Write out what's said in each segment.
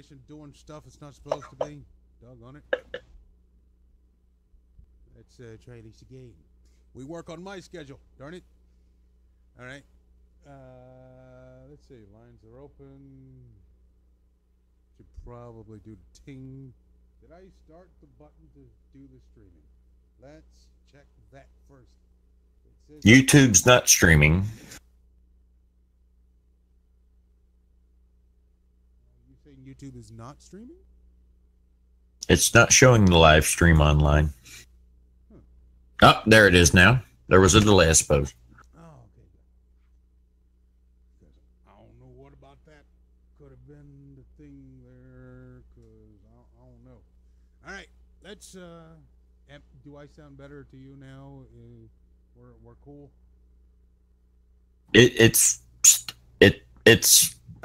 technician doing stuff it's not supposed to be. Doggone it. Let's try this again. We work on my schedule, darn it. All right. Let's see. Lines are open. Should probably do ting. Did I start the button to do the streaming? Let's check that first. YouTube's not streaming. You saying YouTube is not streaming? It's not showing the live stream online. Oh, there it is now. There was a delay, I suppose. Oh, okay. Because I don't know what about that. Could have been the thing there, because I don't know. All right, let's, do I sound better to you now? We're cool? It's,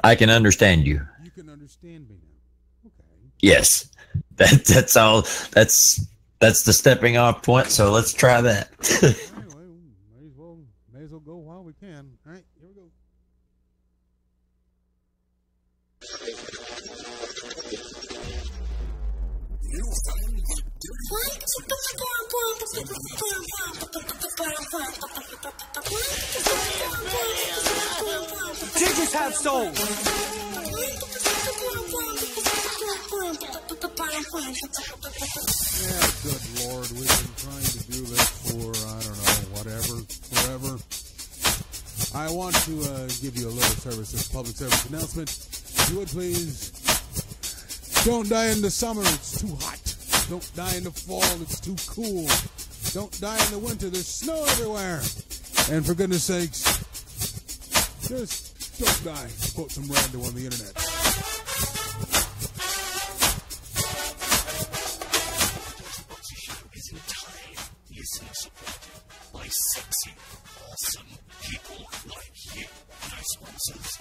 I can understand you. You can understand me now. Okay. Yes. That's all. That's the stepping off point. So let's try that. Anyway, may as well go while we can. All right, here we go. Digits have souls. Yeah, good Lord, we've been trying to do this for, I don't know, forever. I want to give you a little public service announcement. If you would please, don't die in the summer, it's too hot. Don't die in the fall, it's too cool. Don't die in the winter, there's snow everywhere. And for goodness sakes, just don't die. Quote some rando on the internet. By sexy, awesome people like you. Nice sponsors,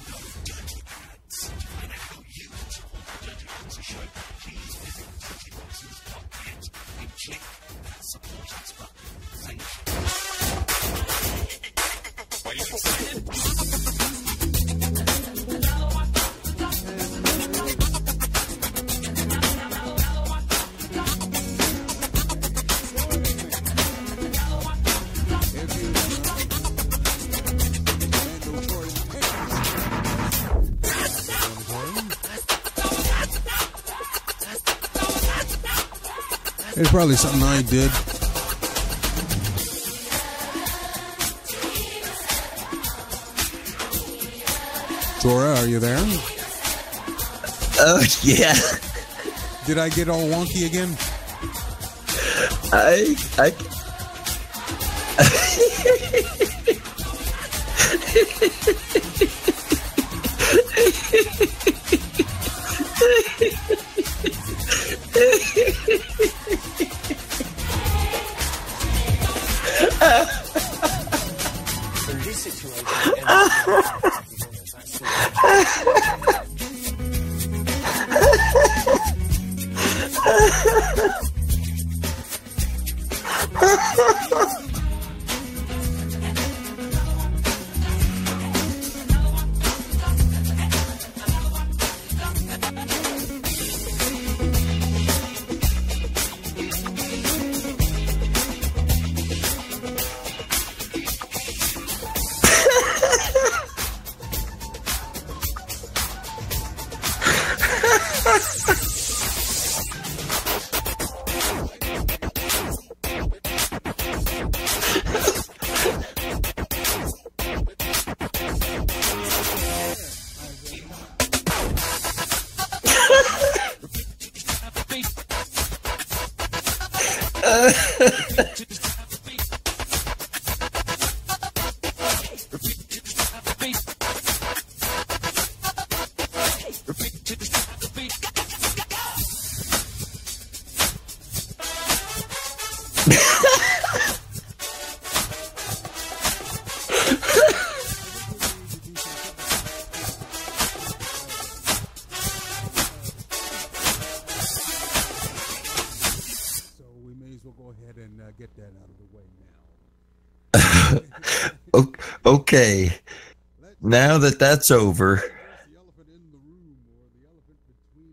no dirty ads. To find out how you support the Dirty Boxes show, please visit dirtyboxes.net and click that support us button. Thank you. Are you excited? It's probably something I did. Tora, are you there? Oh, yeah. Did I get all wonky again? I Get that out of the way now. Okay. Now that that's over. The elephant in the room, or the elephant between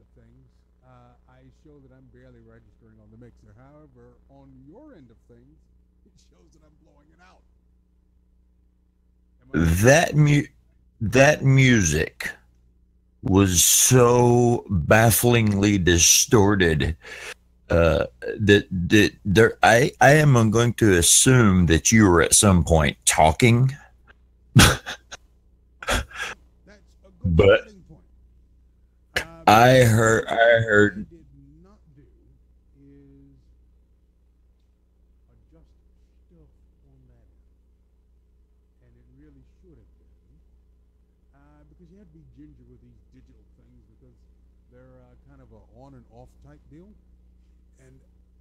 end of things, I show that I'm barely registering on the mixer. However, on your end of things, it shows that I'm blowing it out. That music was so bafflingly distorted that there I am going to assume that you were at some point talking. That's a good But starting point. I What heard I did not do is adjust stuff on that end. And it really should have been. Because you have to be ginger with these digital things because they're kind of a on and off type deal. And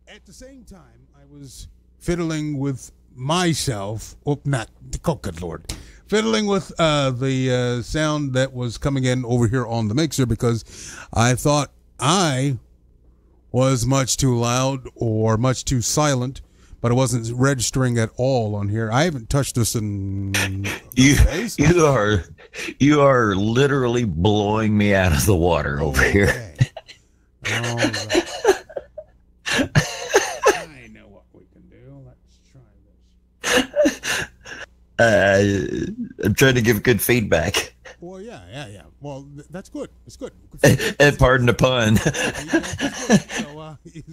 at the same time, I was fiddling with myself. Oh, not, oh, good Lord. Fiddling with the sound that was coming in over here on the mixer because I thought I was much too loud or much too silent, but it wasn't registering at all on here. I haven't touched this in days. You are literally blowing me out of the water over here. All right. I know what we can do. Let's try this. I'm trying to give good feedback. Well, yeah. Well, that's good. It's good. And pardon the pun.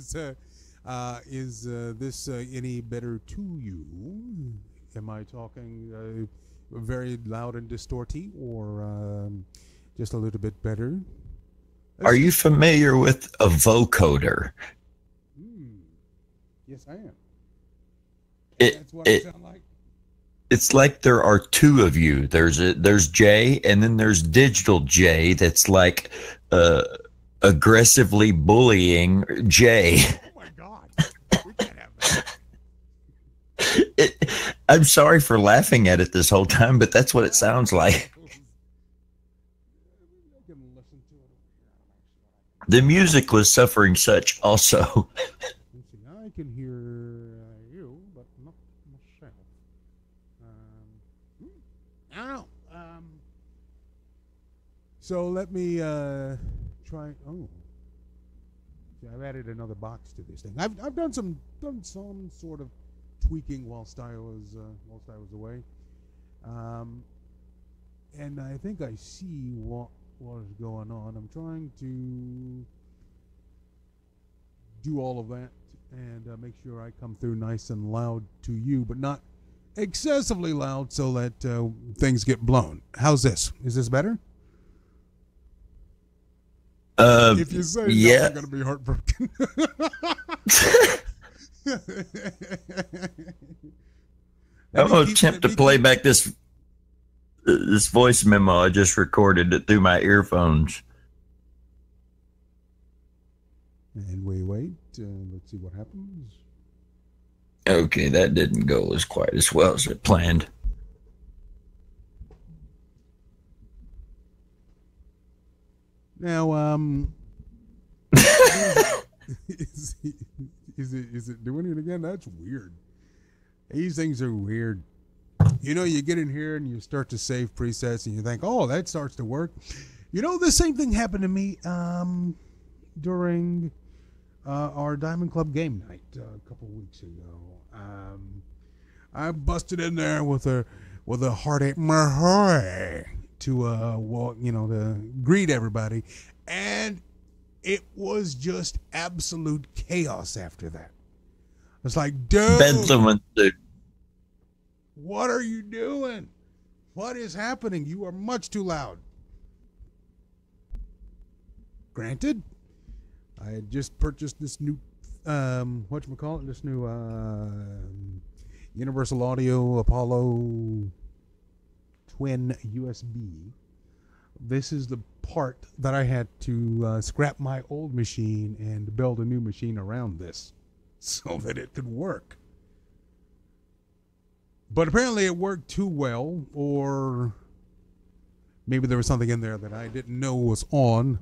So, is this any better to you? Am I talking very loud and distorty, or just a little bit better? Are you familiar with a vocoder? Yes, I am. That's what it sounds like. It's like there are two of you. There's Jay, and then there's Digital Jay. That's like aggressively bullying Jay. Oh my God, we can't have that. I'm sorry for laughing at it this whole time, but that's what it sounds like. The music was suffering such also. I can hear you, but not myself. I don't know. So let me try. Oh, see, I've added another box to this thing. I've done some sort of tweaking whilst I was away, and I think I see what is going on. I'm trying to do all of that and make sure I come through nice and loud to you, but not excessively loud so that things get blown. How's this? Is this better? If you say yeah. no, I'm going to be heartbroken. I'm going to attempt to play back this voice memo I just recorded it through my earphones. And we wait. Let's see what happens. Okay, that didn't go as quite as well as it planned. Now, is it doing it again? That's weird. These things are weird. You know, you get in here and you start to save presets and you think, oh, that starts to work. You know, the same thing happened to me during our Diamond Club game night a couple weeks ago. I busted in there with a heartache to to greet everybody, and it was just absolute chaos after that. It's like, dude, Bedlam, dude. What are you doing? What is happening? You are much too loud. Granted, I had just purchased this new this new Universal Audio Apollo Twin USB. This is the part that I had to scrap my old machine and build a new machine around this so that it could work. But apparently it worked too well, or maybe there was something in there that I didn't know was on.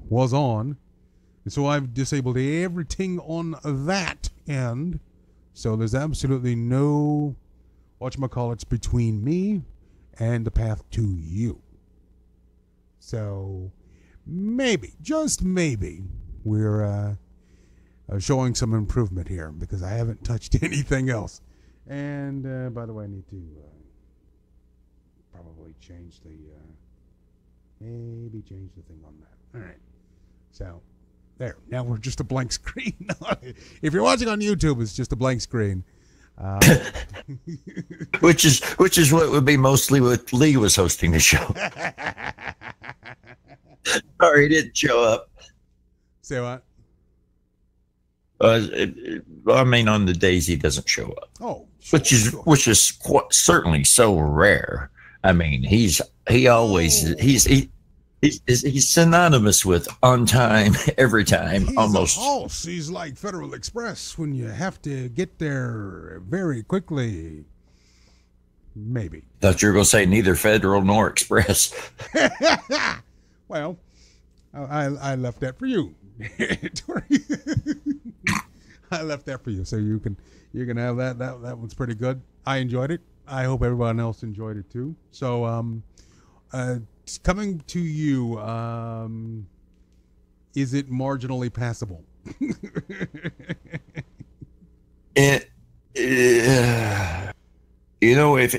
And so I've disabled everything on that end. So there's absolutely no whatchamacallits between me and the path to you. So maybe, just maybe, we're showing some improvement here because I haven't touched anything else. And by the way, I need to probably change the thing on that. All right. So there. Now we're just a blank screen. If you're watching on YouTube, it's just a blank screen. Which is what would be mostly what Lee was hosting the show. Sorry, he didn't show up. Say what? I mean, on the days he doesn't show up. Oh, sure, which is certainly so rare. I mean, he's synonymous with on time every time. He's almost. A pulse. He's like Federal Express when you have to get there very quickly. Maybe. Thought you were going to say neither Federal nor Express. Well, I left that for you. I left that for you, so you can have that. That one's pretty good. I enjoyed it. I hope everyone else enjoyed it too. So, coming to you, is it marginally passable? You know, if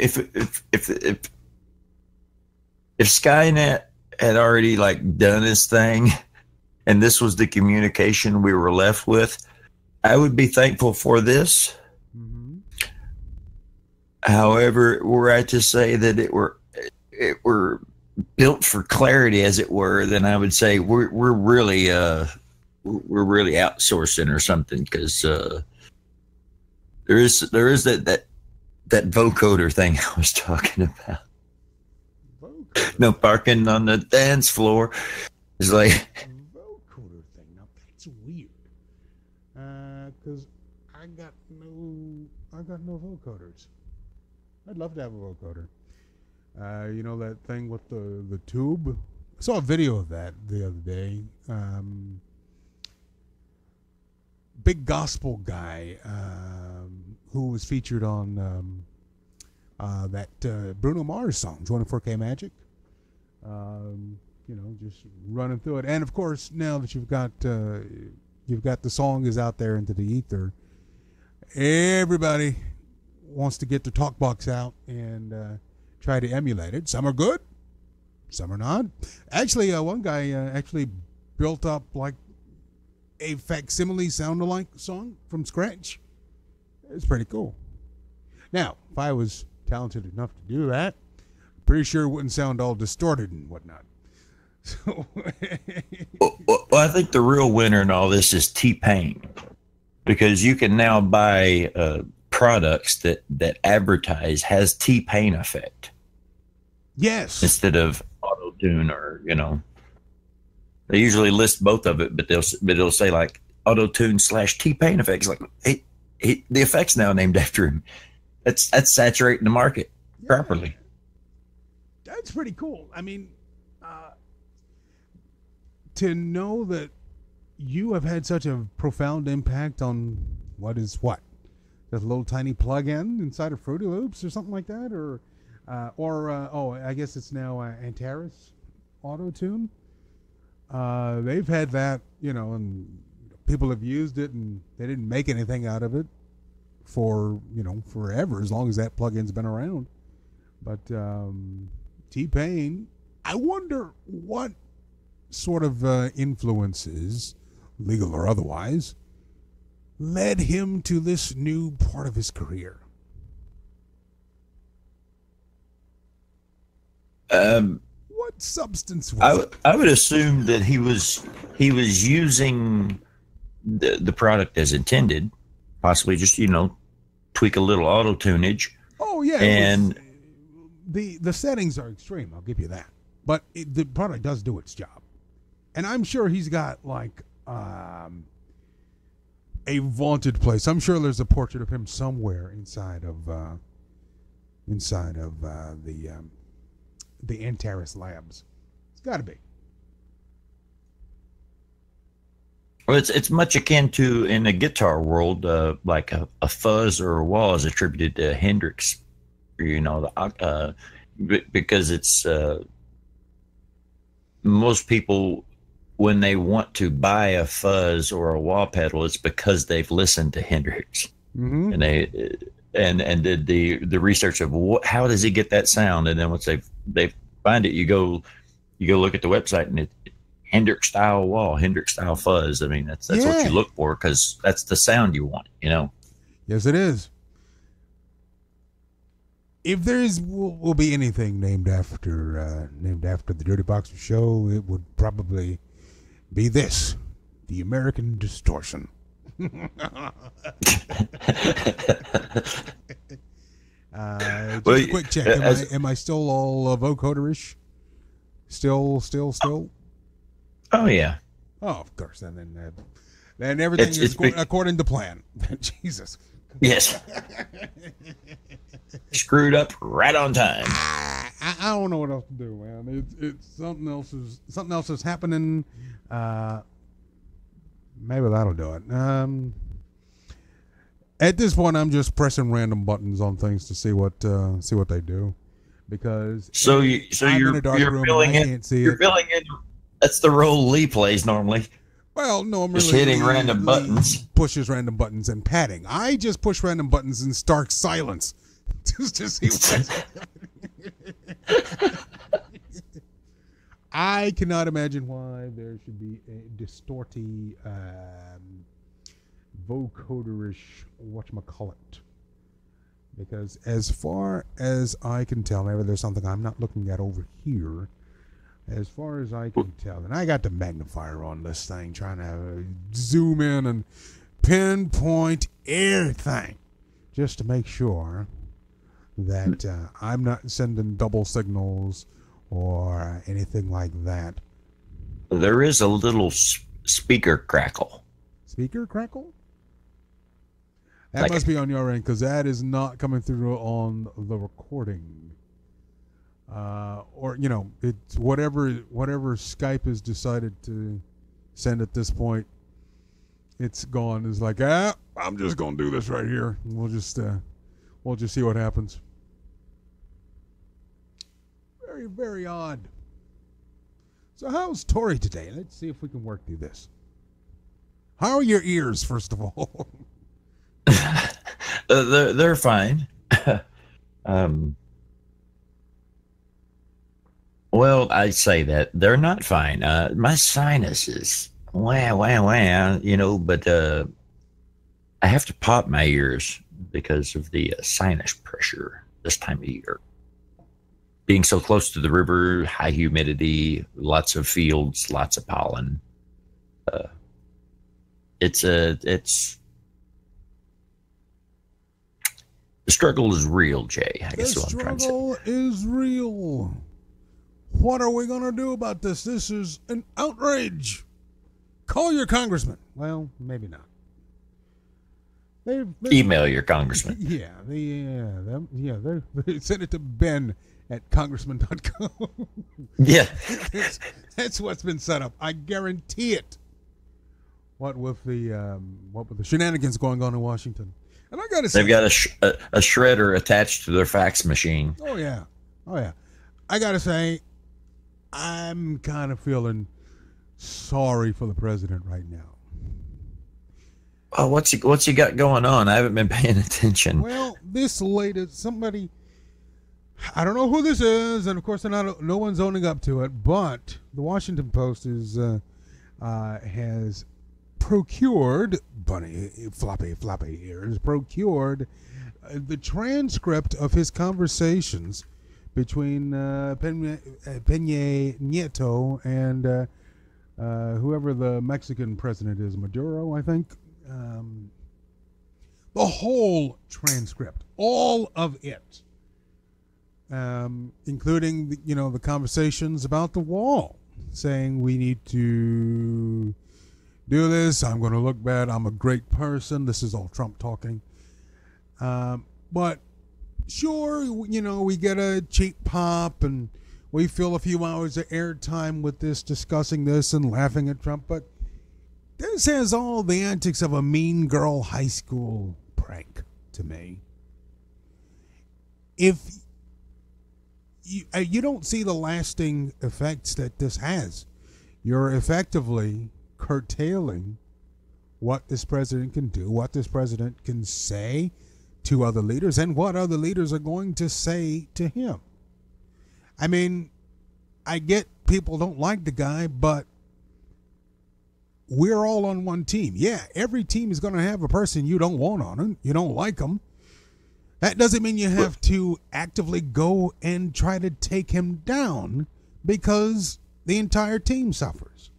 Skynet had already like done his thing, and this was the communication we were left with, I would be thankful for this. Mm-hmm. However, were I to say that it were built for clarity, as it were, then I would say we're really outsourcing or something, because there is that vocoder thing I was talking about. Vocoder. No parking on the dance floor. It's like vocoder thing. Now that's weird. Because I got no vocoders. I'd love to have a vocoder. You know that thing with the tube? I saw a video of that the other day. Big gospel guy who was featured on that Bruno Mars song, 24K Magic. You know, just running through it. And of course, now that you've got the song is out there into the ether, everybody wants to get their talk box out and try to emulate it. Some are good, some are not. Actually, one guy actually built up like a facsimile sound-alike song from scratch. It's pretty cool. Now, if I was talented enough to do that, I'm pretty sure it wouldn't sound all distorted and whatnot. So, well, I think the real winner in all this is T-Pain, because you can now buy products that advertise has T-Pain effect. Yes. Instead of auto-tune, or, you know, they usually list both of it, but it'll say like auto-tune / T-Pain effects. Like, the effect's now named after him. That's saturating the market properly. That's pretty cool. I mean, to know that you have had such a profound impact on this little tiny plug-in inside of Fruity Loops or something like that, or I guess it's now Antares Auto-Tune. They've had that, you know, and people have used it, and they didn't make anything out of it for, you know, forever, as long as that plug-in's been around. But T-Pain, I wonder what sort of influences, legal or otherwise, led him to this new part of his career. What substance was it? I would assume that he was using the product as intended, possibly just, you know, tweak a little auto-tunage. Oh yeah, and the settings are extreme, I'll give you that, but the product does do its job. And I'm sure he's got like a vaunted place. I'm sure there's a portrait of him somewhere inside of the Antares Labs. It's got to be. Well, it's much akin to, in the guitar world, like a fuzz or a wah is attributed to Hendrix, you know, because it's most people when they want to buy a fuzz or a wah pedal, it's because they've listened to Hendrix, and and did the research of how does he get that sound, and then once they find it, you go look at the website, and Hendrix style wah, Hendrix style fuzz. I mean, that's what you look for, because that's the sound you want, you know. Yes, it is. If will be anything named after the Dirty Boxer Show, it would probably be this: the American Distortion. Just a quick check. Am I still all vocoderish? Still. Oh yeah. Oh, of course. Then everything is going according to plan. Jesus. Yes. Screwed up right on time. I don't know what else to do, man. It's something else is happening. Maybe that'll do it. At this point, I'm just pressing random buttons on things to see what they do, because you're filling in. That's the role Lee plays normally. Well, no, I'm just hitting random buttons. Pushes random buttons and padding. I just push random buttons in stark silence, just to see what's happening. I cannot imagine why there should be a distorty, vocoderish whatchamacallit. Because as far as I can tell, maybe there's something I'm not looking at over here. As far as I can tell, and I got the magnifier on this thing, trying to zoom in and pinpoint everything, just to make sure that I'm not sending double signals or anything like that. There is a little speaker crackle. Speaker crackle? That must be on your end, because that is not coming through on the recording. Or it's whatever Skype has decided to send at this point. It's gone. It's like, I'm just gonna do this right here. We'll just see what happens. Very, very odd. So how's Tori today? Let's see if we can work through this. How are your ears, first of all? They're fine. Well, I say that they're not fine. My sinuses, wah, but I have to pop my ears because of the sinus pressure this time of year. Being so close to the river, high humidity, lots of fields, lots of pollen. The struggle is real, Jay. I guess what I'm trying to say. The struggle is real. What are we going to do about this? This is an outrage. Call your congressman. Well, maybe not. Email your congressman. Yeah, they send it to Ben at congressman.com. Yeah. That's what's been set up. I guarantee it. What with the shenanigans going on in Washington. And I got to say, they've got a shredder attached to their fax machine. Oh yeah. I got to say, I'm kind of feeling sorry for the president right now. Oh, what's he got going on? I haven't been paying attention. Well, this latest somebody, I don't know who this is, and of course no one's owning up to it. But the Washington Post has procured floppy ears, procured the transcript of his conversations between Peña Nieto and whoever the Mexican president is, Maduro, I think. The whole transcript, all of it, including the conversations about the wall, saying we need to do this. I'm going to look bad. I'm a great person. This is all Trump talking. But sure, we get a cheap pop and we fill a few hours of airtime with this, discussing this and laughing at Trump. But this has all the antics of a mean girl high school prank to me. If you don't see the lasting effects that this has, you're effectively curtailing what this president can do, what this president can say to other leaders, and what other leaders are going to say to him. I mean, I get people don't like the guy, but we're all on one team. Yeah, every team is going to have a person you don't want on it. You don't like them. That doesn't mean you have to actively go and try to take him down because the entire team suffers.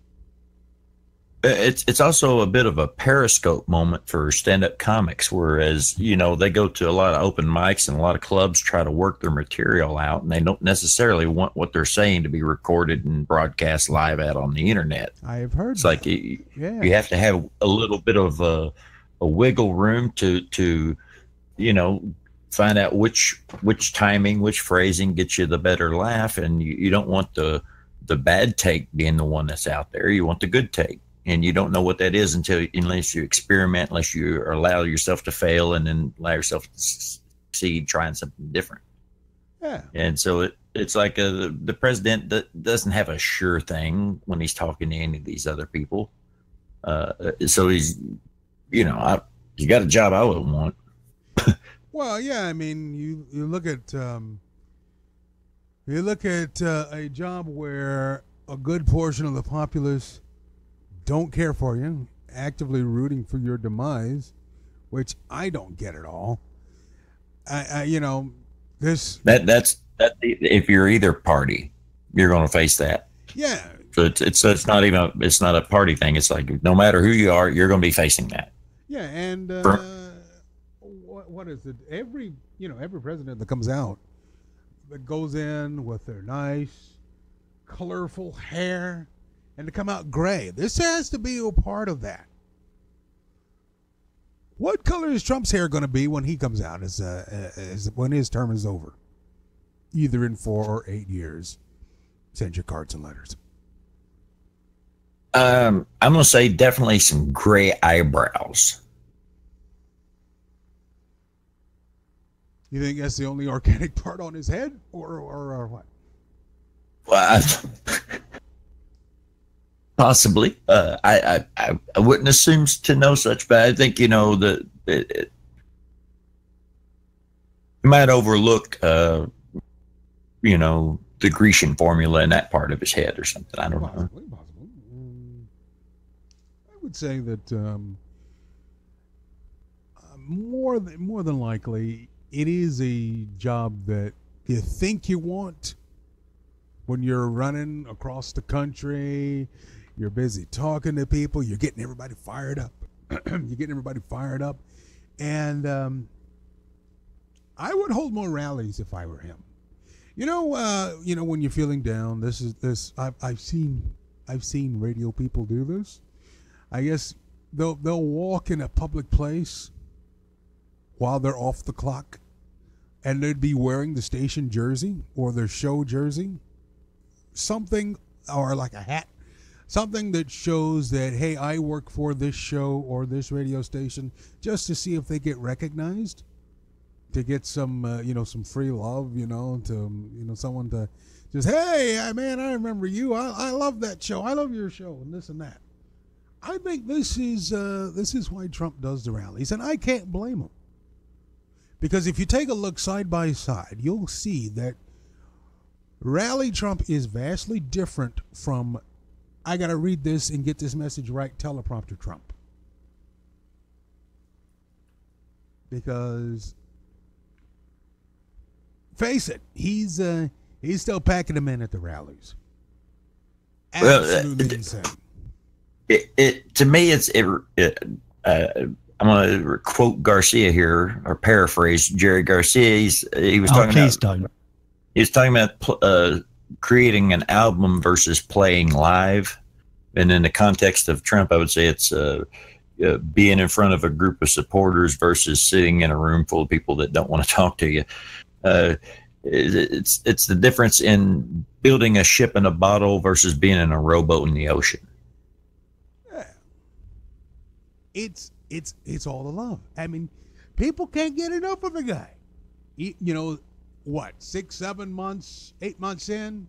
It's also a bit of a periscope moment for stand-up comics, whereas, you know, they go to a lot of open mics and a lot of clubs try to work their material out, and they don't necessarily want what they're saying to be recorded and broadcast live out on the internet. I have heard it's that. Like you have to have a little bit of a wiggle room to you know, find out which timing, which phrasing gets you the better laugh, and you don't want the bad take being the one that's out there. You want the good take. And you don't know what that is unless you experiment, unless you allow yourself to fail and then allow yourself to succeed trying something different. Yeah. And so it's like the president doesn't have a sure thing when he's talking to any of these other people. So he's, you know, you got a job I would want. Well, yeah, I mean, you look at a job where a good portion of the populace don't care for you, actively rooting for your demise, which I don't get at all. You know, that's if you're either party, you're going to face that. Yeah. So it's not a party thing. It's like no matter who you are, you're going to be facing that. Yeah, and what is it? Every president that comes out that goes in with their nice, colorful hair. And to come out gray. This has to be a part of that. What color is Trump's hair going to be when he comes out as when his term is over? Either in 4 or 8 years. Send your cards and letters. I'm going to say definitely some gray eyebrows. You think that's the only organic part on his head? Or what? Well, possibly. I wouldn't assume to know such, but I think, you know, it might overlook, you know, the Grecian formula in that part of his head or something. I don't know. Possibly. I would say that more than likely, it is a job that you think you want when you're running across the country. You're busy talking to people. You're getting everybody fired up. And I would hold more rallies if I were him. You know, when you're feeling down, I've seen radio people do this. I guess they'll walk in a public place while they're off the clock, and they'd be wearing the station jersey or their show jersey, something, or like a hat. Something that shows that, hey, I work for this show or this radio station, just to see if they get recognized, to get some, some free love, someone to just, hey, man, I remember you. I love that show. I love your show and this and that. I think this is why Trump does the rallies, and I can't blame him. Because if you take a look side by side, you'll see that Rally Trump is vastly different from I got to read this and get this message right, teleprompter Trump. Because, face it, he's still packing them in at the rallies. Absolutely insane. To me, I'm going to quote Garcia here, or paraphrase Jerry Garcia. He was talking about. He was talking about creating an album versus playing live, and in the context of Trump, I would say it's being in front of a group of supporters versus sitting in a room full of people that don't want to talk to you. It's the difference in building a ship in a bottle versus being in a rowboat in the ocean. Yeah. It's all the love. I mean, people can't get enough of the guy. You know what? 6, 7 months, 8 months in,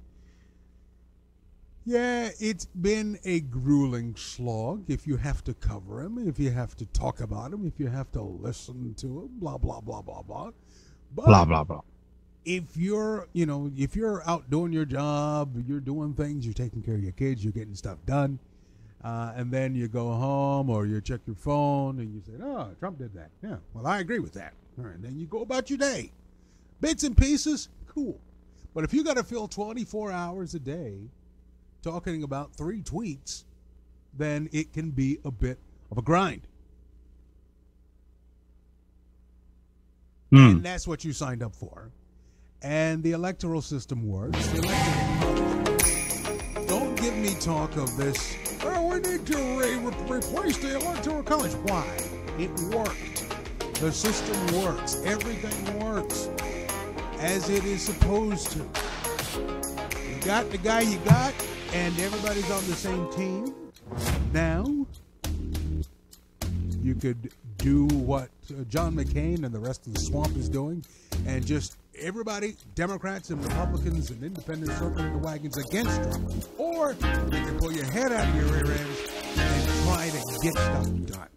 Yeah, it's been a grueling slog if you have to cover him, if you have to talk about him, if you have to listen to him, blah, blah, blah, blah, blah. But Blah, blah, blah. if you're, if you're out doing your job, you're doing things, you're taking care of your kids, you're getting stuff done, and then you go home or you check your phone and you say, oh, Trump did that. Yeah, well, I agree with that. All right, then you go about your day. Bits and pieces, cool. But if you got to fill 24 hours a day talking about 3 tweets, then it can be a bit of a grind. And that's what you signed up for. And the electoral system works. Don't give me talk of this, oh, we need to replace the electoral college. Why? It worked. The system works. Everything works as it is supposed to. You got the guy you got, and everybody's on the same team. Now, you could do what John McCain and the rest of the swamp is doing, and just everybody, Democrats and Republicans and independents, circling the wagons against Trump. Or you can pull your head out of your rear end and try to get stuff done.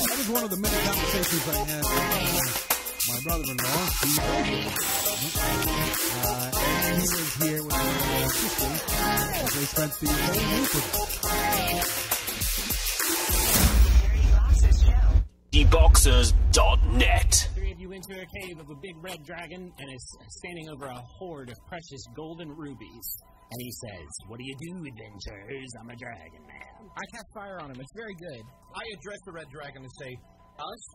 That was one of the many conversations I had with my brother-in-law, Steve and he was here with my sister as they spent the whole week with Deboxers.net. Three of you enter a cave of a big red dragon and is standing over a hoard of precious golden rubies. And he says, "What do you do, adventurers? I'm a dragon man." I cast fire on him. It's very good. I address the red dragon and say,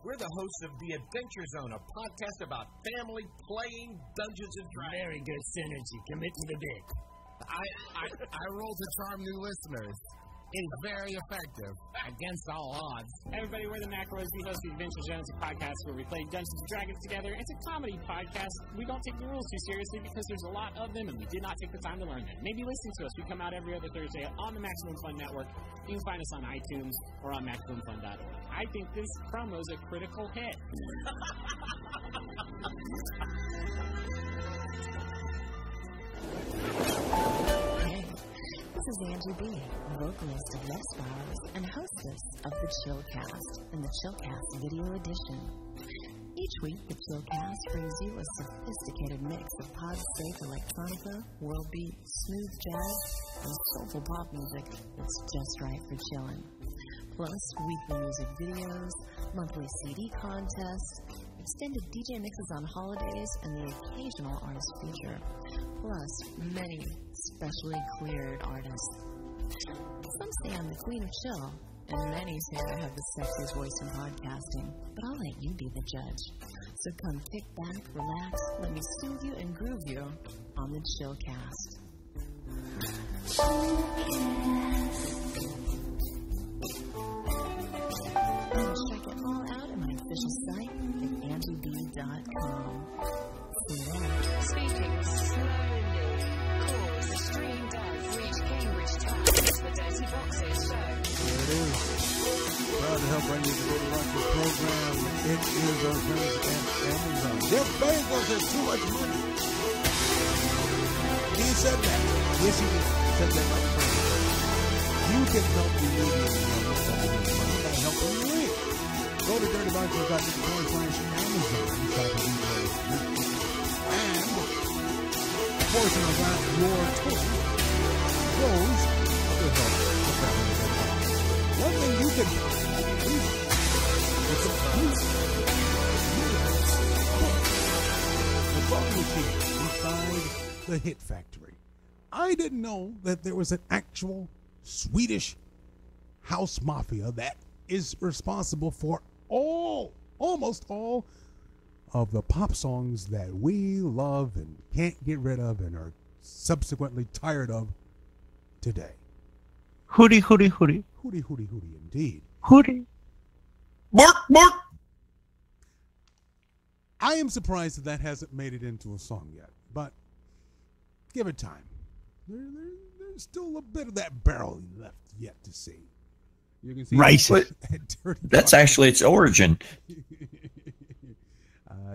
we're the hosts of The Adventure Zone, a podcast about family playing Dungeons and Dragons. Very good synergy. Commit to the bit. I roll to charm new listeners. It's very effective against all odds. Everybody, we're the Macros. We host The Adventure Zone. It's a podcast where we play Dungeons and Dragons together. It's a comedy podcast. We don't take the rules too seriously because there's a lot of them and we did not take the time to learn them. Maybe listen to us. We come out every other Thursday on the Maximum Fun Network. You can find us on iTunes or on MaximumFun.org. I think this promo is a critical hit. This is Angie B., vocalist of X-Files and hostess of the Chillcast and the Chillcast Video Edition. Each week, the Chillcast brings you a sophisticated mix of pod-safe electronica, world beat, smooth jazz, and soulful pop music that's just right for chilling. Plus, weekly music videos, monthly CD contests, extended DJ mixes on holidays, and the occasional artist feature. Plus, many specially cleared artists. Some say I'm the queen of chill, and many say I have the sexiest voice in podcasting, but I'll let you be the judge. So come kick back, relax, let me soothe you and groove you on the Chillcast. And check it all out at my official site at angieb.com. See you there. Speaking slowly, cause the stream does reach Cambridge Town. The Dirty Boxes Show. There it is. Proud to help bring you the Dirty Boxes program. It is our friends at Amazon. Jeff Bezos has too much money. He said that. Yes, he did. He said that right in front of us. You can help the media by helping you win. Go to dirtyboxes.net/Amazon. And a portion of that, your total, goes to help the family. One thing you can do is the phone machine inside the Hit Factory. I didn't know that there was an actual Swedish house mafia that is responsible for almost all of the pop songs that we love and can't get rid of and are subsequently tired of today. Hootie, hootie, hootie. Hootie, hootie, hootie, indeed. Hootie. Bark, bark. I am surprised that hasn't made it into a song yet, but give it time. There's still a bit of that barrel left yet to see. You can see Right. at Dirty That's Boxes. actually its origin.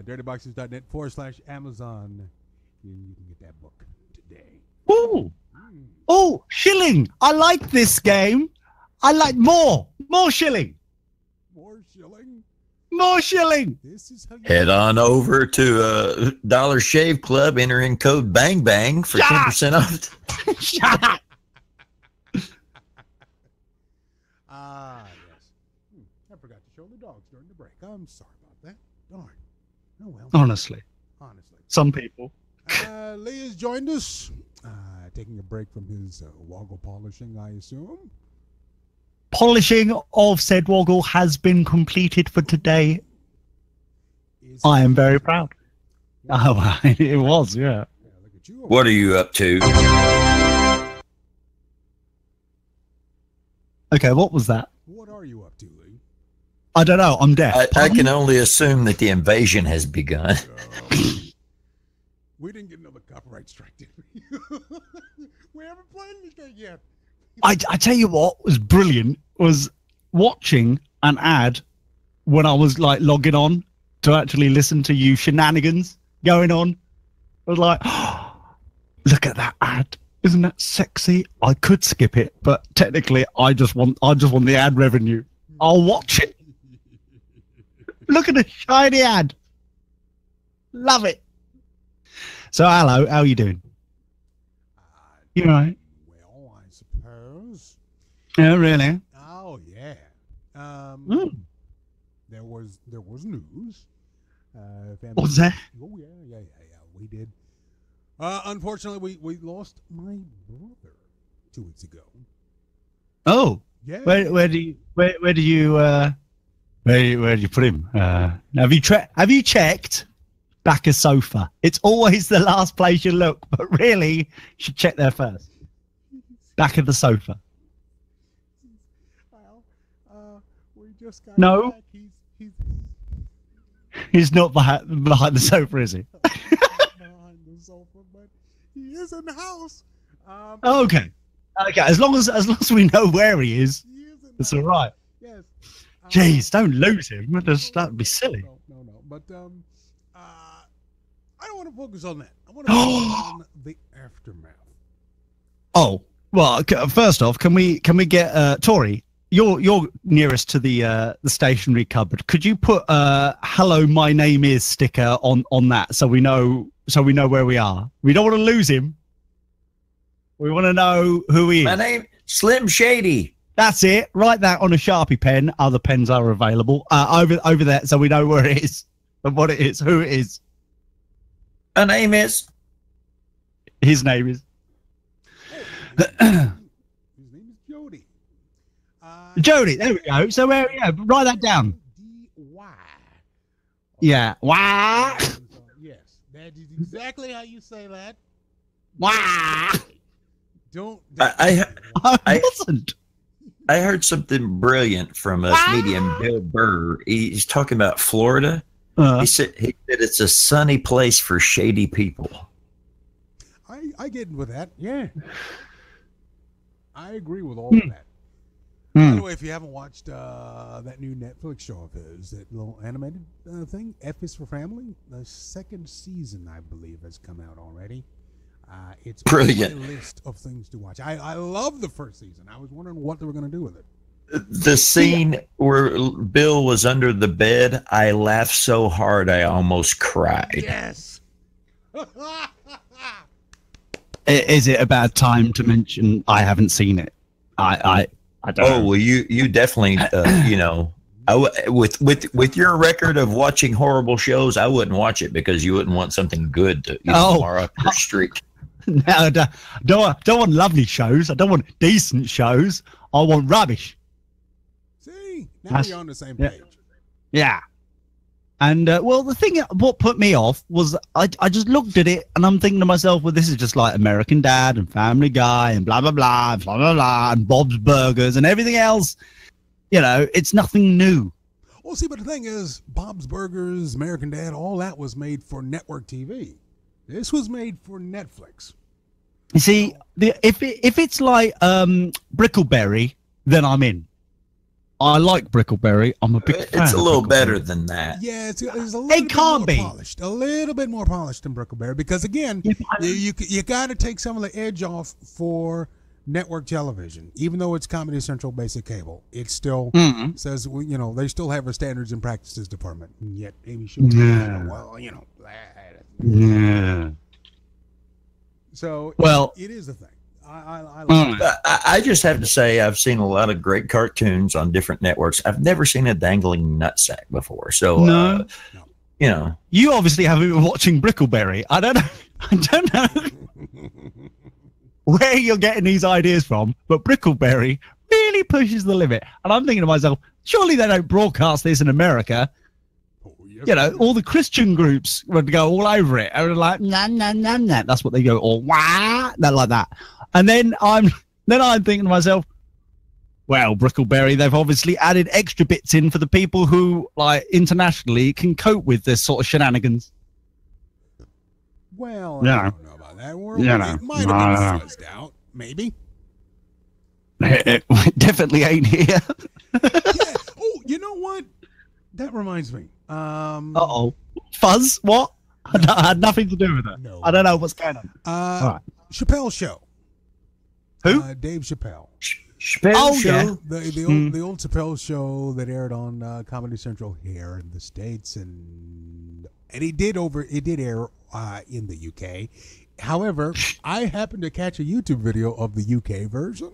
dirtyboxes.net/Amazon. You can get that book today. Ooh. Oh, shilling. I like this game. I like more shilling. More shilling. More shilling. This is how you Head on over to Dollar Shave Club, enter in code Bang Bang for 10% off. Shut up. Yes. I forgot to show the dogs during the break. I'm sorry about that. Darn. Oh well. Honestly. Some people. Lee has joined us, taking a break from his woggle polishing, I assume. Polishing of said woggle has been completed for today. I am very proud. Oh, it was, yeah. Look at you. What are you up to? Okay, what was that? What are you up to, Lee? I don't know. I'm deaf. I can only assume that the invasion has begun. We didn't get another copyright strike, did we? We haven't played anything yet. I tell you what was brilliant was watching an ad when I was like logging on to actually listen to you shenanigans going on. I was like, oh, look at that ad. Isn't that sexy? I could skip it, but technically I just want the ad revenue. I'll watch it. Look at the shiny ad. Love it. So hello, how are you doing? You all right? Well, I suppose. Oh, really? Oh yeah. There was news. What was that? Oh yeah. We did. Unfortunately, we lost my brother 2 weeks ago. Oh. Yeah. Where do you put him? Have you checked back a sofa? It's always the last place you look, but really you should check there first. Back of the sofa. Well, we just got No. back. He's not behind the sofa, is he? Behind the sofa, but he is in the house. Okay. As long as we know where he is, He is in it's the all right. Yes. Jeez, don't lose him. That'd be silly. No. But I don't want to focus on that. I want to focus on the aftermath. Oh well. First off, can we get Tori? You're nearest to the stationery cupboard. Could you put "Hello, my name is" sticker on that so we know where we are? We don't want to lose him. We want to know who he is. My name Slim Shady. That's it. Write that on a Sharpie pen. Other pens are available over there, so we know where it is and what it is, who it is. My name is. His name is. His name is Jody. Jody. There we go. So write that down. D-Y. Yeah. Wah. Yes, that is exactly how you say that. Wah. Don't. I wasn't. I heard something brilliant from a comedian, Bill Burr. He's talking about Florida. He said it's a sunny place for shady people. I get with that. Yeah, I agree with all of that. By the way, if you haven't watched that new Netflix show of his, that little animated thing, F is for Family, the second season, I believe, has come out already. It's brilliant. On my list of things to watch. I love the first season. I was wondering what they were going to do with it. The scene where Bill was under the bed, I laughed so hard I almost cried. Yes. Is it a bad time to mention I haven't seen it? I don't know. Oh well, you definitely with your record of watching horrible shows, I wouldn't watch it because you wouldn't want something good to mar up your streak. No, I don't want lovely shows. I don't want decent shows. I want rubbish. See, now you're on the same page. Yeah. And well, the thing what put me off was I just looked at it and I'm thinking to myself, well, this is just like American Dad and Family Guy and blah blah blah blah blah blah and Bob's Burgers and everything else. You know, it's nothing new. Well, see, but the thing is, Bob's Burgers, American Dad, all that was made for network TV. This was made for Netflix. You see, if it's like Brickleberry, then I'm in. I like Brickleberry. I'm a big fan. It's a of little Brickleberry. better than that. Yeah, it's a little It bit can't more be. polished. A little bit more polished than Brickleberry because, again, Yeah, but you got to take some of the edge off for network television. Even though it's Comedy Central basic cable, it still says, well, you know, they still have a standards and practices department. And yet, Amy Schumer, Yeah. well, you know. Yeah. So, Well- it is a thing. I like it. I just have to say I've seen a lot of great cartoons on different networks. I've never seen a dangling nutsack before. So, No. you know, You obviously haven't been watching Brickleberry. I don't know where you're getting these ideas from, but Brickleberry really pushes the limit. And I'm thinking to myself, surely they don't broadcast this in America. Oh, yes, You know, all the Christian groups would go all over it. And like, nah, nah, nah, nah. That's what they go, or wah, that like that. And then I'm thinking to myself, well, Brickleberry, they've obviously added extra bits in for the people who, like, internationally can cope with this sort of shenanigans. Well, Yeah. I don't know about that. Yeah, It no. might No, have no. been fuzzed out, maybe. It definitely ain't here. Yeah. Oh, you know what? That reminds me. Uh-oh. Fuzz? What? I had nothing to do with it. No. I don't know what's going on. All right. Chappelle Show. Who? Dave Chappelle. Chappelle Oh, Show. yeah. The old Chappelle Show that aired on Comedy Central here in the States, and it did air in the UK. However, I happened to catch a YouTube video of the UK version,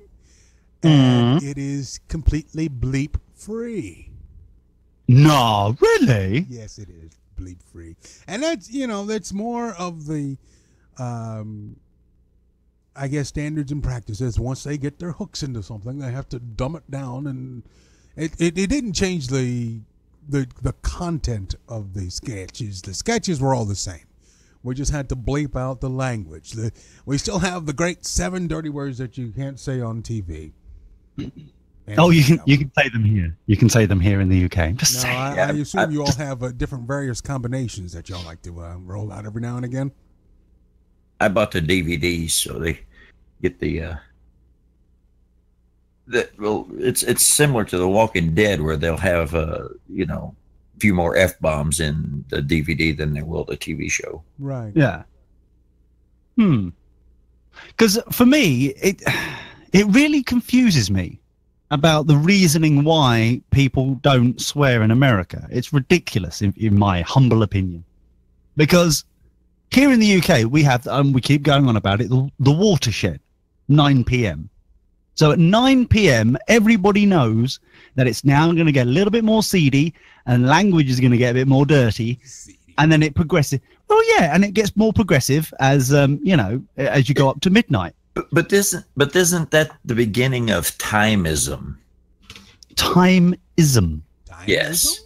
and it is completely bleep free. No, really? Yes, it is bleep free, and that's more of the, I guess, standards and practices. Once they get their hooks into something, they have to dumb it down, and it didn't change the content of the sketches. The sketches were all the same. We just had to bleep out the language. We still have the great 7 dirty words that you can't say on TV. And, Oh, you can say them here. You can say them here in the UK. I'm just No, saying. I assume you all have different various combinations that y'all like to roll out every now and again. I bought the DVDs, so they get well, it's similar to The Walking Dead, where they'll have a few more F-bombs in the DVD than they will the TV show. Right. Yeah. Because for me, it really confuses me about the reasoning why people don't swear in America. It's ridiculous, in my humble opinion. Because here in the UK, we have, we keep going on about it, the watershed, 9 p.m. So at 9 p.m., everybody knows that it's now going to get a little bit more seedy and language is going to get a bit more dirty. And then it progresses. Well, yeah, and it gets more progressive as, as you go up to midnight. But isn't that the beginning of timeism? Timeism. Yes.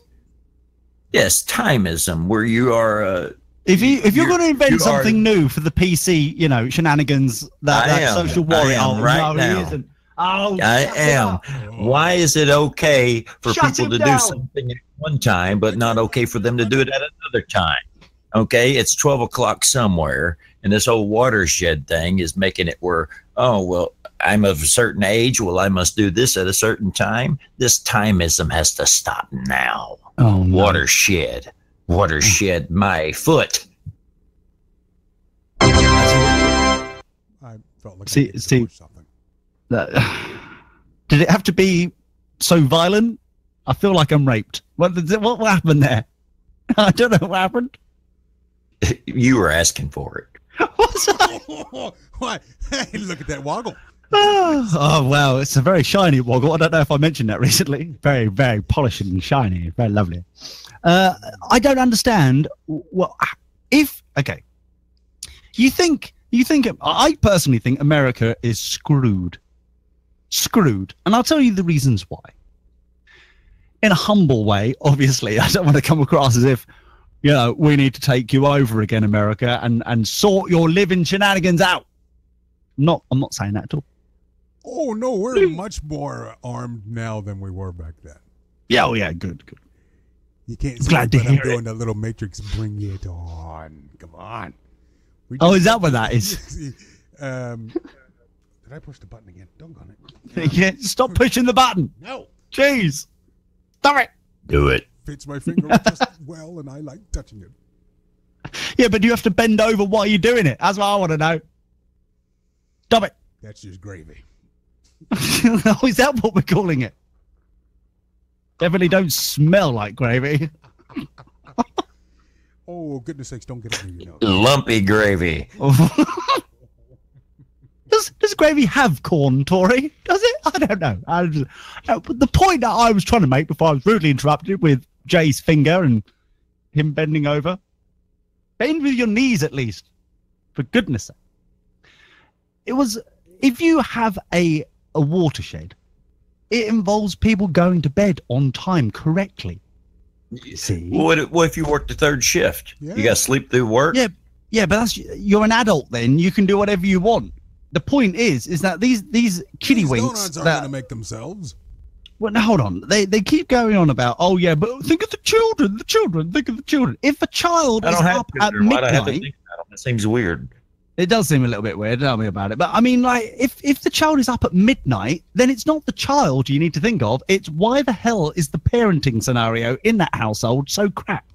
Yes, timeism, where you are. If you're going to invent you something new for the PC, shenanigans, that social warrior. I am right now. He isn't. Oh, I am. Why is it okay for Shut people him to down. do something at one time, but not okay for them to do it at another time? Okay, it's 12 o'clock somewhere, and this whole watershed thing is making it where, oh, well, I'm of a certain age. Well, I must do this at a certain time. This timeism has to stop now. Oh, no. Watershed, my foot. I felt like See- I needed to push something. Did it have to be so violent? I feel like I'm raped. What happened there? I don't know what happened. You were asking for it. What's that? What? Hey, look at that woggle. Oh, wow. It's a very shiny woggle. I don't know if I mentioned that recently. Very, very polished and shiny. Very lovely. I don't understand. Okay. You think, I personally think America is screwed. Screwed. And I'll tell you the reasons why. In a humble way, obviously. I don't want to come across as if, we need to take you over again, America, and sort your living shenanigans out. I'm not saying that at all. Oh, no, we're much more armed now than we were back then. Yeah, oh yeah, good. You can't see Glad it, to but I'm hear doing the little Matrix, bring it on. Come on. Oh, is that what that is? Did I push the button again? Don't go on it. Yeah, stop pushing the button. No. Jeez. Stop it. Do it. Fits my finger just well, and I like touching it. Yeah, but you have to bend over while you're doing it. That's what I want to know. Stop it. That's just gravy. Oh, is that what we're calling it? Definitely don't smell like gravy. Oh, goodness sakes, don't get it in your nose. Lumpy gravy. Does gravy have corn, Tori? Does it? I don't know. The point that I was trying to make before I was rudely interrupted with Jay's finger and him bending over. Bend with your knees at least. For goodness sake. It was, if you have a watershed, it involves people going to bed on time correctly. See? What if you work the third shift? Yeah. You got to sleep through work? Yeah, but you're an adult then. You can do whatever you want. The point is that these kiddie winks donuts aren't going to make themselves. Well, now, hold on. They keep going on about, oh yeah, but think of the children, think of the children. If a child is up at midnight, why do I have to think about it? It seems weird. It does seem a little bit weird. Tell me about it. But I mean, like, if the child is up at midnight, then it's not the child you need to think of. It's why the hell is the parenting scenario in that household so crap?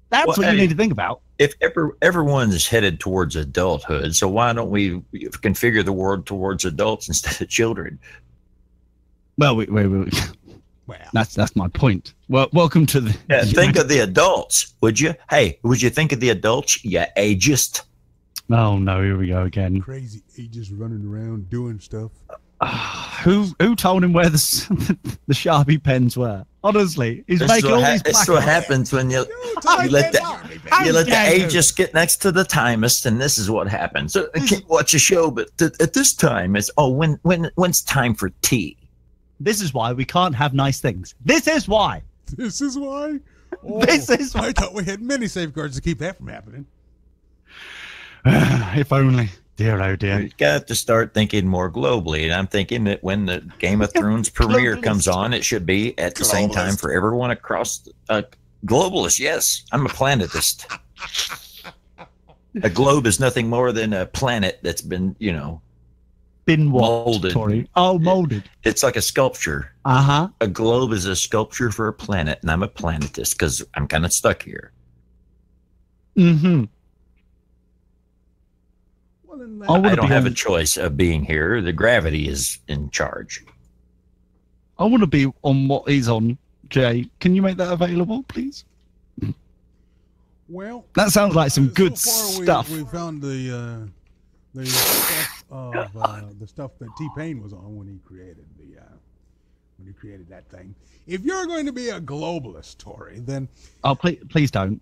That's what you need to think about. If everyone is headed towards adulthood, so why don't we configure the world towards adults instead of children? Well, well, that's my point. Well, welcome to the. Yeah, think of the adults, would you? Hey, would you think of the adults? You ageist. Oh no, here we go again. Crazy ages running around doing stuff. Who told him where the Sharpie pens were? Honestly, he's making all these. It's what happens when you let the ageist get next to the timist, and this is what happens. So I can't watch a show, but at this time, it's when's time for tea? This is why we can't have nice things. This is why. This is why. Oh, this is why. I thought we had many safeguards to keep that from happening. If only. Dear, oh dear. We've got to start thinking more globally. And I'm thinking that when the Game of Thrones premiere comes on, it should be at the same time for everyone across globalist. Yes, I'm a planetist. A globe is nothing more than a planet that's been, molded. Tori? Oh, molded. It's like a sculpture. Uh-huh. A globe is a sculpture for a planet, and I'm a planetist because I'm kind of stuck here. Mm-hmm. I don't have a choice of being here. The gravity is in charge. I want to be on what he's on, Jay. Can you make that available, please? Well, that sounds like some good stuff. We found the stuff of the stuff that T-Pain was on when he created that thing. If you're going to be a globalist, Tori, then please don't.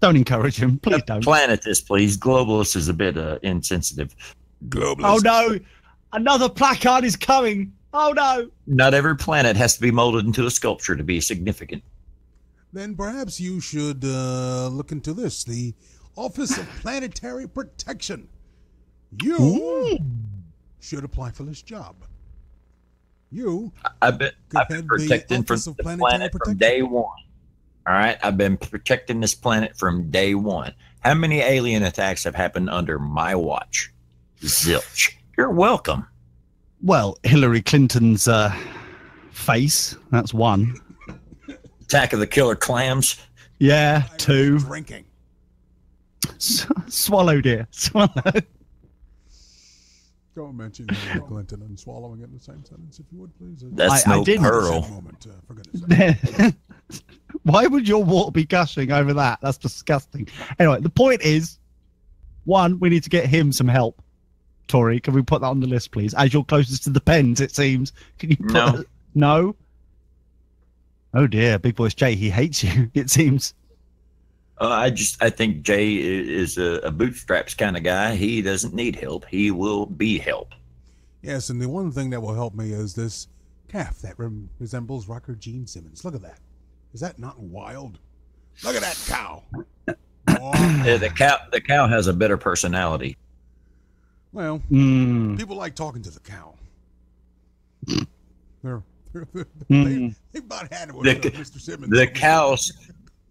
Don't encourage him. Please don't. Planetist, please. Globalist is a bit insensitive. Globalist. Oh, no. Another placard is coming. Oh, no. Not every planet has to be molded into a sculpture to be significant. Then perhaps you should look into this. The Office of Planetary Protection. You should apply for this job. I've been protecting the planet from day one. All right, I've been protecting this planet from day one. How many alien attacks have happened under my watch? Zilch. You're welcome. Well, Hillary Clinton's face, that's one. Attack of the Killer Clams. Yeah, two. Drinking. Swallow, dear. Swallow. Don't mention Hillary Clinton and swallowing it in the same sentence, if you would, please. That's no pearl. For goodness sake. Why would your water be gushing over that? That's disgusting. Anyway, the point is, one, we need to get him some help. Tori, can we put that on the list, please? As you're closest to the pens, it seems. Can you put No? Oh dear, Big Voice Jay, he hates you, it seems. I think Jay is a bootstraps kind of guy. He doesn't need help. He will be help. Yes, and the one thing that will help me is this calf that resembles rocker Gene Simmons. Look at that. Is that not wild? Look at that cow. Oh. Yeah, the cow has a better personality. Well, people like talking to the cow. They about had it with Mr. Simmons.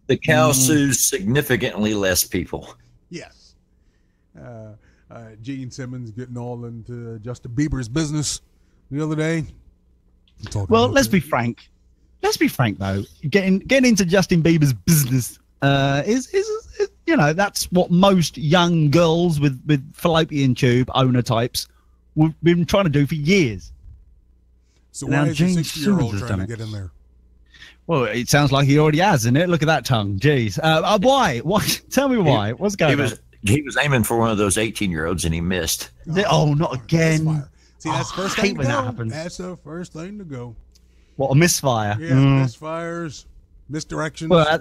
The cow sues significantly less people. Yes. Gene Simmons getting all into Justin Bieber's business the other day. Well, let's be frank. let's be frank though, getting into Justin Bieber's business is you know, that's what most young girls with fallopian tube owner types we've been trying to do for years. So Now why is a Gene 60-year-old Simmons has trying done to it. get in there? Well, it sounds like he already has, isn't it? Look at that tongue. Jeez. Why? Why? Tell me why. What's going on? He was aiming for one of those 18-year-olds and he missed. Oh, not again. Misfire. See, that's the first I hate thing to when that go. happens. That's the first thing to go. What, a misfire? Yeah, misfires, misdirections. Well,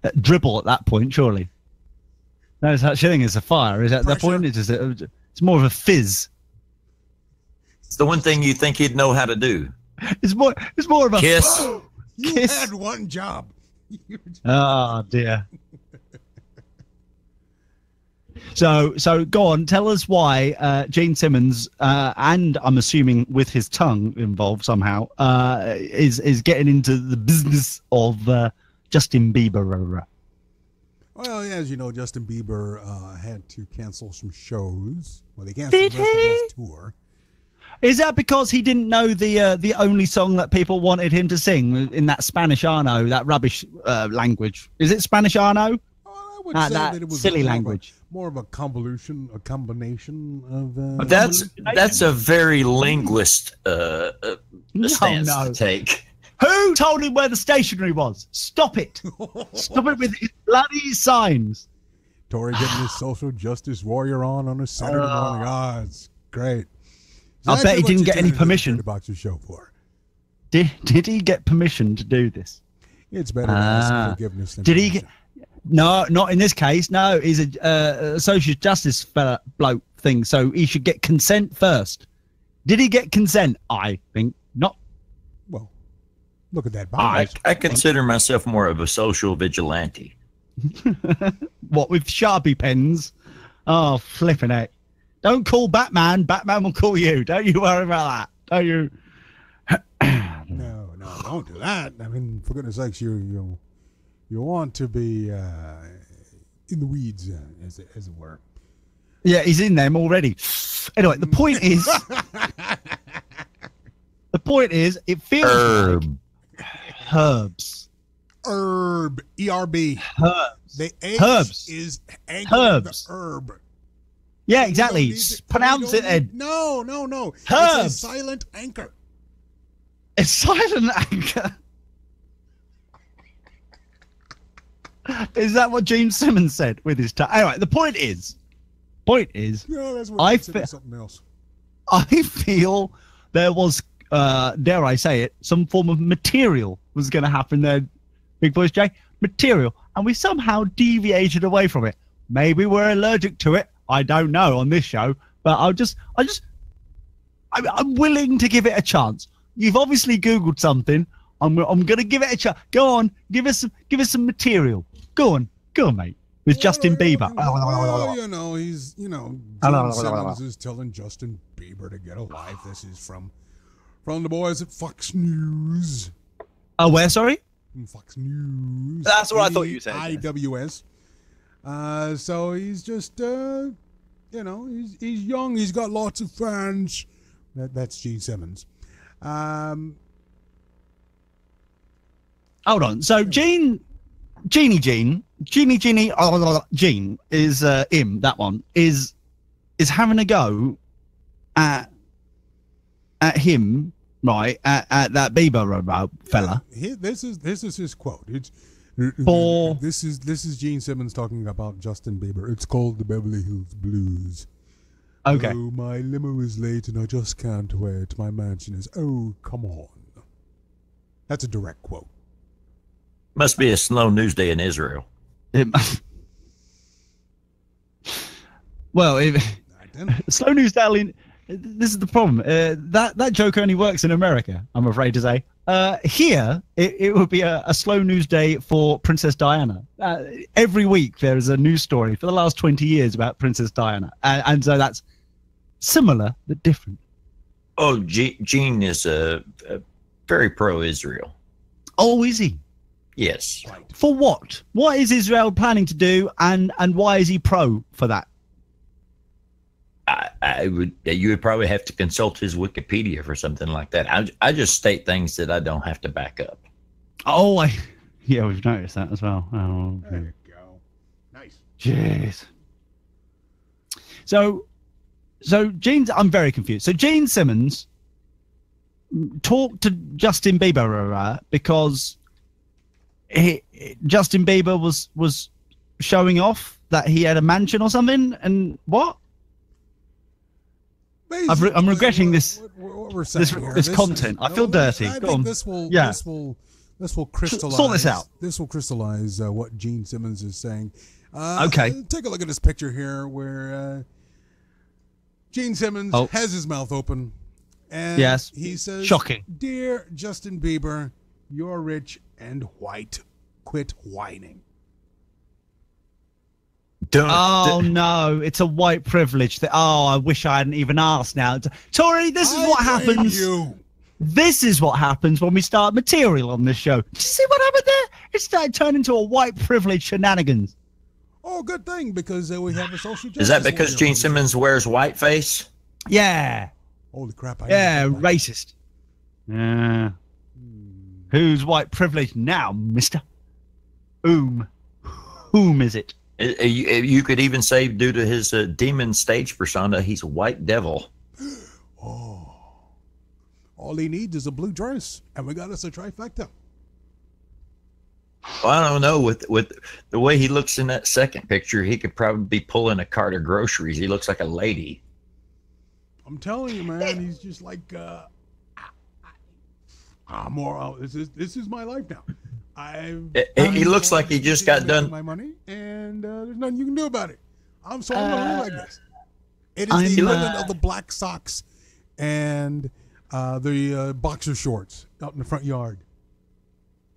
that dribble at that point, surely. No such thing as a fire. Is at that point? It's more of a fizz. It's the one thing you think he'd know how to do. It's more of a Kiss. You kiss. had one job. Oh dear. So go on, tell us why Gene Simmons and I'm assuming with his tongue involved somehow is getting into the business of Justin Bieber. Well, as you know, Justin Bieber had to cancel some shows. Well, they canceled the rest of his tour. Is that because he didn't know the only song that people wanted him to sing in that Spanish Arno, that rubbish language? Is it Spanish Arno? I would say that that it was silly language. More of a combination of. That's a very linguist stance to take. Who told him where the stationery was? Stop it! Stop it with his bloody signs. Tory getting his social justice warrior on a Saturday morning. Ah, it's great. I bet he didn't get any permission. The boxer show for. Did he get permission to do this? It's better to ask forgiveness than did he permission. No, not in this case. No, he's a social justice fella bloke thing, so he should get consent first. Did he get consent? I think not. Well, look at that box. I consider myself more of a social vigilante. What, with Sharpie pens? Oh, flipping heck. Don't call Batman. Batman will call you. Don't you worry about that. Don't you? No, don't do that. I mean, for goodness sakes, you want to be in the weeds, as it were. Yeah, he's in them already. Anyway, the point is, it feels like herbs. Herb, E-R-B. Herbs. The H Herbs. is anchored Herbs. the herb. Yeah, exactly. Pronounce it, Ed. No. Herbs. It's a silent anchor. A silent anchor. Is that what Gene Simmons said with his tongue? Anyway, the point is, No, that's what something else. I feel there was, dare I say it, some form of material was going to happen there, Big Voice Jay. Material. And we somehow deviated away from it. Maybe we're allergic to it. I don't know on this show, but I'm willing to give it a chance. You've obviously Googled something. I'm going to give it a chance. Go on, give us some material. Go on, mate. With Justin Bieber. Well, Gene Simmons is telling Justin Bieber to get a life. This is from the boys at Fox News. Oh, where? Sorry. Fox News. That's what I thought you said. IWS. So he's just, he's young. He's got lots of fans. That's Gene Simmons. Hold on. So Gene is that one is having a go at him, right? At that Bieber fella. This is his quote. This is Gene Simmons talking about Justin Bieber. It's called the Beverly Hills Blues. Okay. Oh, my limo is late and I just can't wait. My mansion is. Oh, come on. That's a direct quote. Must be a slow news day in Israel. Slow news, darling. This is the problem. That joke only works in America, I'm afraid to say. Here, it would be a slow news day for Princess Diana. Every week there is a news story for the last 20 years about Princess Diana. And so that's similar but different. Oh, Gene is very pro-Israel. Oh, is he? Yes. For what? What is Israel planning to do, and why is he pro for that? You would probably have to consult his Wikipedia for something like that. I just state things that I don't have to back up. Oh, yeah, we've noticed that as well. Oh, There you go. Nice. jeez. So Gene, I'm very confused. So Gene Simmons talked to Justin Bieber because Justin Bieber was showing off that he had a mansion or something, and what? I'm regretting this. What we're saying here. This content. I feel dirty. I Go think on. this will crystallize. Sort this out. This will crystallize what Gene Simmons is saying. Okay. Take a look at this picture here, where Gene Simmons has his mouth open, and yes, he says, "Shocking, dear Justin Bieber, you're rich and white. Quit whining." No, it's a white privilege. I wish I hadn't even asked now. Tori, this is what happens. This is what happens when we start material on this show. Did you see what happened there? It started turning into a white privilege shenanigans. Oh, good thing, because we have a social justice. Is that because Gene Simmons wears whiteface? Yeah. Holy crap. Racist. Yeah. Who's white privilege now, mister? Whom is it? You could even say, due to his demon stage persona, he's a white devil. Oh. All he needs is a blue dress, and we got us a trifecta. Well, I don't know. With the way he looks in that second picture, he could probably be pulling a cart of groceries. He looks like a lady. I'm telling you, man, he's just like, this is my life now. He looks like he just got done. My money, and there's nothing you can do about it. I'm sorry, I'm gonna live like this. It is the equivalent of the black socks and the boxer shorts out in the front yard.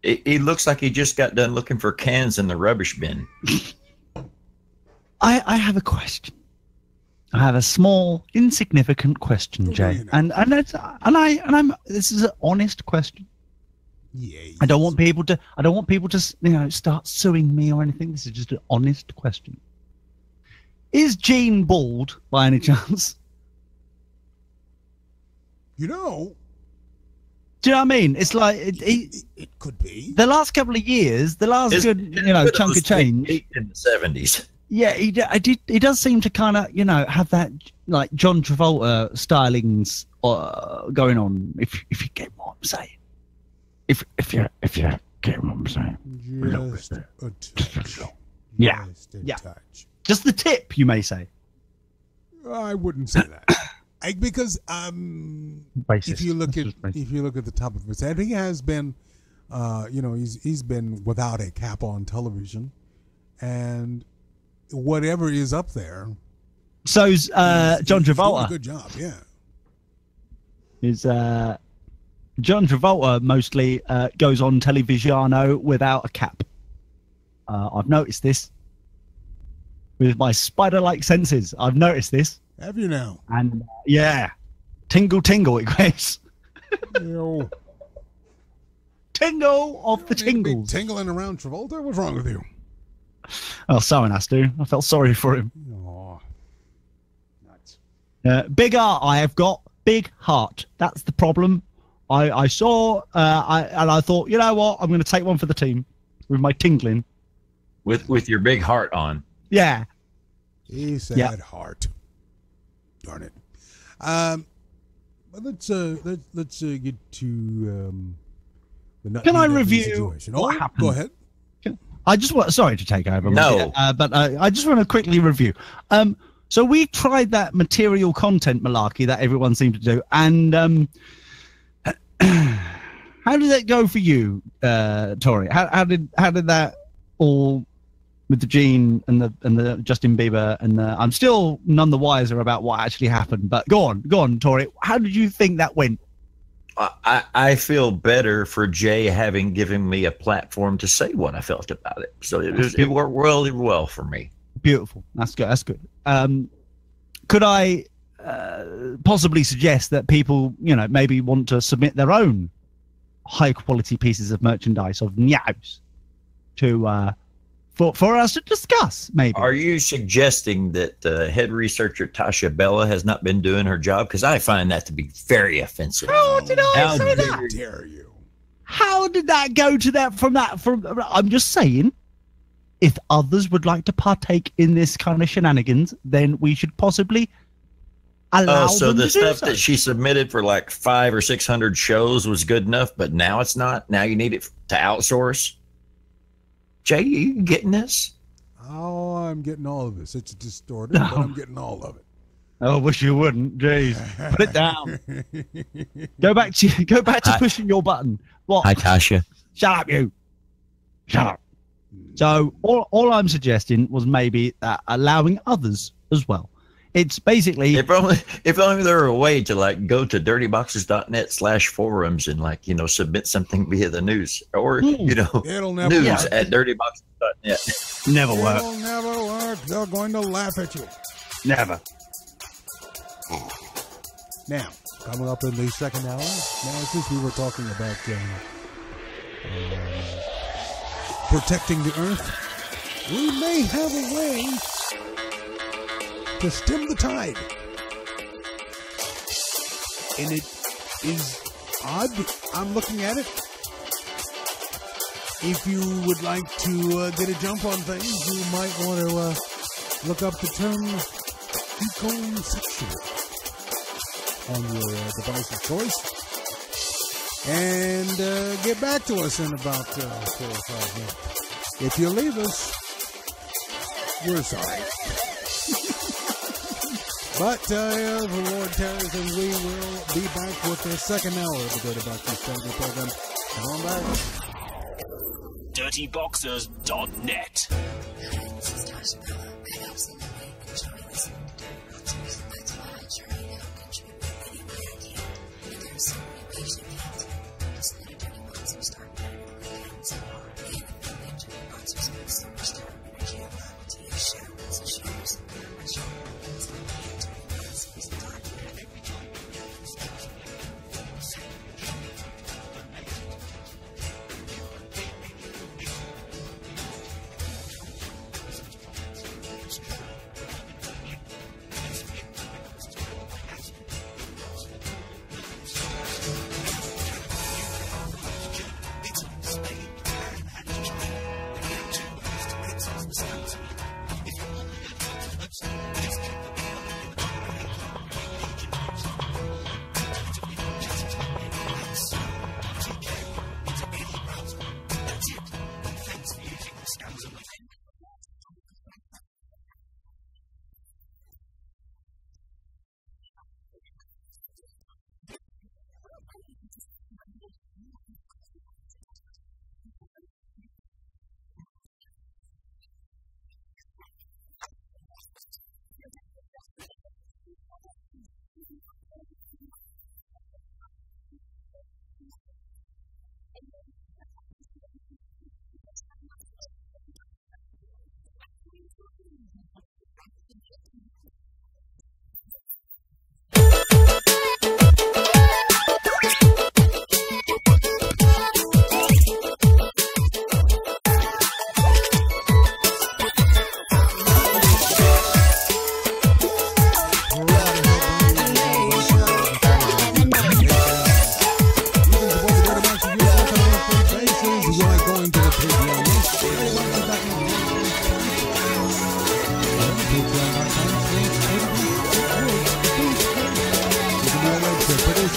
He looks like he just got done looking for cans in the rubbish bin. I have a question. I have a small, insignificant question, Jay, and this is an honest question. Yeah. I don't want people to start suing me or anything. This is just an honest question. Is Gene bald by any chance? You know. Do you know what I mean? It's like it could be. The last couple of years, chunk of change in the 70s. Yeah, he does seem to kind of have that like John Travolta stylings going on. If you get what I'm saying. If you get what I'm saying. Just a touch. Yeah. Just a touch. Just the tip, you may say. I wouldn't say that. Because if you look at the top of his head, he has been he's been without a cap on television, and whatever is up there. So's John Travolta. Good job, yeah. Is John Travolta mostly goes on Televisiano without a cap. I've noticed this with my spider-like senses. I've noticed this. Have you now? And tingle tingle it goes. Tingle of the tingles. Tingling around Travolta? What's wrong with you? Oh, someone has to. I felt sorry for him. Oh, nuts. Big heart I have got. Big heart. That's the problem. I saw, I thought, you know what? I'm going to take one for the team with my tingling. With your big heart on. Yeah. He said heart. Darn it. Let's get to the. Can I review what happened? Go ahead. I just want. Sorry to take over. No. But I just want to quickly review. So we tried that material content malarkey that everyone seemed to do, and how did that go for you, Tori? How did that all with the Gene and the Justin Bieber and I'm still none the wiser about what actually happened. But go on, Tori. How did you think that went? I feel better for Jay having given me a platform to say what I felt about it. So it worked really well for me. Beautiful. That's good. That's good. Could I possibly suggest that people, maybe want to submit their own high quality pieces of merchandise of Nyaos to for us to discuss, maybe. Are you suggesting that head researcher Tasha Bella has not been doing her job? Because I find that to be very offensive. How did I How say dare that? Dare you? How did that go to that? From I'm just saying, if others would like to partake in this kind of shenanigans, then we should possibly allow So them the to stuff do so. that she submitted for like 500 or 600 shows was good enough, but now it's not. Now you need it to outsource. Jay, you getting this? Oh, I'm getting all of this. It's distorted, but I'm getting all of it. I wish you wouldn't. Jeez, put it down. Go back to pushing your button. What? Hi, Tasha. Shut up, you. Shut up. So all I'm suggesting was maybe that allowing others as well. It's basically If only there were a way to like go to dirtyboxes.net/forums and like, you know, submit something via the news or, you know, It'll never news work. at dirtyboxes.net. never work. It'll never work. They're going to laugh at you. Never. Now, coming up in the second hour, now since we were talking about protecting the earth, we may have a way to stem the tide. And it is odd. I'm looking at it. If you would like to get a jump on things, you might want to look up the term ecosexual on your device of choice. And get back to us in about 4 or 5 minutes. If you leave us, we're sorry. But the Lord tarries, and we will be back with the second hour of the Dirty Boxers Strategy program. Come on back. dirtyboxers.net. This is Tasha Bella. I hope so. Enjoy listening to Dirty Boxers. That's why I try to help contribute any way I can. And there are so many ways you can. Just go to dirtyboxers.net. So far, and if you get Dirty Boxers make so much time energy available to your show, so shows, my show, so Dirty Boxers.net.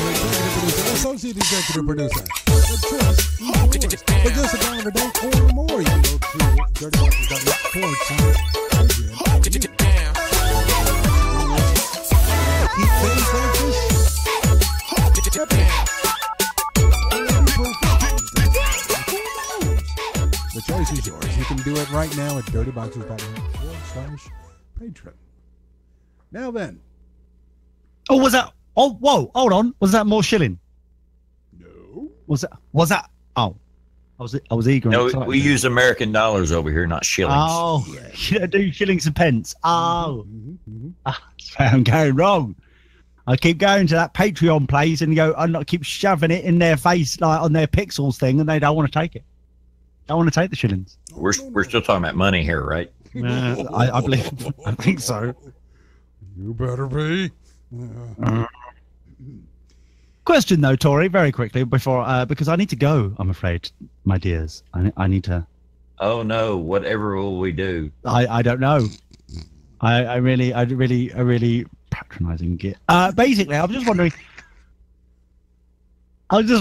Associate Executive Producer. For just $1 a day or more, you can go to dirtyboxes.net/program. Keep things like this. The choice is yours. You can do it right now at dirtyboxes.net/Patreon. Now then. Oh, was that? Oh, whoa! Hold on. Was that more shilling? No. Was that? Oh, I was eager. and No, excited. we use American dollars over here, not shillings. Oh, Yeah. you don't do shillings and pence. Oh, Mm-hmm. I'm going wrong. I keep going to that Patreon place and go. I keep shoving it in their face, like on their pixels thing, and they don't want to take it. I want to take the shillings. We're still talking about money here, right? I believe. I think so. You better be. Question though, Tori, very quickly before because I need to go. I'm afraid, my dears. I need to. Oh no! Whatever will we do? I don't know. I really patronizing git. Basically, I was just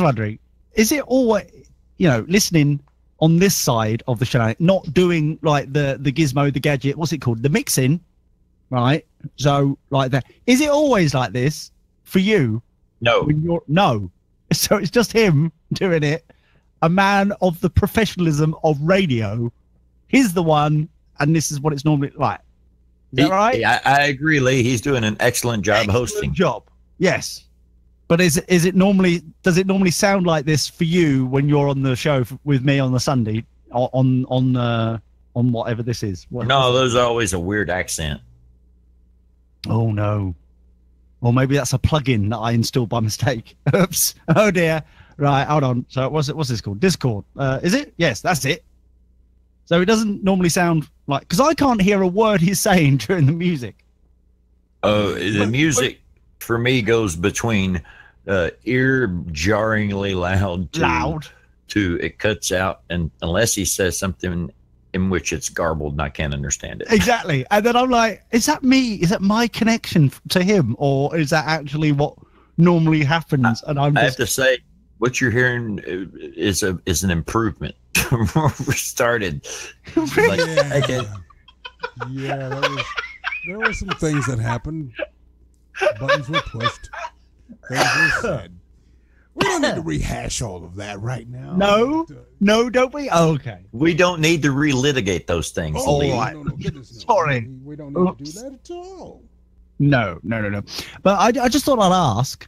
wondering, is it always, listening on this side of the show, not doing like the gizmo, the gadget, what's it called? The mixing, right? So like that. Is it always like this for you? No. No. So it's just him doing it. A man of the professionalism of radio. He's the one, and this is what it's normally like. Is that right? I agree, Lee. He's doing an excellent job hosting. Job. Yes. But does it normally sound like this for you when you're on the show with me on the Sunday on whatever this is? No, there's always a weird accent. Oh no. Or maybe that's a plugin that I installed by mistake. Oops. Oh dear. Right, hold on. So what's this called? Discord. Is it? Yes, that's it. So it doesn't normally sound like, because I can't hear a word he's saying during the music. Oh, the music for me goes between ear-jarringly loud to it cuts out, and unless he says something in which it's garbled and I can't understand it. Exactly. And then I'm like, is that me? Is that my connection to him? Or is that actually what normally happens? And I have to say, what you're hearing is an improvement from where we started. Like, yeah, there were some things that happened. Buttons were pushed. Things were said. We don't need to rehash all of that right now. No, don't we? Oh, okay. We don't need to relitigate those things. Oh, all right. No, goodness, Sorry. We don't need to do that at all. No. But I just thought I'd ask,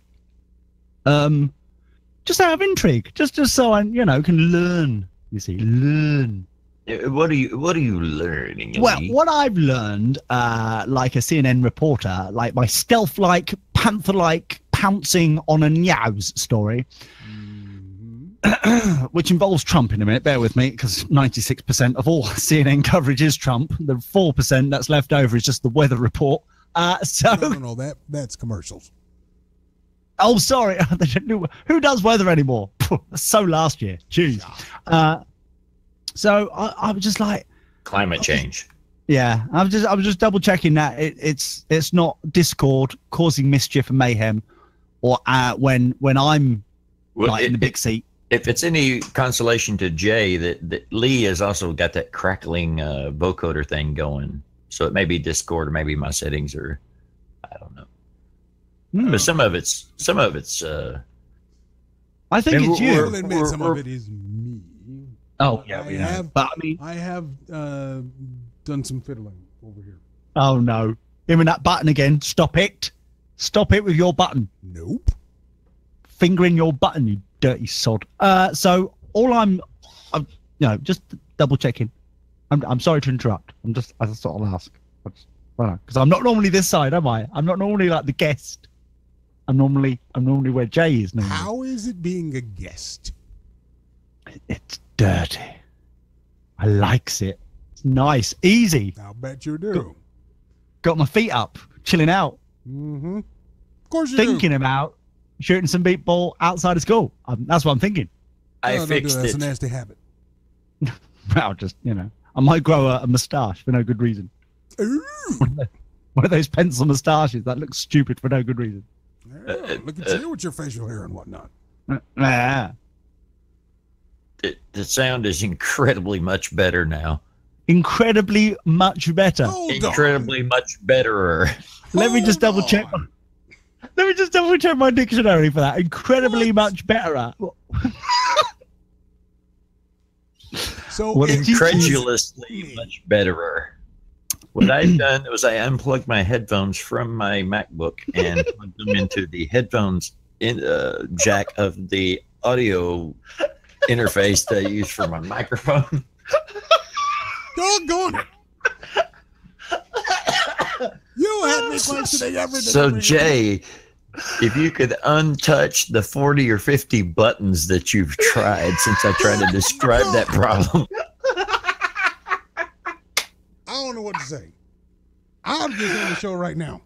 just out of intrigue, just so I, can learn. You see, learn. What are you learning? Well, what I've learned, like a CNN reporter, like my stealth-like, panther-like pouncing on a Nyao's story, which involves Trump in a minute. Bear with me, because 96% of all CNN coverage is Trump. The 4% that's left over is just the weather report. No, that's commercials. Oh, sorry. Who does weather anymore? So last year. Jeez. So I was just like, climate change. Yeah, I was just double checking that it's not Discord causing mischief and mayhem, or when I'm in the big seat. If it's any consolation to Jay, that Lee has also got that crackling vocoder thing going, so it may be Discord or maybe my settings, or I don't know. But some of it's. I think it's you. I'll admit some of it is me. Oh yeah, we have. But I have done some fiddling over here. Oh no! Him and that button again. Stop it! Stop it with your button. Nope. Fingering your button, you dirty sod. So all I'm just double checking. I'm sorry to interrupt. I just thought I'll ask. Because I'm not normally this side, am I? I'm not normally like the guest. I'm normally where Jay is now. How is it being a guest? It's dirty. I likes it. It's nice, easy. I'll bet you do. Got my feet up, chilling out. Mm-hmm. Of course you thinking do. about shooting some beatball outside of school. That's what I'm thinking. I fixed it. That's a nasty habit. Well, just I might grow a moustache for no good reason. Ooh. One of those pencil moustaches that looks stupid for no good reason. Yeah, look at you with your facial hair and whatnot. Yeah. The sound is incredibly much better now. Incredibly much better. Incredibly much betterer. Let me just double check. Let me just double check my dictionary for that. Incredibly much better. So incredulously much betterer. What I've done was I unplugged my headphones from my MacBook and plugged them into the headphones jack of the audio interface that I use for my microphone. Doggone it! You had me questioning everything. So Jay, If you could untouch the 40 or 50 buttons that you've tried since I tried to describe that problem. I don't know what to say. I'm just on the show right now.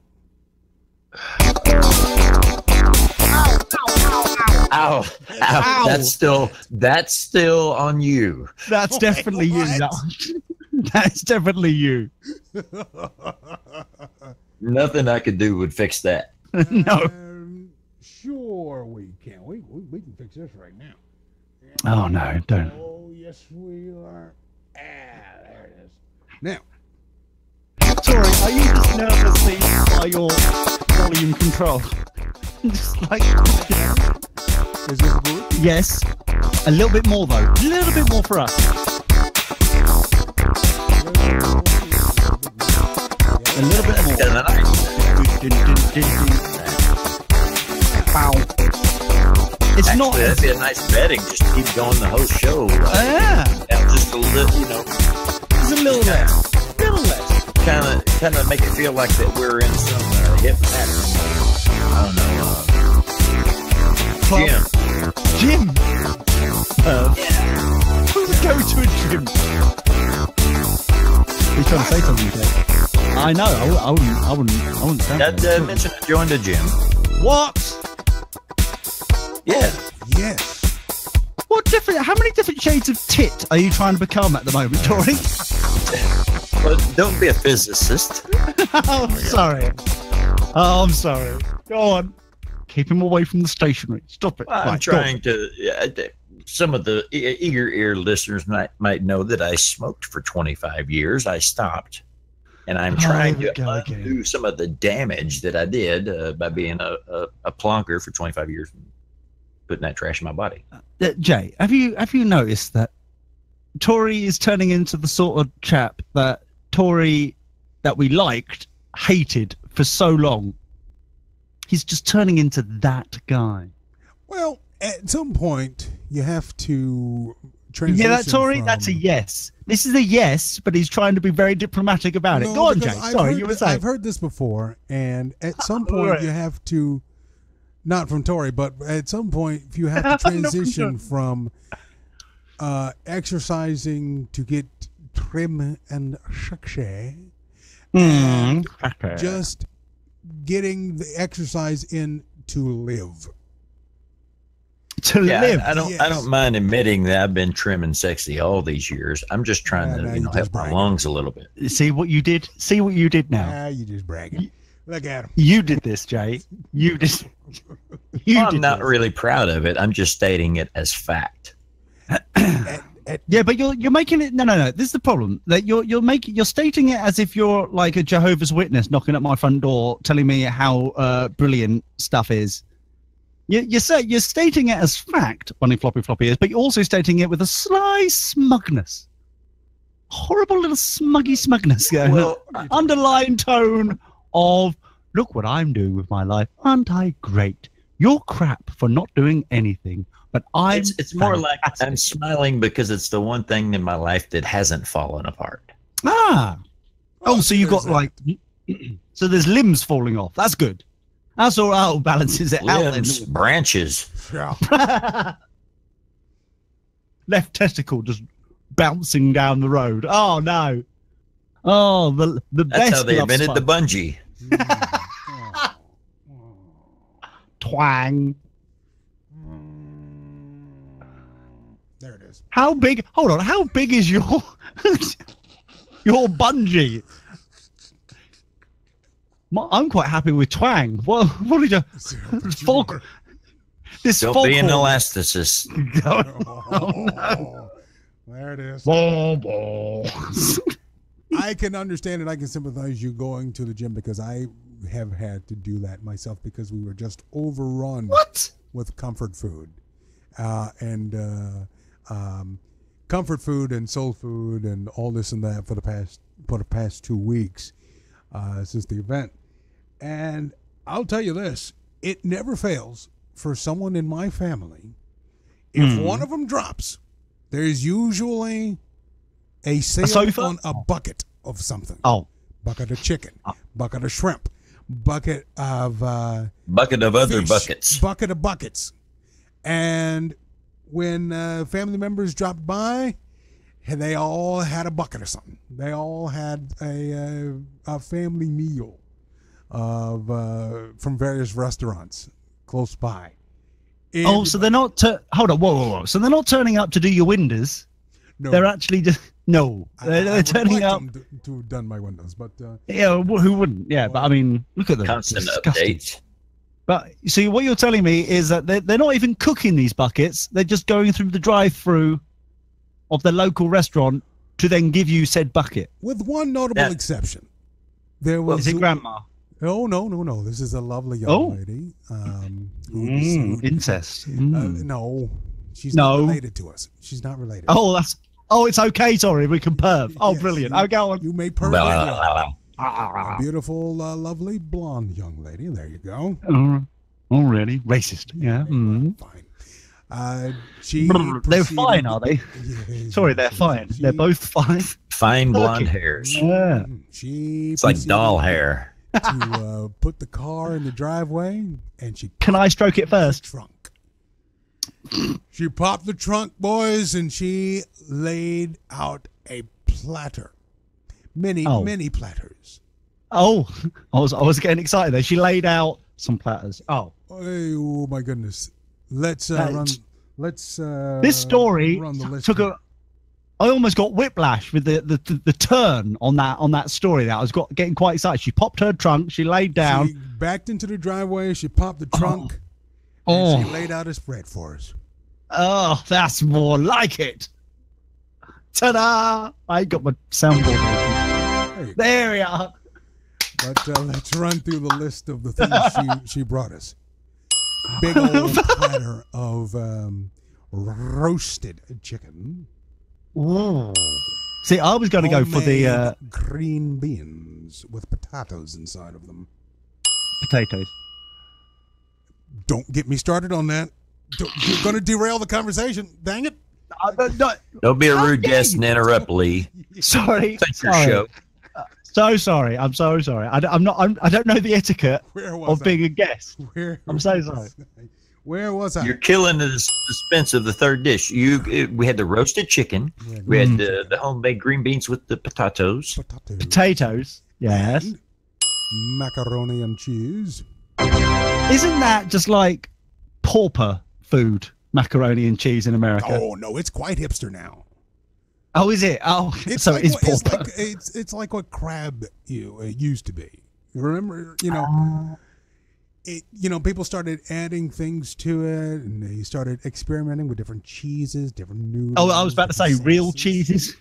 Ow. Ow. That's still on you. That's definitely you. That's definitely you. Nothing I could do would fix that. No. Sure we can. We can fix this right now. Oh no, don't. Oh yes we are. There it is. Now. Sorry, are you just nervously by your volume control? Just like, Is this good? yes, a little bit more though. A little bit more for us. A little bit more. Yeah, Wow. It's actually, not. that'd be a nice betting. Just keep going the whole show. Yeah, Just a little, it's a little less. Little less. kind of make it feel like that we're in some hip pattern. I don't know. Jim. Jim. Who would go to a gym? He's trying to say something, Jay. I know. I wouldn't say That that. mention I joined a gym. What? Yeah. Yes. How many different shades of tit are you trying to become at the moment, Tori? But don't be a physicist. Oh, I'm sorry. Oh, I'm sorry. Go on. Keep him away from the stationery. Stop it. I'm Right, trying to. Some of the eager ear listeners might know that I smoked for 25 years. I stopped, and I'm trying to undo some of the damage that I did by being a plonker for 25 years, and putting that trash in my body. Jay, have you noticed that Tori is turning into the sort of chap that Tori that we liked hated for so long? He's just turning into that guy. Well, at some point, you have to transition. Yeah, that Tori, that's a yes. This is a yes, but he's trying to be very diplomatic about it. Go on, Jay. Sorry, you were saying. I've heard this before, and at some point, you have to, not from Tori, but at some point, you have to transition from exercising to get trim and sexy, and just getting the exercise in to live. Live. I don't mind admitting that I've been trim and sexy all these years. I'm just trying to help my lungs a little bit. See what you did? See what you did now? You just bragging. Look at him. You did this, Jay. You just. I'm not really proud of it. I'm just stating it as fact. Yeah, but you're making it. No. This is the problem. That you're stating it as if you're like a Jehovah's Witness knocking at my front door, telling me how brilliant stuff is. You're stating it as fact, Bunny Floppy is, but you're also stating it with a sly smugness, horrible little smuggy smugness, underlying tone of look what I'm doing with my life. Aren't I great? You're crap for not doing anything. But it's more like I'm smiling because it's the one thing in my life that hasn't fallen apart. Oh, so you got like, so there's limbs falling off. That's good. That's all right. Balances it out. Limbs, branches. Yeah. Left testicle just bouncing down the road. Oh no. Oh, the That's best. how they invented the bungee. Twang. There it is. How big? Hold on. How big is your your bungee? I'm quite happy with twang. What did you? This Don't be an elasticist. Oh, no. There it is. I can understand it. I can sympathize you going to the gym because I have had to do that myself because we were just overrun with comfort food. Comfort food and soul food and all this and that for the past 2 weeks since the event. And I'll tell you this, it never fails for someone in my family. If one of them drops, there's usually a sale on a bucket of something. Oh. Bucket of chicken, bucket of shrimp, bucket of Bucket of other fish, buckets. bucket of buckets. And when family members dropped by, and they all had a bucket or something. They all had a family meal of from various restaurants close by. Oh, so they're not. Hold on, whoa. So they're not turning up to do your windows. No, They're actually just no. I They're would turning like up. them to have done my windows, but Yeah, who wouldn't? Yeah, but I mean, look at them. Constant Disgusting. updates. But see, what you're telling me is that they're not even cooking these buckets. They're just going through the drive-through of the local restaurant to then give you said bucket. with one notable Yeah. exception. There was Is it grandma? Oh no! This is a lovely young Oh. lady. Who Incest. no, she's No. not related to us. She's not related. Oh, that's. Oh, it's okay. Sorry, we can perv. Oh, Yes, brilliant. you- Oh, go on. You may Blah, perfectly blah, well. blah, blah. A beautiful, lovely blonde young lady. There you go. Oh, really? Racist. Yeah. Mm. Fine. She. They're proceeded- fine, are they? Yeah, Sorry, they're fine. They're both fine. Fine blonde Okay. hairs. Yeah. She. It's like proceeded doll hair. To put the car in the driveway, and she Can I stroke it first? trunk. She popped the trunk, boys, and she laid out a platter. Many platters. Oh, I was getting excited there. She laid out some platters. Oh, Oh my goodness. Let's run. Let's. this story run the list took here. I almost got whiplash with the turn on that story. That I was getting quite excited. She popped her trunk. She laid down. She backed into the driveway. She popped the trunk. Oh. And she laid out a spread for us. Oh, that's more like it. Ta-da! I got my soundboard. There you go. There we are. But let's run through the list of the things she brought us. Big old platter of roasted chicken. Ooh. See, I was going to go for the Homemade green beans with potatoes inside of them. potatoes. Don't get me started on that. You're going to derail the conversation. Dang it. No, Don't be a How rude dare guest you? and interrupt, Lee. sorry. Thank your sorry. show. So sorry. I'm so sorry. I don't know the etiquette Where was of being a guest. Where I'm so was sorry. I? Where was I? You're killing the suspense of the third dish. We had the roasted chicken. We had the homemade green beans with the potatoes. Potatoes. Yes. And macaroni and cheese. Isn't that just like pauper food? Macaroni and cheese in America. Oh no, it's quite hipster now. Oh, is it? Oh, It's so like, it is it's pauper. like it's like what crab used to be. You remember? You know, people started adding things to it, and they started experimenting with different cheeses, different noodles. Oh, I was about to say different real sauces. cheeses.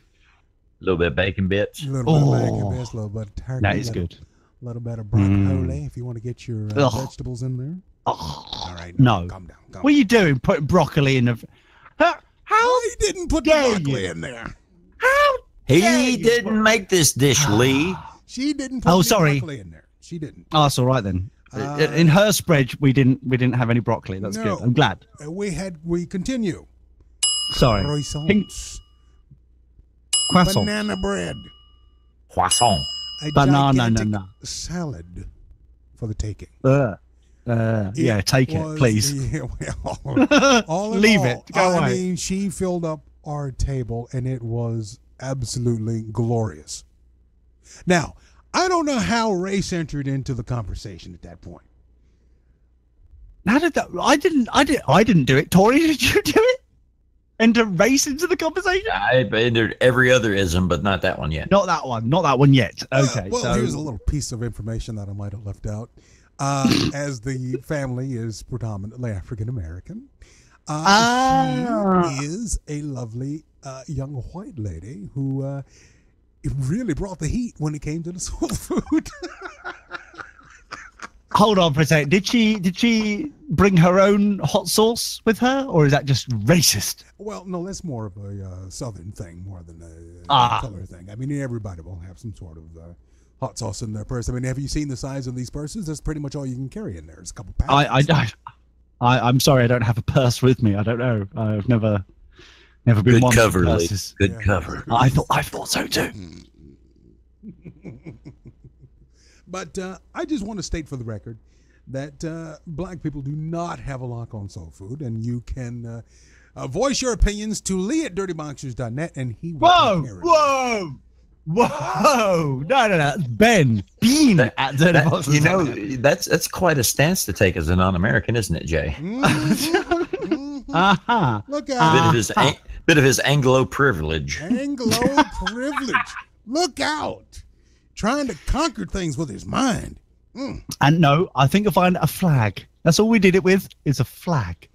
A little bit of bacon bits. A little bit of bacon Oh. bits, a little bit of turkey. That is little- good. A little bit of broccoli if you want to get your Ugh. vegetables in there. Oh, All right, no. calm down. Calm What are you doing? Putting broccoli in the? How? I didn't put the dare broccoli you? in there. How? dare He you? didn't make this dish, Lee. She didn't put Oh, any sorry. broccoli in there. She didn't. Oh, that's all right then. Uh, In her spread, we didn't have any broccoli. That's No. good. I'm glad. We continue. Sorry. Croissants, Croissant. banana bread, Croissant. a Banana, gigantic no. salad for the taking. Yeah, take it, was- please. Yeah, well, all in Leave all, it. Go I away. mean, she filled up our table, and it was absolutely glorious. Now, I don't know how race entered into the conversation at that point. How did that? I didn't do it. Tori, did you do it? And to race into the conversation? I entered every other ism, but not that one yet. Not that one. Not that one yet. Okay. Well, so here's a little piece of information that I might have left out. As the family is predominantly African American, she is a lovely young white lady who really brought the heat when it came to the soul food. hold on for a second. Did she bring her own hot sauce with her, or is that just racist? Well, no, that's more of a southern thing more than a Ah. color thing. I mean, everybody will have some sort of hot sauce in their purse. I mean, have you seen the size of these purses? That's pretty much all you can carry in there. It's a couple pounds. I'm sorry, I don't have a purse with me. I don't know. I've never been Good one cover, for Lee. purses. Good Yeah. cover. I thought so too. But I just want to state for the record that black people do not have a lock on soul food, and you can voice your opinions to Lee at dirtyboxers.net, and he will take care of it. Whoa! No. Ben Bean at Dirty Boxers. You know, that's quite a stance to take as a non-American, isn't it, Jay? Uh-huh. Look out. Bit of his Anglo privilege. Anglo privilege. Look out. Trying to conquer things with his mind. And no, I think you'll find a flag. That's all we did it with, is a flag.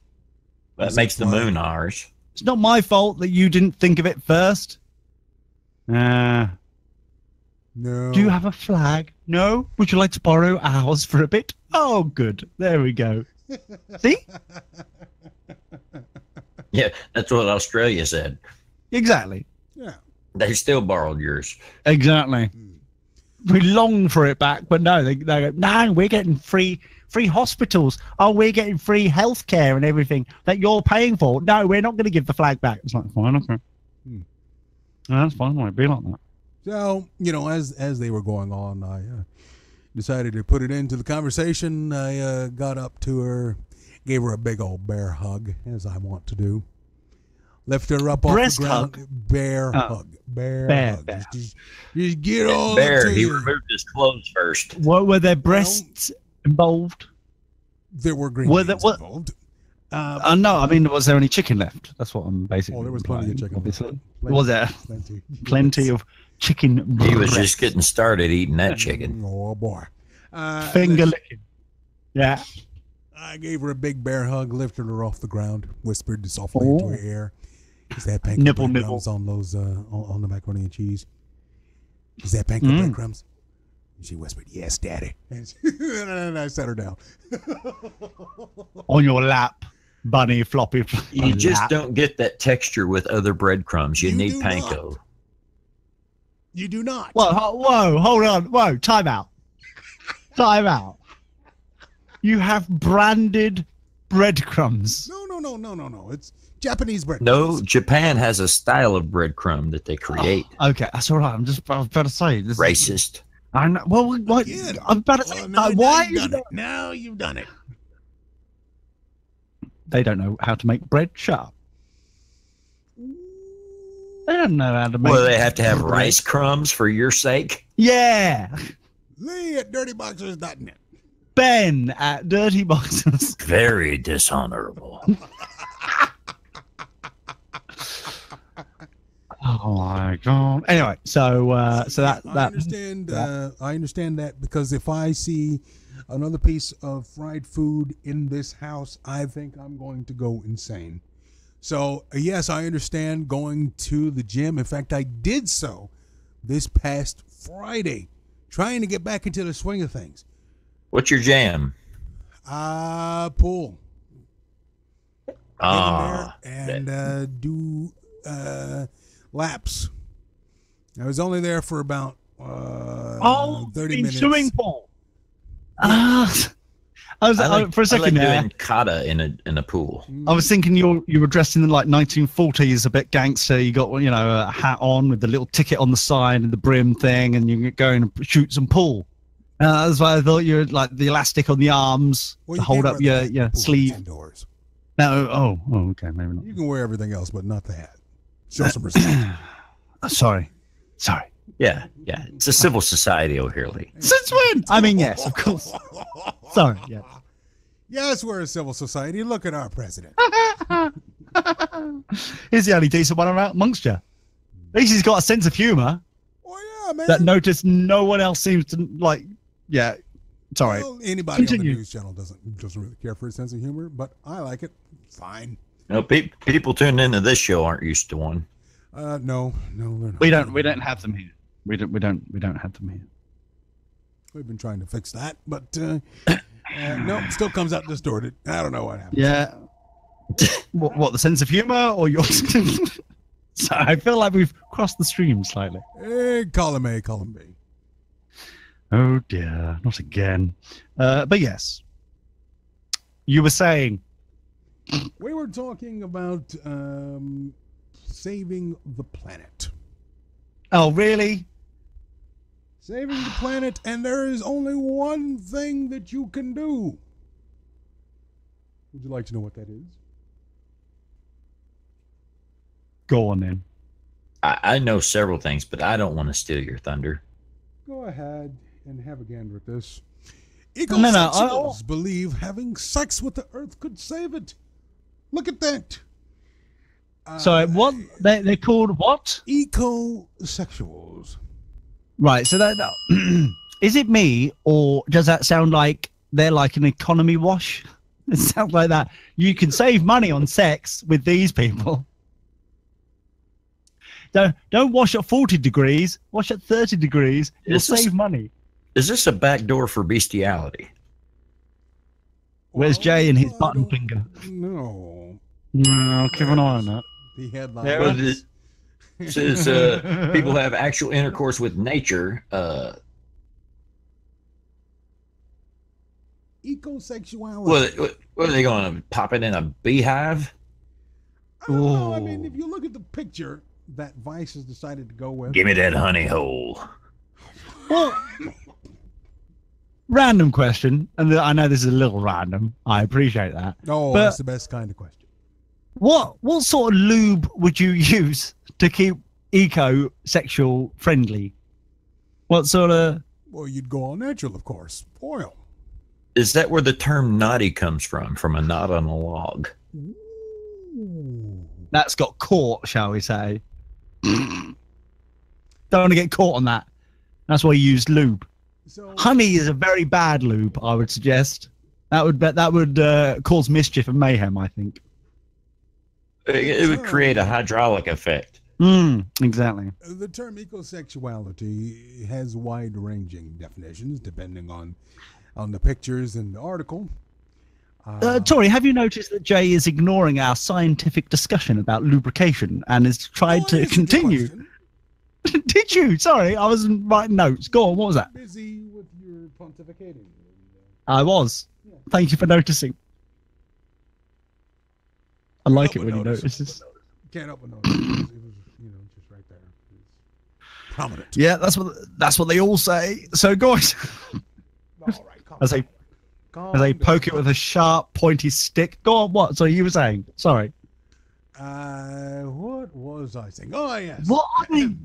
That makes the moon ours. It's not my fault that you didn't think of it first. No. Do you have a flag? No? Would you like to borrow ours for a bit? Oh, good. There we go. See? Yeah, that's what Australia said. Exactly. Yeah. They still borrowed yours. Exactly. We long for it back, but no, they go, no, we're getting free hospitals. Oh, we're getting free healthcare and everything that you're paying for. No, we're not going to give the flag back. It's like, fine, okay. That's fine. Might be like that. So, as they were going on, I decided to put it into the conversation. I got up to her, gave her a big old bear hug, as I want to do. Lift her up off Breast the ground. hug? Bear hug. Bear hug. Bear. Just get on Bear, to he you. removed his clothes first. Were there breasts involved? There were green Were beans there- involved. No, I mean, was there any chicken left? That's what I'm basically. Oh, there was plenty of chicken. Obviously, Plenty. was there plenty of chicken? He was breast. just getting started eating that chicken. Oh, boy. finger licking. Yeah. I gave her a big bear hug, lifted her off the ground, whispered softly into her ear. Is that panko Nibble, breadcrumbs on those on the macaroni and cheese? Is that panko breadcrumbs? And she whispered, "Yes, Daddy." And I set her down. On your lap, bunny floppy. You just lap. don't get that texture with other breadcrumbs. You need do panko. not. You do not. Whoa, hold on. Whoa, time out. Time out. You have branded breadcrumbs. No. It's Japanese bread. No, Japan has a style of breadcrumb that they create. Okay, that's all right. I was about to say. This Racist. I know. Well, what? Again. I'm about to say. Well, now why? you've done it. Now you've done it. They don't know how to make bread. Shut up. They don't know how to make. Well, they have to have bread. rice crumbs for your sake. Yeah. Lee at dirtyboxers.net. Ben at Dirty Boxers. Very dishonorable. Oh my god. Anyway, so I that understand. I understand that because if I see another piece of fried food in this house, I think I'm going to go insane. So yes, I understand going to the gym. In fact, I did so this past Friday, trying to get back into the swing of things. What's your jam? Pool. Ah, And do laps. I was only there for about 30 minutes. Swimming pool. For a second I like there. doing kata in a pool. I was thinking you were dressed in like 1940s, a bit gangster. You got a hat on with the little ticket on the side and the brim thing, and you go and shoot some pool. That's why I thought you were like the elastic on the arms Well, to you hold can't up wear your the hat in the pool. It's sleeve. indoors. No, okay, maybe not. You can wear everything else, but not the hat. Show some respect. Sorry. Yeah. It's a civil society over here, Lee. Since when? I mean, yes, of course. Sorry. Yeah. Yes, we're a civil society. Look at our president. He's the only decent one around amongst you. At least he's got a sense of humour Oh yeah, man. that no one else seems to like. Yeah. Sorry. Well, anybody on Continue. the news channel doesn't really care for his sense of humor, but I like it. Fine. No, people tuning into this show aren't used to one. No, they're not. We don't have them here. We don't have them here. We've been trying to fix that, but no, it still comes out distorted. I don't know what happened. Yeah. what the sense of humour or yours? So I feel like we've crossed the stream slightly. Hey, column A, column B. Oh dear, not again. But yes, you were saying. We were talking about saving the planet. Oh really? Saving the planet, and there is only one thing that you can do. Would you like to know what that is? Go on then. I know several things, but I don't want to steal your thunder. Go ahead and have a gander at this. No, Ecosexuals believe having sex with the Earth could save it. Look at that. So what they're called? What? Ecosexuals. Right. So that is it me, or does that sound like they're like an economy wash? It sounds like that. You can save money on sex with these people. Don't wash at 40 degrees. Wash at 30 degrees. You'll save money. Is this a backdoor for bestiality? Where's Jay and his button finger? No. No, keep an eye on that. The headline. There Well, it says people have actual intercourse with nature. Ecosexuality. What are they going to pop it in a beehive? I don't know. I mean, if you look at the picture that Vice has decided to go with. Give me that honey hole. Well, random question, and I know this is a little random. I appreciate that. Oh, but that's the best kind of question. What sort of lube would you use to keep eco-sexual friendly? What sort of? Well, you'd go all natural, of course. Oil. Is that where the term knotty comes from a knot on a log? Ooh. That's got caught, shall we say? Don't want to get caught on that. That's why you use lube. So, Honey is a very bad lube, I would suggest. That would cause mischief and mayhem, I think. It would create a hydraulic effect. Exactly. the term ecosexuality has wide-ranging definitions depending on the pictures in the article. Tori, have you noticed that Jay is ignoring our scientific discussion about lubrication and has tried to continue? Did you? Sorry, I was writing notes. Go on, what was that? Busy with your pontificating. I was. Yeah. Thank you for noticing. I like it Can't when you help but notice. Can't help but notice. It was, just right there. It was prominent. Yeah, that's what they all say. So, guys, All right, calm as they down. poke it with a sharp, pointy stick. Go on, what? So you were saying? Sorry. What was I saying? Oh, yes. What are they?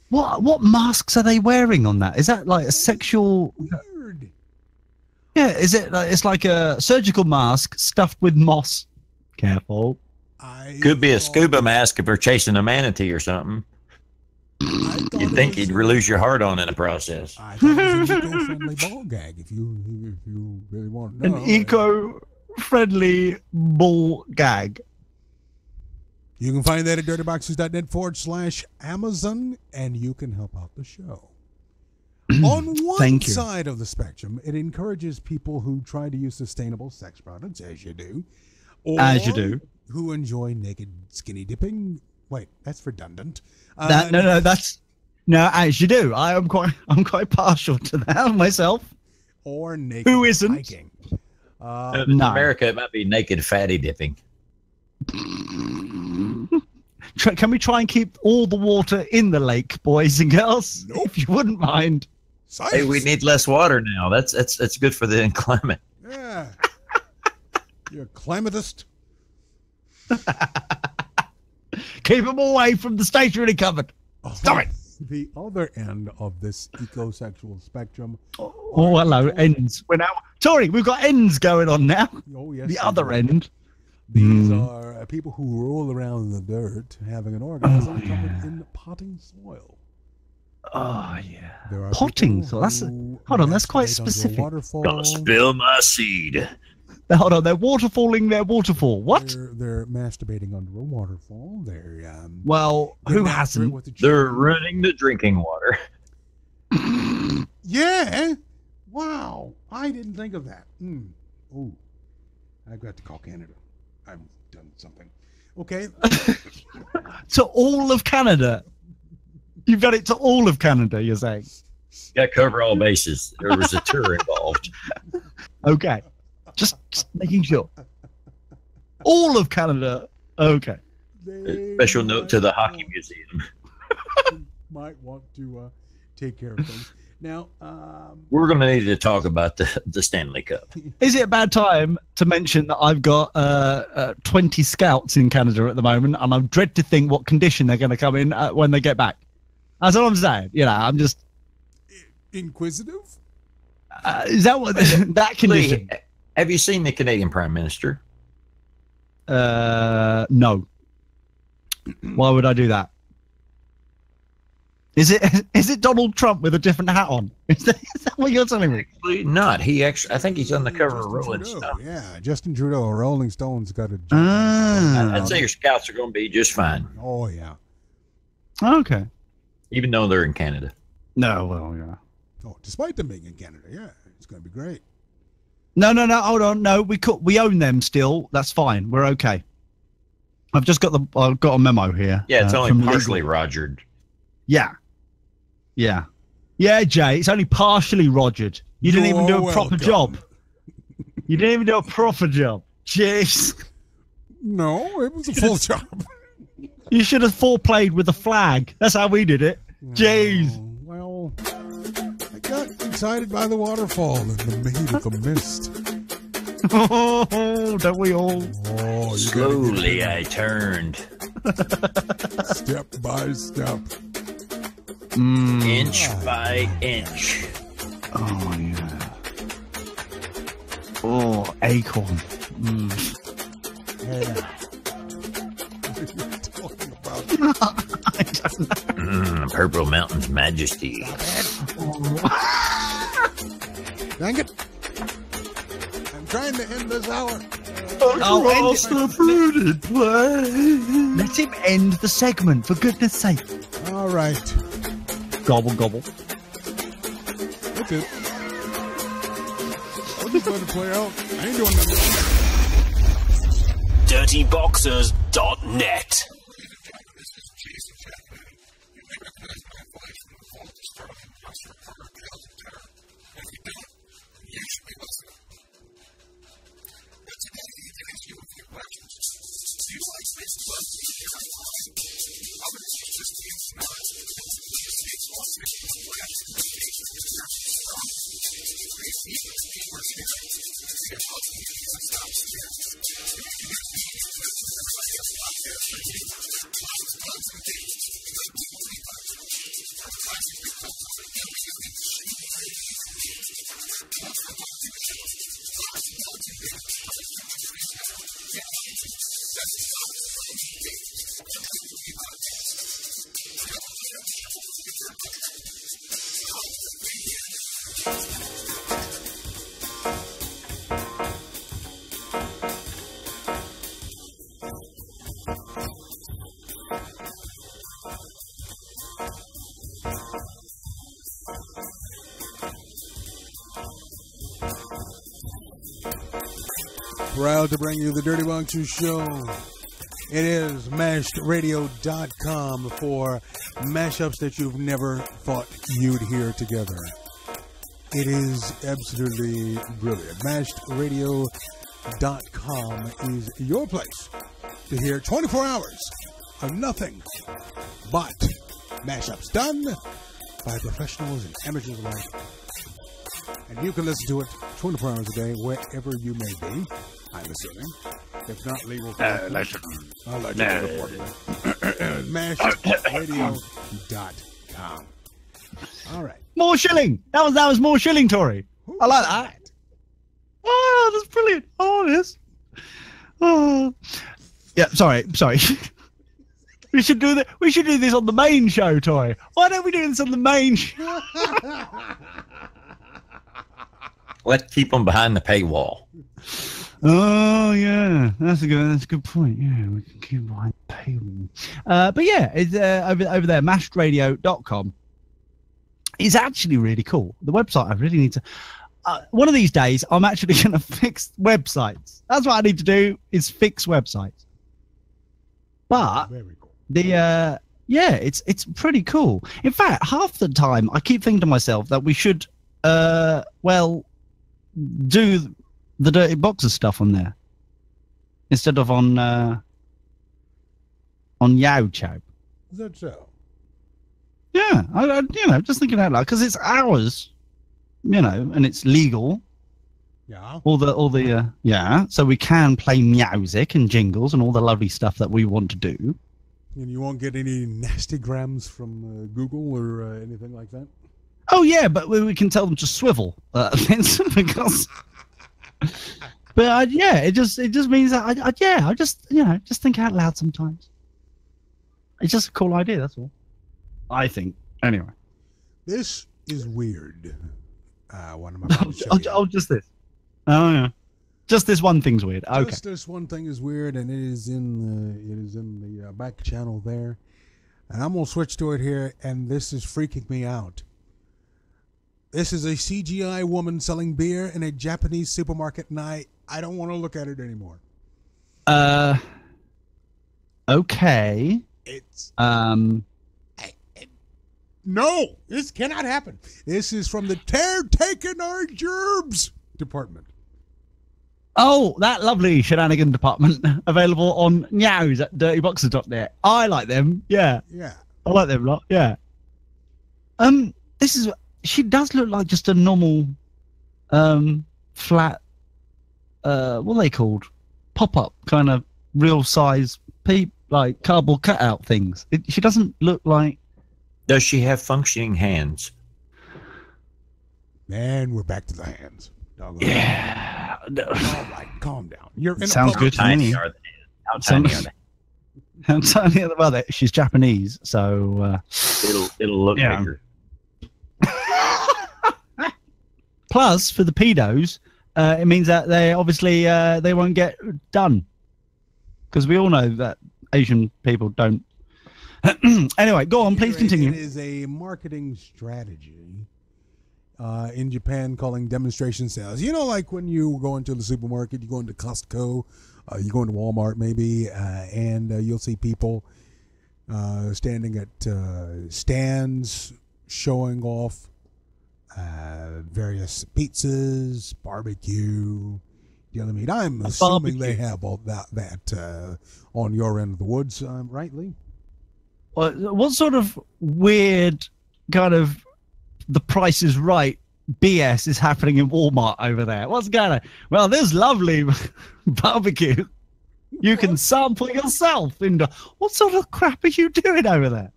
What masks are they wearing on that? Is that like a sexual? Weird. Yeah, is it? It's like a surgical mask stuffed with moss. Careful. Could be a scuba mask if you're chasing a manatee or something. You'd think you'd lose your heart on in the process. I thought it was an eco-friendly ball gag. If you really want to know. An eco-friendly bull gag. You can find that at dirtyboxes.net/Amazon, and you can help out the show. On one Thank you. side of the spectrum, it encourages people who try to use sustainable sex products, as you do, or As you do. who enjoy naked skinny dipping. Wait, that's redundant. That's as you do. I'm quite partial to that myself. Or naked Who isn't? hiking. In No. America, it might be naked fatty dipping. Can we try and keep all the water in the lake, boys and girls? Nope. If you wouldn't mind. Science. Hey, we need less water now. That's good for the climate. Yeah. You're a climatist. Keep them away from the stationary cupboard. Stop it. The other end of this ecosexual spectrum. Oh, hello, ends. We're now, Tori, we've got ends going on now. Oh, yes. The other end. These are people who roll around in the dirt having an orgasm covered in potting soil. Oh, yeah. There are Potting people soil. That's who hold on, that's quite masturbate under a specific. Waterfall. Gonna spill my seed. Hold on, they're waterfalling their waterfall. What? They're masturbating under a waterfall. They're Well, who getting after it hasn't? with the They're chin. running the drinking water. Yeah. Wow. I didn't think of that. Oh, I've got to call Canada. I've done something. Okay. To all of Canada. You've got it to all of Canada, you're saying? Got to cover all bases. There was a tour involved. Okay. Just making sure. All of Canada. Okay. A special note to the hockey museum. Might want to take care of things. Now, We're going to need to talk about the Stanley Cup. Is it a bad time to mention that I've got 20 scouts in Canada at the moment, and I dread to think what condition they're going to come in when they get back? That's all I'm saying. You know, I'm just inquisitive. Is that what that condition? Lee, have you seen the Canadian Prime Minister? No. Why would I do that? Is it Donald Trump with a different hat on? Is that what you're telling me? Actually, not. I think he's on the cover of Rolling Trudeau, Stone. yeah, Justin Trudeau, Rolling Stone's got a. I'd say your scouts are going to be just fine. Oh yeah. Okay. Even though they're in Canada. No, well, yeah. Oh, despite them being in Canada, yeah, it's going to be great. No. Hold on. No, we own them still. That's fine. We're okay. I've got a memo here. Yeah, it's only from partially legal. Rogered. Yeah, Jay. It's only partially Rogered. You didn't even do a proper job. You didn't even do a proper job. Jeez. No, it was a full job. You should have foreplayed with a flag. That's how we did it. Jeez. Well, I got excited by the waterfall and the maid of the mist. Oh, don't we all? Oh, you Slowly I turned. step by step. Inch by inch. Oh, yeah. Oh, acorn. Yeah. What are you talking about? I don't know. Purple Mountain's Majesty. Dang it. I'm trying to end this hour. Across the fruited plain. Let him end the segment, for goodness sake. All right. Gobble, gobble. That's it. I'll just let it play out. I ain't doing nothing. DirtyBoxers.net. Proud to bring you the Dirty Boxers Show. It is mashedradio.com for mashups that you've never thought you'd hear together. It is absolutely brilliant. Mashedradio.com is your place to hear 24 hours of nothing but mashups done by professionals and amateurs alike. And you can listen to it 24 hours a day, wherever you may be, I'm assuming. If not legal, I'll let you report it. MashRadio.com. All right. More shilling. That was more shilling, Tory. I like that. Oh, that's brilliant. Oh, this. Oh. Yeah, sorry. We should do that. We should do this on the main show, Tory. Why don't we do this on the main show? Let's keep them behind the paywall. Oh yeah, that's a good point. Yeah, we can keep behind the paywall. But yeah, it's over there, mashedradio.com. It's actually really cool. The website I really need to. One of these days, I'm actually going to fix websites. That's what I need to do, is fix websites. But Very cool. the it's pretty cool. In fact, half the time I keep thinking to myself that we should do the Dirty Boxer stuff on there instead of on Yao Chow. Is that so? Yeah, just thinking out loud because it's ours, and it's legal. Yeah. All the so we can play music and jingles and all the lovely stuff that we want to do. And you won't get any nasty grams from Google or anything like that? Oh, yeah, but we can tell them to swivel, Vince, because... But, it just means that, I just think out loud sometimes. It's just a cool idea, that's all. I think. Anyway. This is weird. What am I about to show you? Oh, just this. Oh, yeah. Just this one thing's weird. Okay. Just this one thing is weird, and it is in the back channel there. And I'm gonna switch to it here, and this is freaking me out. This is a CGI woman selling beer in a Japanese supermarket, and I don't want to look at it anymore. Okay. It's No, this cannot happen. This is from the Tear Taking Our Gerbs department. Oh, that lovely shenanigan department available on News at dirtyboxers.net. I like them. Yeah. Yeah. I like them a lot. Yeah. She does look like just a normal, flat, what are they called? Pop-up kind of real size like cardboard cutout things. She doesn't look like. Does she have functioning hands? Man, we're back to the hands. Yeah. All right, calm down. You're in Sounds a good to me. How tiny are they? How tiny are they? Well, she's Japanese, so It'll look yeah. bigger. Plus, for the pedos, it means that they obviously they won't get done, because we all know that Asian people don't. Anyway, go on, please continue. It is a marketing strategy in Japan calling demonstration sales. You know, like when you go into the supermarket, you go into Costco, you go into Walmart maybe, and you'll see people standing at stands showing off various pizzas, barbecue, dealer meat. I'm assuming they have all that on your end of the woods, right, Lee? What sort of weird kind of the Price is Right BS is happening in Walmart over there? What's going on? Well, there's lovely barbecue. You can sample yourself. What sort of crap are you doing over there?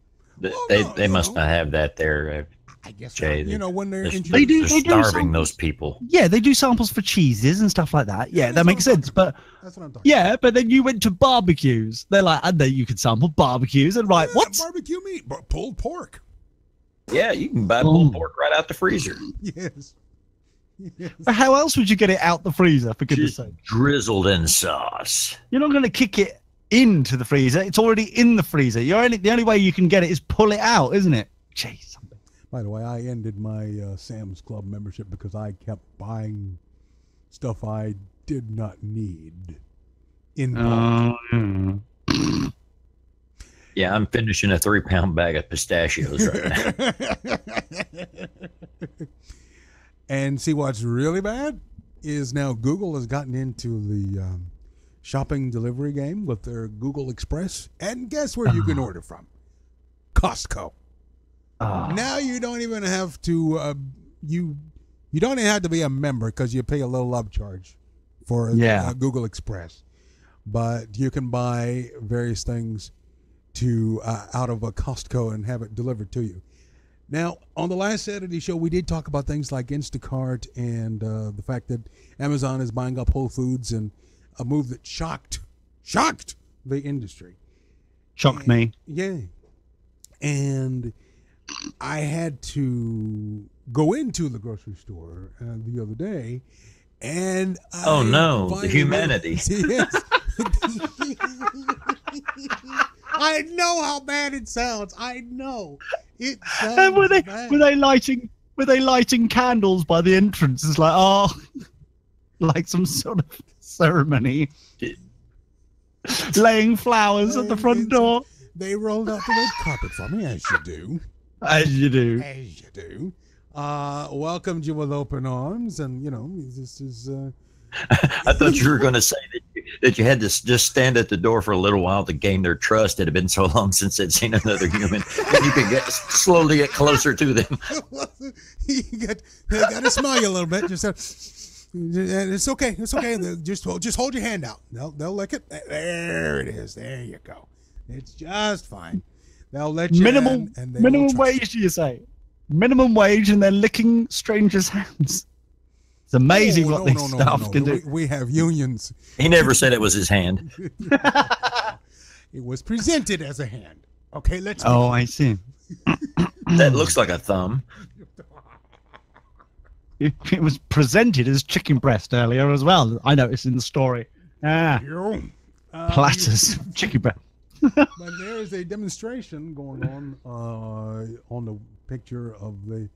They must not have that there. I guess Jay, you know when they're they do starving those people. Yeah, they do samples for cheeses and stuff like that. Yeah, that makes sense. But that's what I'm talking. Yeah, but then you went to barbecues. They're like, and then you could sample barbecues and right, what barbecue meat, pulled pork. Yeah, you can buy pulled pork right out the freezer. Yes. Yes. But how else would you get it out the freezer? For goodness' sake, drizzled in sauce. You're not going to kick it into the freezer. It's already in the freezer. The only way you can get it is pull it out, isn't it? Jeez. By the way, I ended my Sam's Club membership because I kept buying stuff I did not need. Yeah, I'm finishing a 3-pound bag of pistachios right now. And see what's really bad is now Google has gotten into the shopping delivery game with their Google Express. And guess where you can order from? Costco. Now you don't even have to you don't even have to be a member because you pay a little upcharge for Google Express, but you can buy various things to out of a Costco and have it delivered to you. Now, on the last Saturday show, we did talk about things like Instacart and the fact that Amazon is buying up Whole Foods, and a move that shocked the industry. Shocked me. Yeah, and I had to go into the grocery store the other day, and oh no, the humanity! Yes. I know how bad it sounds. I know it sounds And were bad. they lighting candles by the entrance? It's like like some sort of ceremony, laying flowers at the front door. They rolled out the red carpet for me, as you do. As you do. As you do. Welcomed you with open arms, and this is. I thought you were going to say that you had to just stand at the door for a little while to gain their trust. It had been so long since they'd seen another human, and you could slowly get closer to them. you got to smile a little bit. Just it's okay. It's okay. Just hold your hand out. They'll lick it. There it is. There you go. It's just fine. They'll let you minimum in, and they minimum will trust wage. Do you say minimum wage, and they're licking strangers' hands? It's amazing what this stuff can do. We have unions. He never said it was his hand. It was presented as a hand. Okay, let's. Oh, I see. That looks like a thumb. It was presented as chicken breast earlier as well. I noticed in the story. Platters, chicken breast. But there is a demonstration going on the picture of the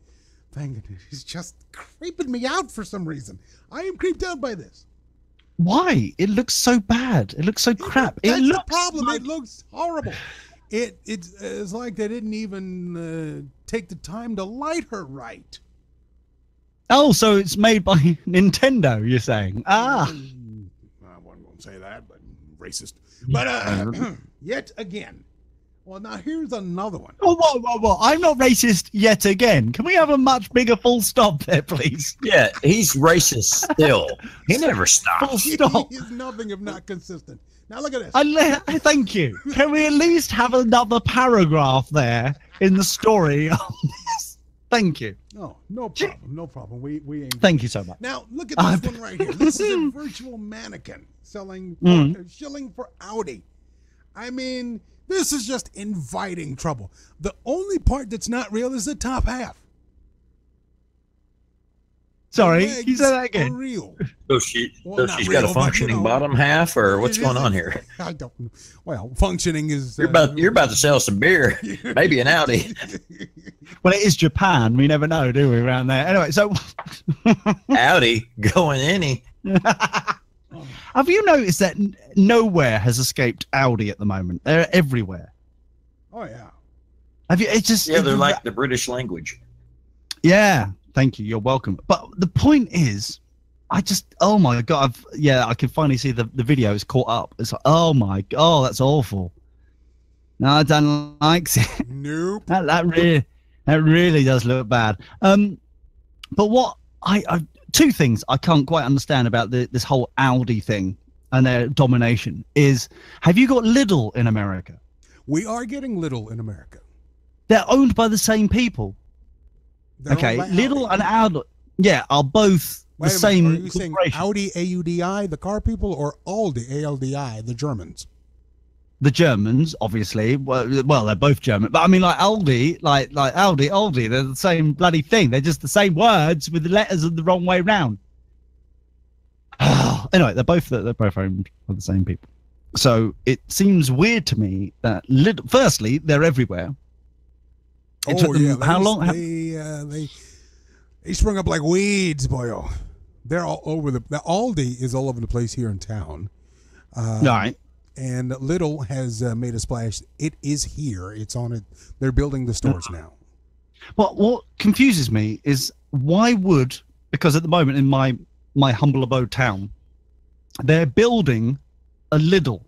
thing. It's just creeping me out for some reason. I am creeped out by this. Why? It looks so bad. It looks so crap. That's It looks the problem. like- It looks horrible. It's like they didn't even take the time to light her right. Oh, so it's made by Nintendo, you're saying? Ah. I won't say that, but racist. But yet again. Well, now here's another one. Oh, whoa. I'm not racist yet again. Can we have a much bigger full stop there, please? Yeah, he's racist still. He never stops. Full stop. He's nothing if not consistent. Now look at this. Thank you. Can we at least have another paragraph there in the story on this? Thank you. No problem. No problem. We aim. Thank you so much. Now look at this one right here. This is a virtual mannequin selling shilling for Audi. I mean, this is just inviting trouble. The only part that's not real is the top half. Sorry, The can you say that legs are again? real. So Well, she's not got a real, but, functioning bottom half, or what's going on here? I don't know. Well, functioning is. You're about to sell some beer, maybe an Audi. Well, it is Japan. We never know, do we, around there? Anyway, so Audi going any. have you noticed that nowhere has escaped Audi at the moment? They're everywhere. Oh yeah. Have you? It's just Yeah, they're like the British language. Yeah, thank you. You're welcome. But the point is, oh my god, I can finally see the video is caught up. It's like, oh my god, that's awful. No, I don't like it. Nope. That really does look bad. But what I two things I can't quite understand about this whole Audi thing and their domination is: have you got Lidl in America? We are getting Lidl in America. They're owned by the same people. They're Okay, owned by Lidl Audi. and Audi, are both Wait the a same. minute, are you saying corporation. Audi AUDI, the car people, or Aldi ALDI, the Germans? The Germans, obviously. Well, they're both German, but I mean, like Aldi, like Aldi, they're the same bloody thing. They're just the same words with the letters the wrong way round. Anyway, they're both owned by the same people. So it seems weird to me that firstly, they're everywhere. It took them how long? They sprung up like weeds, boyo. They're all over the Aldi is all over the place here in town. Right. And Lidl has made a splash. It is here. It's on it. They're building the stores now. Well, what confuses me is because at the moment in my humble abode town, they're building a Lidl.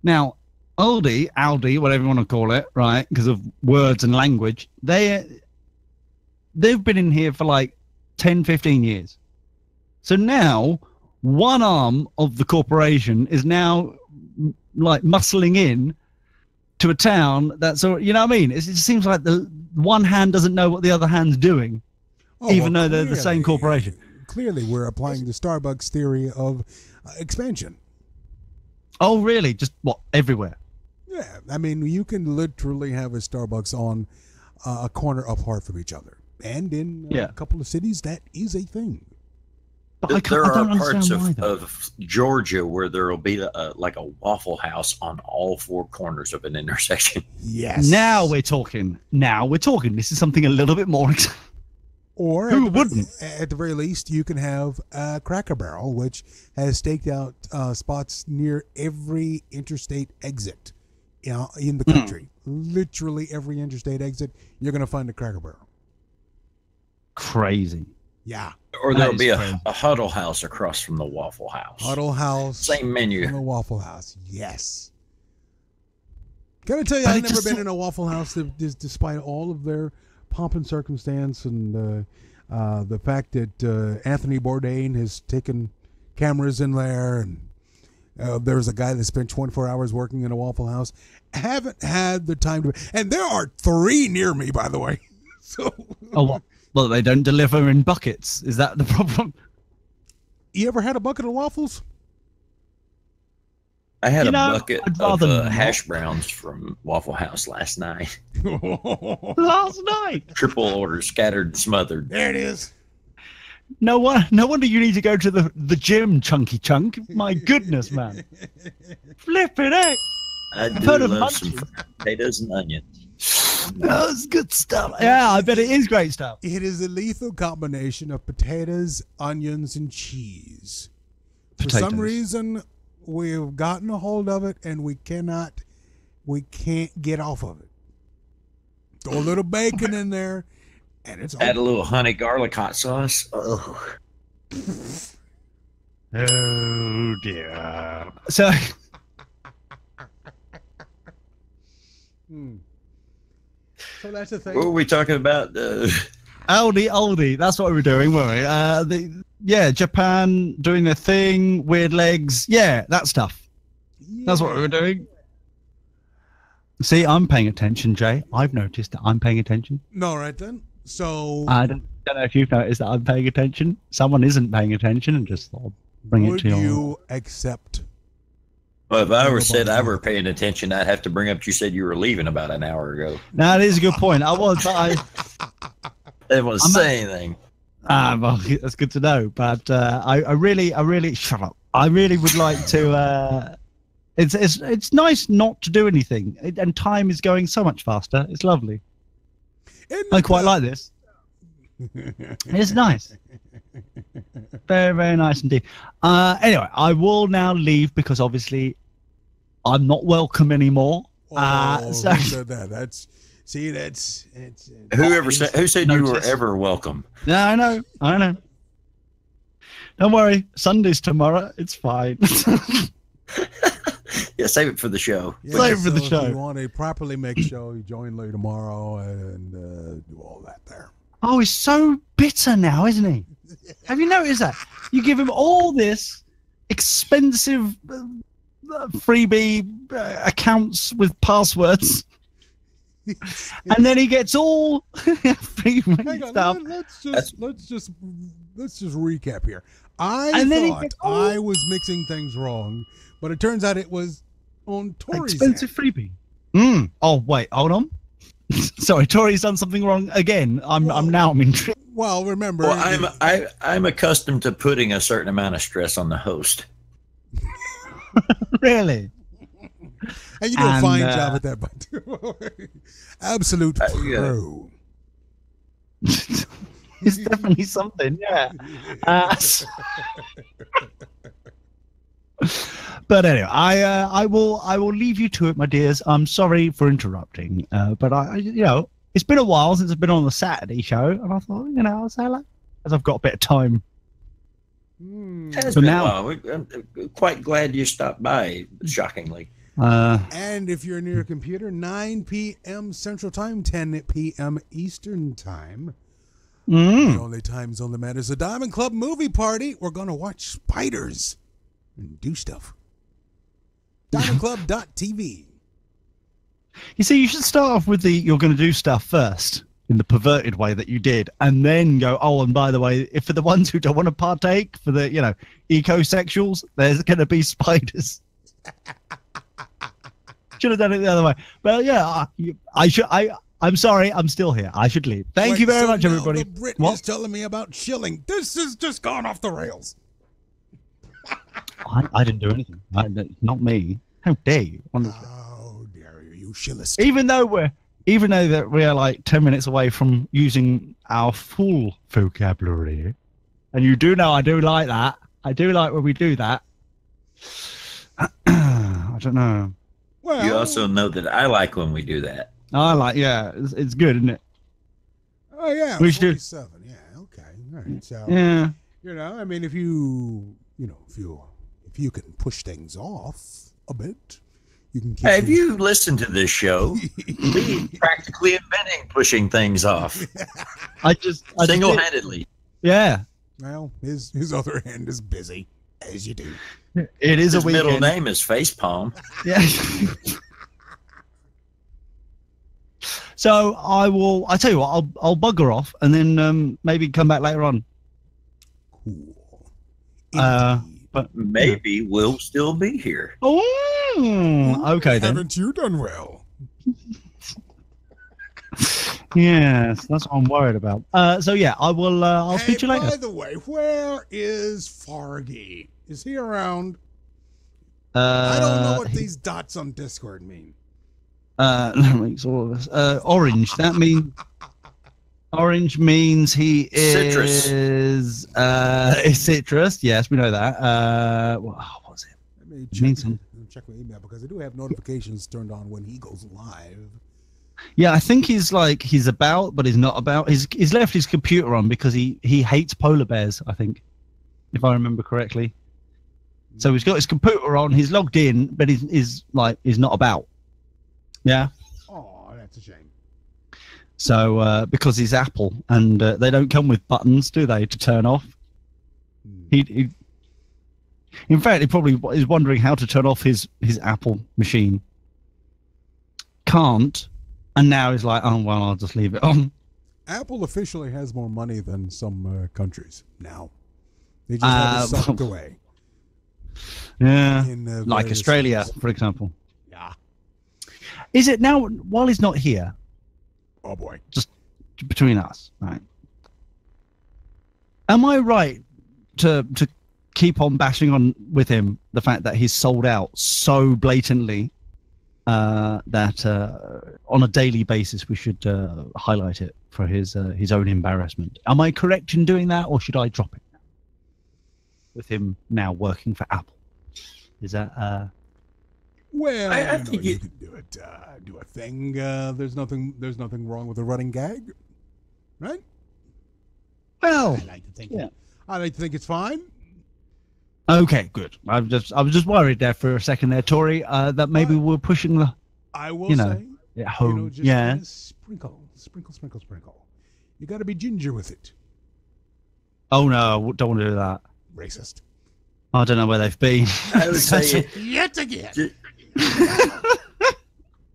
Now, Aldi, whatever you want to call it, right, because of words and language, they've been in here for like 10, 15 years. So now one arm of the corporation is now like muscling in to a town that's, you know what I mean? It seems like the one hand doesn't know what the other hand's doing, even though they're the same corporation. Clearly, we're applying the Starbucks theory of expansion. Oh, really? Just what? Everywhere? Yeah, I mean, you can literally have a Starbucks on a corner apart from each other. And in a couple of cities, that is a thing. But There I don't are parts understand why, of Georgia where there will be like a Waffle House on all four corners of an intersection. Yes. Now we're talking. This is something a little bit more. Or who wouldn't? At the very least, you can have Cracker Barrel, which has staked out spots near every interstate exit in the country. Literally every interstate exit, you're going to find a Cracker Barrel. Crazy. Yeah. Or there'll be crazy. a Huddle House across from the Waffle House. Huddle House. Same menu. And the Waffle House. Yes. Can I tell you, But I've it never just- been in a Waffle House despite all of their pomp and circumstance and the fact that Anthony Bourdain has taken cameras in there, and there was a guy that spent 24 hours working in a Waffle House. Haven't had the time to, and there are 3 near me, by the way. So, Oh, what? Well, they don't deliver in buckets. Is that the problem? you ever had a bucket of waffles? I had You a know, bucket I'd of rather not. hash browns from Waffle House last night. Last night. Triple order, scattered and smothered. There it is. No wonder you need to go to the gym, Chunky Chunk. My goodness, man. Flipping it. I do heard of love some munchies. potatoes and onions. That's good stuff. Yeah, I bet it is great stuff. It is a lethal combination of potatoes, onions, and cheese. For some Potatoes. reason, we've gotten a hold of it, and we can't get off of it. Throw a little bacon in there, and it's Add a over. little honey garlic hot sauce. Oh, Oh, dear. So, So that's the thing. what were we talking about? oldie. That's what we were doing, weren't we? Japan doing their thing, weird legs. Yeah, that stuff. That's what we were doing. See, I'm paying attention, Jay. I've noticed that I'm paying attention. No, right then. So I don't know if you've noticed that I'm paying attention. Someone isn't paying attention and just thought, bring it would to you. you accept? Well, if I were said I were paying attention, I'd have to bring up you said you were leaving about an hour ago. Now, that is a good point. I was, but I. They didn't want to I'm say anything. Well, that's good to know. But I really shut up. I really would like to. It's nice not to do anything, and time is going so much faster. It's lovely. I quite like this. It's nice. Very, very nice indeed. Anyway, I will now leave because obviously I'm not welcome anymore. Oh, So who said that? That's it's Who said you were Notice. ever welcome? yeah, I know. Don't worry, Sunday's tomorrow. It's fine. Yeah, save it for the show. Save for the if show. you want a properly mixed show, you join Lee tomorrow and do all that there. Oh, he's so bitter now, isn't he? Have you noticed that? You give him all this expensive freebie accounts with passwords, and then he gets all free Hang on, stuff. let's just recap here. I And then he thought gets all- I was mixing things wrong, but it turns out it was on Tori's Expensive end. freebie. Oh wait, hold on. Sorry, Tori's done something wrong again. I'm intrigued. Well, remember, Well, I'm accustomed to putting a certain amount of stress on the host. Really? and you do a and, fine job at that, but absolute yeah. pro. It's definitely something, yeah. But anyway, I will leave you to it, my dears. I'm sorry for interrupting, but it's been a while since I've been on the Saturday show, and I thought, I'll say hello as I've got a bit of time. It's So been now- a while. I'm quite glad you stopped by, shockingly. And if you're near a computer, 9 p.m. Central Time, 10 p.m. Eastern Time. The only time zone that matters. The Diamond Club movie party. We're going to watch spiders and do stuff. DiamondClub.tv. You see, you should start off with you're going to do stuff first in the perverted way that you did, and then go, oh, and by the way, if for the ones who don't want to partake, for the, ecosexuals, there's going to be spiders. Should have done it the other way. But yeah, I'm sorry, I'm still here. I should leave. Thank you very much, now everybody. The Brit What? is telling me about shilling. This has just gone off the rails. I didn't do anything. Not me. How dare you? Honestly. How dare you, you shillist. Even though that we're like 10 minutes away from using our full vocabulary, and you do know I do like that. I do like when we do that. I don't know. Well, You also know that I like when we do that. I like, yeah, it's good, isn't it? oh yeah, we should do- 47. Yeah, okay. All right. So Yeah. I mean, if you can push things off a bit, you can keep. Hey, if you listen to this show, we practically inventing pushing things off I just single-handedly. Yeah. Well, his other hand is busy, as you do. It is His a weekend. middle name is Facepalm. Yeah. So I tell you what, I'll bugger off and then maybe come back later on. Cool. But Maybe we'll still be here. oh, okay then. Haven't you done well? Yes, that's what I'm worried about. So yeah, I will. I'll speak to you later. By the way, where is Fargy? Is he around? I don't know what these dots on Discord mean. That makes all of us. Orange. That means orange means he Citrus. is citrus. Yes, we know that. What was it? Let me Means some- check my email because I do have notifications turned on when he goes live. Yeah, I think he's about, but he's not about. He's left his computer on because he hates polar bears. I think, if I remember correctly. So he's got his computer on. He's logged in, but he's not about. Yeah. Oh, that's a shame. So because he's Apple, and they don't come with buttons, do they, to turn off? He in fact, he probably is wondering how to turn off his Apple machine. Can't, and now he's like, oh well, I'll just leave it on. Apple officially has more money than some countries now. They just have it sucked away. Yeah, In, like various Australia, states. for example. Yeah. Is it now while he's not here? Oh boy. Just between us, right? Am I right to keep on bashing on with him the fact that he's sold out so blatantly that on a daily basis we should highlight it for his own embarrassment? Am I correct in doing that, or should I drop it with him now working for Apple? Is that Well, I you think you can do it. Do a thing. There's nothing wrong with a running gag, right? well? I like to think. Yeah. I like to think it's fine. Okay, good. I was just worried there for a second there, Tori, that maybe we're pushing the I will You know, say, at home. just Yeah. kinda sprinkle. You got to be ginger with it. Oh no, don't want to do that. Racist. I don't know where they've been. I would say Yet again.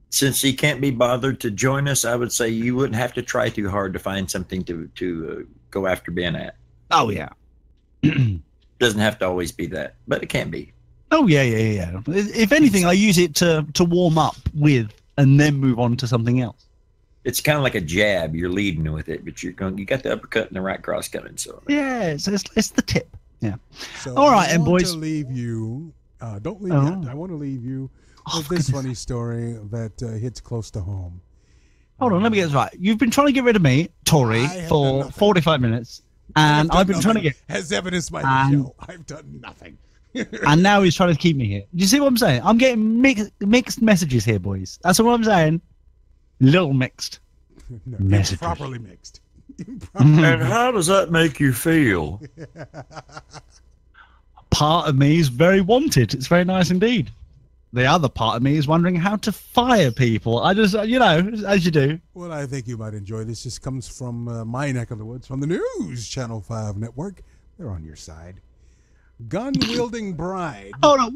since he can't be bothered to join us, I would say you wouldn't have to try too hard to find something to go after Ben at. Oh yeah. Doesn't have to always be that, but it can be. Oh yeah. If anything, I use it to warm up with, and then move on to something else. It's kind of like a jab. You're leading with it, but you got the uppercut and the right cross coming. So Yeah, it's the tip. Yeah. So All right, I and want boys. to leave you. Don't leave Oh. yet. I want to leave you Oh, with this goodness. funny story that hits close to home. Hold on, let me get this right. You've been trying to get rid of me, Tori, I have done for nothing. 45 minutes, and I've been trying to get, as evidenced by the And- show. I've done nothing. and now he's trying to keep me here. Do you see what I'm saying? I'm getting mixed messages here, boys. That's what I'm saying. Little mixed. No, Messages. improperly mixed. and how does that make you feel? Part of me is very wanted. It's very nice indeed. The other part of me is wondering how to fire people. I just, as you do. Well, I think you might enjoy this. This comes from my neck of the woods, from the News Channel 5 network. They're on your side. Gun-wielding bride. Hold on.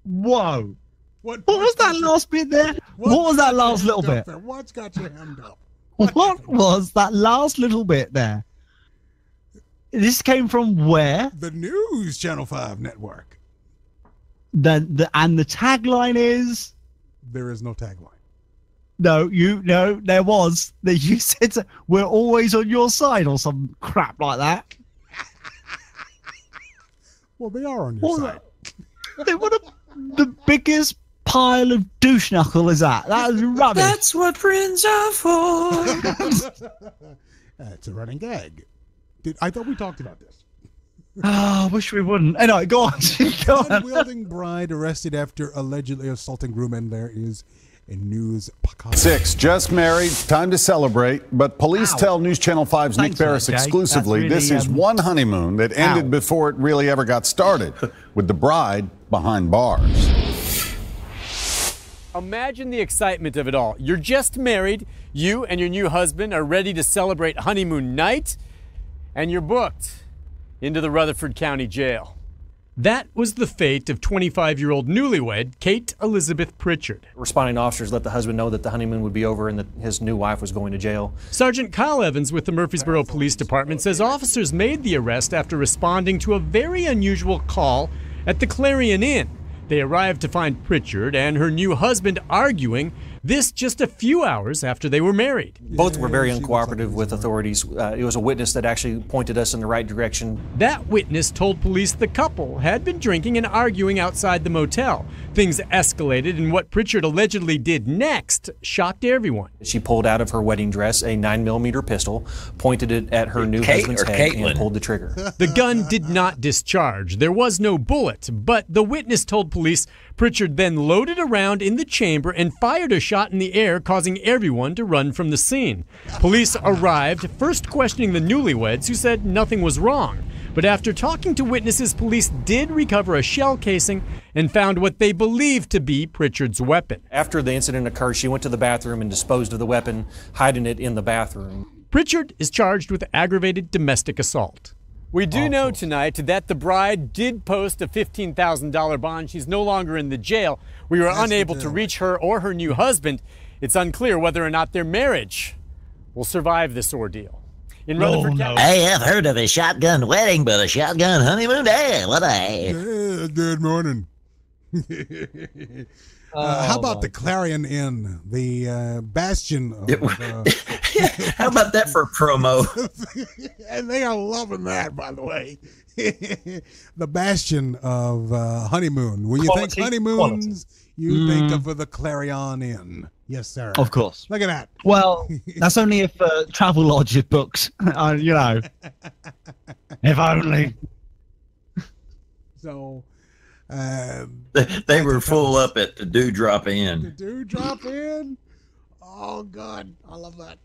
Whoa. What was that last bit there? What was that last little bit? What's got you hemmed up? What was that last little bit there? This came from where? The News Channel 5 network. And the tagline is There is no tagline. no, there was that you said we're always on your side or some crap like that. Well, they are on your What side. what the biggest pile of douche knuckle is that? That is rubbish. That's what friends are for. It's a running gag. I thought we talked about this. Oh, I wish we wouldn't. Anyway, go on. Go on. Gun-wielding bride arrested after allegedly assaulting groom, and there is a news podcast. 6, just married, time to celebrate. But police tell News Channel 5's Nick Thanks for Barris that, Jay. exclusively That's really, this is one honeymoon that ended before it really ever got started, with the bride behind bars. Imagine the excitement of it all. You're just married, you and your new husband are ready to celebrate honeymoon night, and you're booked into the Rutherford County Jail. That was the fate of 25-year-old newlywed Kate Elizabeth Pritchard. Responding officers let the husband know that the honeymoon would be over and that his new wife was going to jail. Sergeant Kyle Evans with the Murfreesboro Police Department says officers made the arrest after responding to a very unusual call at the Clarion Inn. They arrived to find Pritchard and her new husband arguing, this just a few hours after they were married. Both were very uncooperative with authorities. It was a witness that actually pointed us in the right direction. That witness told police the couple had been drinking and arguing outside the motel. Things escalated, and what Pritchard allegedly did next shocked everyone. She pulled out of her wedding dress a 9mm pistol, pointed it at her new husband's head, and pulled the trigger. The gun did not discharge. There was no bullet, but the witness told police Pritchard then loaded a round in the chamber and fired a shot in the air, causing everyone to run from the scene. Police arrived, first questioning the newlyweds, who said nothing was wrong. But after talking to witnesses, police did recover a shell casing and found what they believed to be Pritchard's weapon. After the incident occurred, she went to the bathroom and disposed of the weapon, hiding it in the bathroom. Pritchard is charged with aggravated domestic assault. We do know tonight that the bride did post a $15,000 bond. She's no longer in the jail. We were unable to reach her or her new husband. It's unclear whether or not their marriage will survive this ordeal. In Rutherford County. Hey, I've heard of a shotgun wedding, but a shotgun honeymoon? Hey, what Good morning. How about the Clarion Inn, the bastion of... How about that for a promo? And they are loving that, by the way. The bastion of honeymoon. When you think honeymoons, you think of the Clarion Inn. Yes, sir. Of course. Look at that. Well, that's only if Travelodge is booked. You know. If only. So... they were full up at the Dewdrop Inn. The Dewdrop Inn? Oh, God. I love that.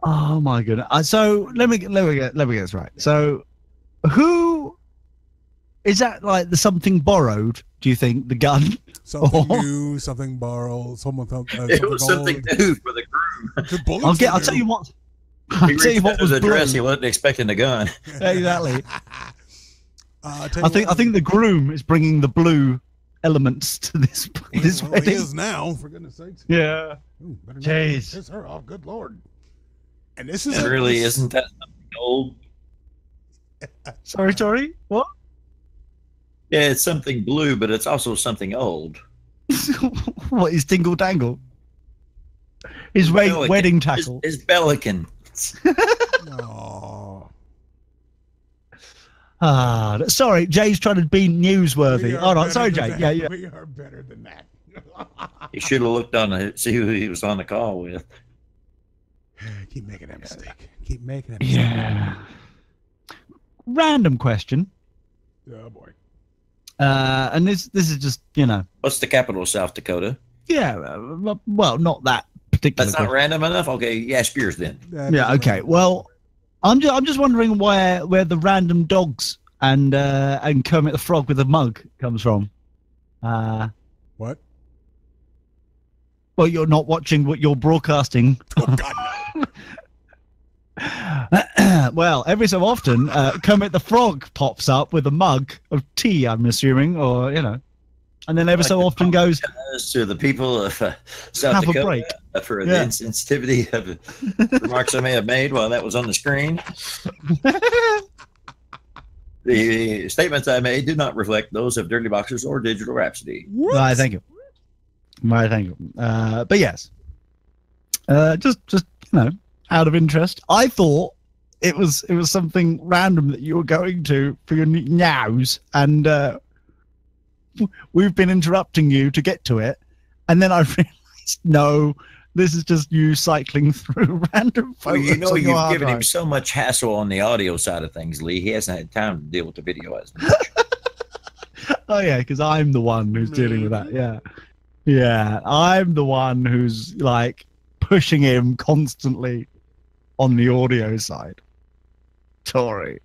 Oh, my goodness. So let me get this right. So who is that, like the something borrowed, do you think? The gun? Something new, something borrowed, it was something new for the groom. I'll tell you what. He reached out his address. He wasn't expecting the gun. Exactly. I think the groom is bringing the blue elements to this wedding. He is now, for goodness sakes. Yeah. Ooh, Jeez. Piss her off. Good Lord. And this is isn't that something old? Sorry. What? Yeah, it's something blue, but it's also something old. What is Dingle Dangle? His wedding tackle. His Bellican. Oh. Sorry, Jay's trying to be newsworthy. All right, sorry, Jay. Yeah. We are better than that. He should have looked on see who he was on the call with. Keep making that mistake. Keep making that mistake. Yeah. Random question. Oh boy. And this is just, you know. What's the capital of South Dakota? Yeah. Well, not that particular. That's not random enough. Okay, ask yours then. Yeah. Okay. Well, I'm just wondering where the random dogs and Kermit the Frog with a mug comes from. What? Well, you're not watching what you're broadcasting. Oh God, no. Well, every so often, Kermit the Frog pops up with a mug of tea, I'm assuming, or, you know. And then every so often goes... To the people of South Dakota for the insensitivity of the remarks I may have made while that was on the screen. The statements I made do not reflect those of Dirty Boxers or Digital Rhapsody. Right, thank you. Right, thank you. But yes, just you know, out of interest, I thought it was something random that you were going to for your news, and we've been interrupting you to get to it, and then I realized no. This is just you cycling through random photos. Well, you know, you've given him drive. so much hassle on the audio side of things, Lee. He hasn't had time to deal with the video as much. Oh, yeah, because I'm the one who's dealing with that, yeah. Yeah, I'm the one who's like pushing him constantly on the audio side. Tori.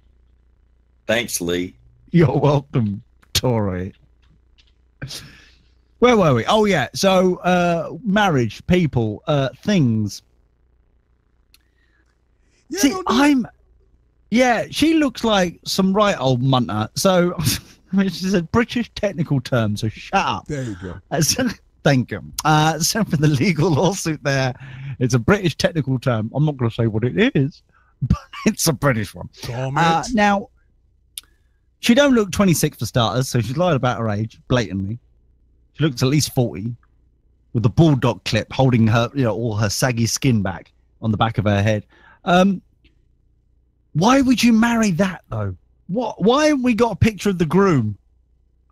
Thanks, Lee. You're welcome, Tori. Where were we? Oh, yeah. So, marriage, people, things. Yeah, See, yeah, she looks like some right old munter. So, this is a British technical term, so shut up. There you go. Thank you. So for the legal lawsuit there, it's a British technical term. I'm not going to say what it is, but it's a British one. Now, she don't look 26 for starters, so she's lied about her age blatantly. She looks at least 40, with a bulldog clip holding her, all her saggy skin back on the back of her head. Why would you marry that though? Why haven't we got a picture of the groom?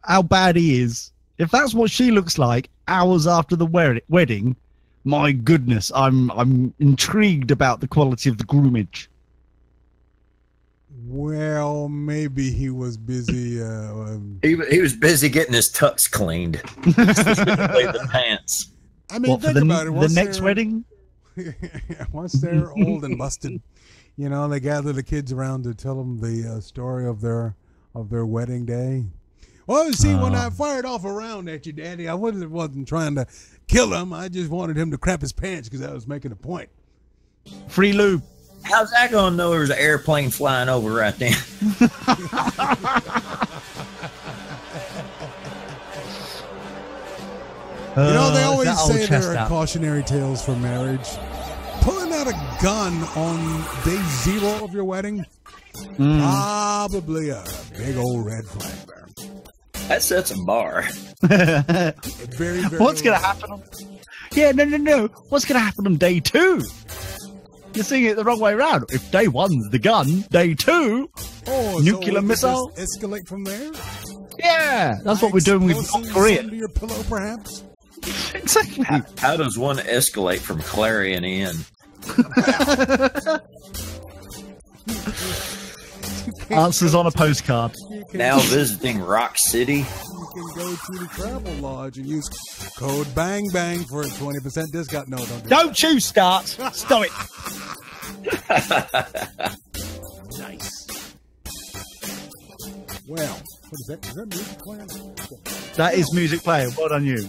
How bad he is? If that's what she looks like hours after the wedding, my goodness, I'm intrigued about the quality of the groomage. Well, maybe he was busy. He was busy getting his tux cleaned. Specifically the pants. I mean, think about it. The next wedding? Once they're old and busted, they gather the kids around to tell them the story of their wedding day. Well, see, when I fired off a round at you, Daddy, I wasn't trying to kill him. I just wanted him to crap his pants because I was making a point. Free lube. How's that going to know there was an airplane flying over right then? They always say there are cautionary tales for marriage. Pulling out a gun on day 0 of your wedding, probably a big old red flag there. That sets a bar. Very, very What's going to happen? Yeah, no. What's going to happen on day 2? You're seeing it the wrong way around. If day 1's the gun, day 2, nuclear missile. Escalate from there. Yeah, that's what we're doing with North Korea. Under your pillow, perhaps. Exactly. How does one escalate from Clarion Inn? Answers on a postcard. Now visiting Rock City. You can go to the Travel Lodge and use code BANG for a 20% discount. No, don't you start. Stop it. Nice. Well, what is that? Is that music playing? That is music playing. Well done, you.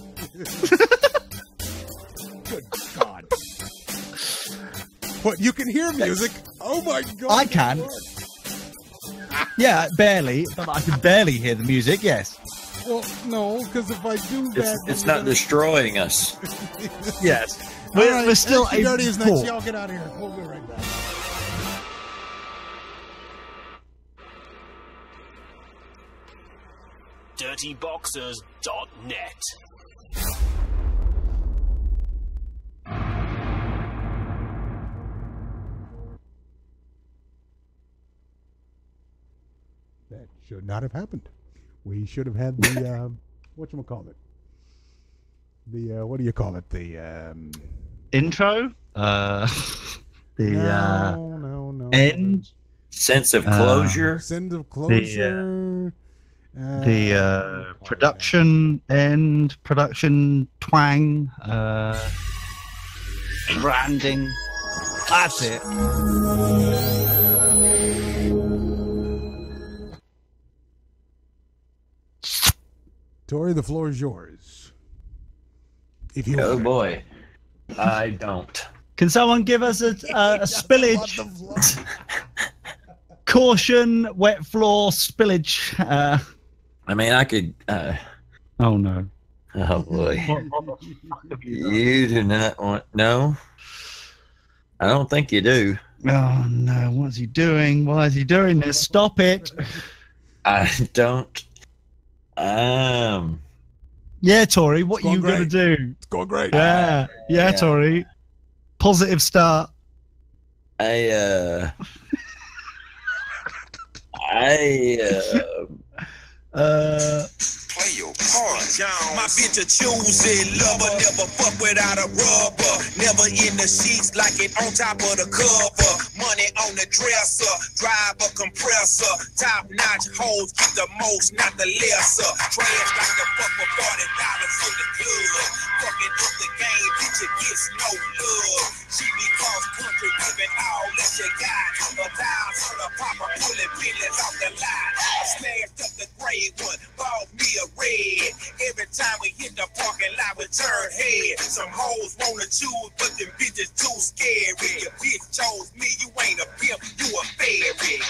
Good God. What, you can hear music? Oh my God. I can. Yeah, barely, but I can barely hear the music, yes. Well, no, because if I do that... It's not destroying us. Yes. We're still able to talk. Next. Y'all get out of here. We'll be right back. DirtyBoxers.net. That should not have happened. We should have had the whatchamacallit? The what do you call it? The intro? No. End? Sense of closure. Sense of closure. The production end, production twang, branding. That's it. Tori, the floor is yours. If you oh boy, I don't. Can someone give us a spillage? Caution, wet floor, spillage. I mean, I could. Oh no. Oh boy. You do not want. No. I don't think you do. Oh no. What's he doing? Why is he doing this? Stop it. I don't. Yeah, Tori, what are you going to do? It's going great. Yeah, Tori. Positive start. Play your My bitch a choosy lover, never fuck without a rubber. Never in the sheets like it on top of the cover. Money on the dresser, drive a compressor. Top notch hoes get the most, not the lesser. Trash like the fuck for $40 in the club. Fucking up the game, bitch, it gets no love. She be cross country, giving all that you got. A dial on the popper, pulling billions off the line. I smashed up the gray one, bought me a red. Every time we hit the parking lot, we turn head. Some hoes wanna choose, but them bitches too scary. Your bitch chose me, you ain't a pimp, you a fairy.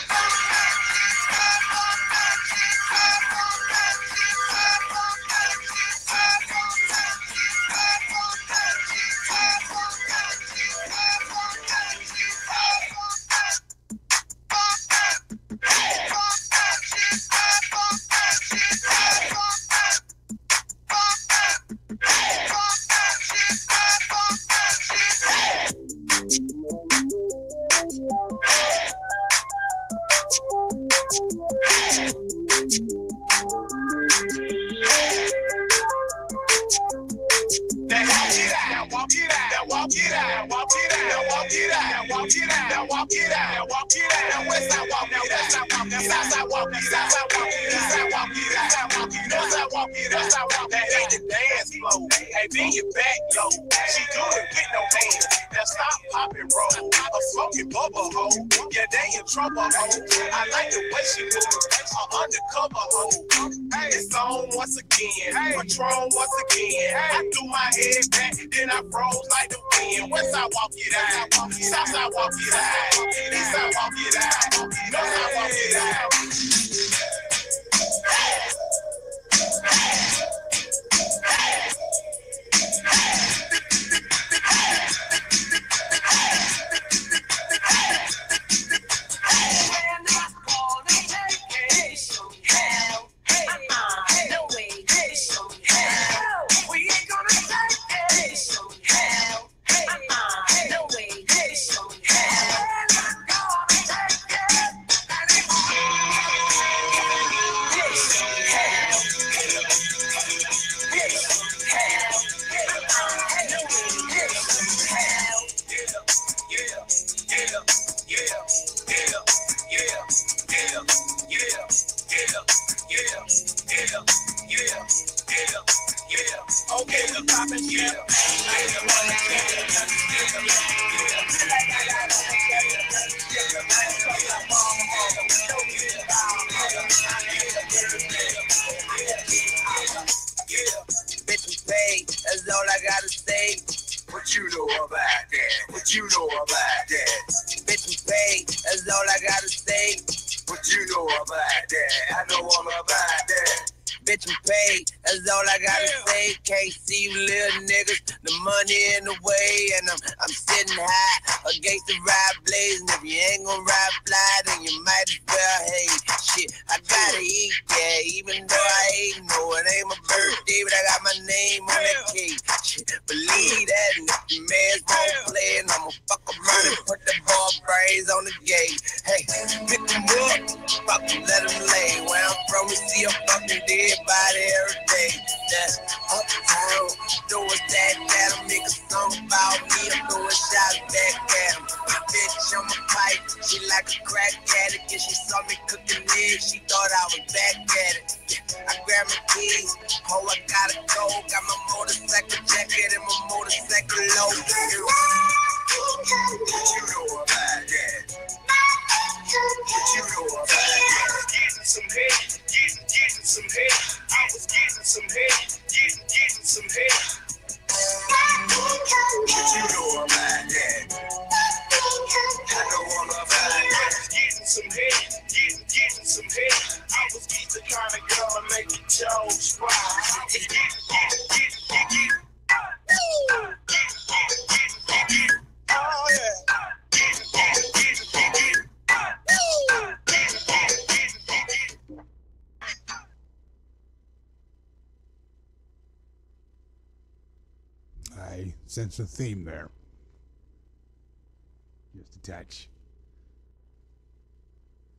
Trouble, I like the way she moves, undercover hoe. It's on once again, Patron once again. I threw my head back, then I froze like the wind. West I walk it out, south I walk it out, east I walk it out, north I walk it out. I'm sitting high against the ride blazing. If you ain't gonna ride fly, then you might as well hate. Shit, I gotta eat, yeah, even though I ain't know it ain't my birthday, but I got my name on that cake. Shit, believe that, and if the man's won't play, and I'ma fuck around and put the ball brains on the gate. Hey, pick them up, fuck them, let them lay. Where I'm from, we see a fucking dead body every day. That's uptown, doing that, that'll make a song about me. I'm throwing shots back at him. My bitch on my pipe, she like a crack addict. And she saw me cooking eggs, she thought I was back at it. Yeah, I grabbed my keys, oh I gotta go. Got my motorcycle jacket and my motorcycle low. What you know about that? What you know about that? Getting some head, getting some head. I was getting some head, getting some head. What you know about that? I know all about that. Getting some head, getting some head. I was getting the kind of girl to make you Joe spry. Oh yeah. I sense a theme there. Just a touch.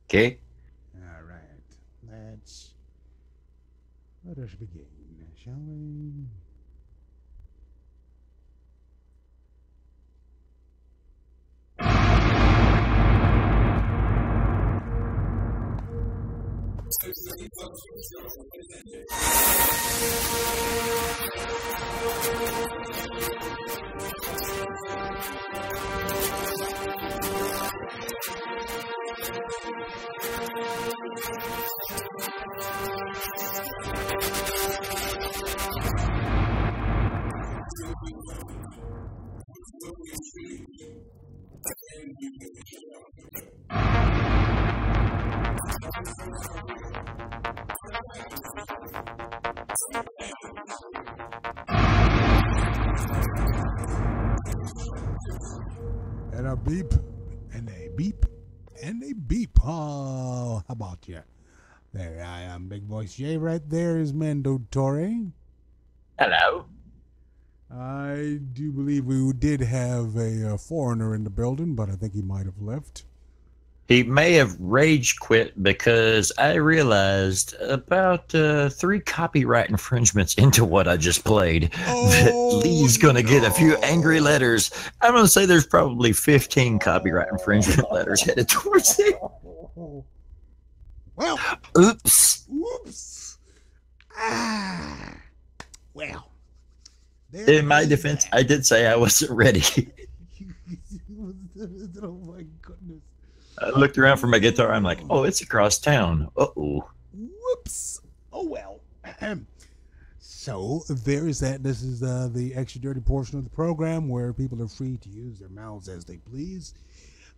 Okay. All right. Let's Let us begin, shall we? And a beep, and a beep, and a beep. Oh, how about you? There I am, Big Voice Jay. Right there is Mando Torre. Hello. I do believe we did have a foreigner in the building, but I think he might have left. He may have rage quit because I realized about 3 copyright infringements into what I just played that Lee's going to get a few angry letters. I'm going to say there's probably 15 copyright infringement letters headed towards him. Well, oops. Whoops. Ah. Well. In my defense, I did say I wasn't ready. Oh my goodness. I looked around for my guitar. I'm like, oh, it's across town. Uh-oh. Whoops. Oh, well. So there is that. This is the extra dirty portion of the program where people are free to use their mouths as they please.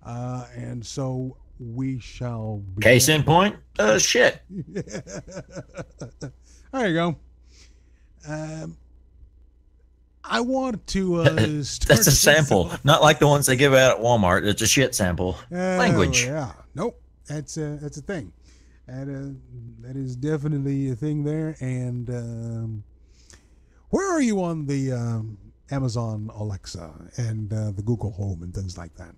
And so we shall begin. Case in point? Shit. There you go. I want to start. That's a sample, not like the ones they give out at Walmart. It's a shit sample. Language. Yeah. Nope. That's a thing. That is definitely a thing there. And where are you on the Amazon Alexa and the Google Home and things like that?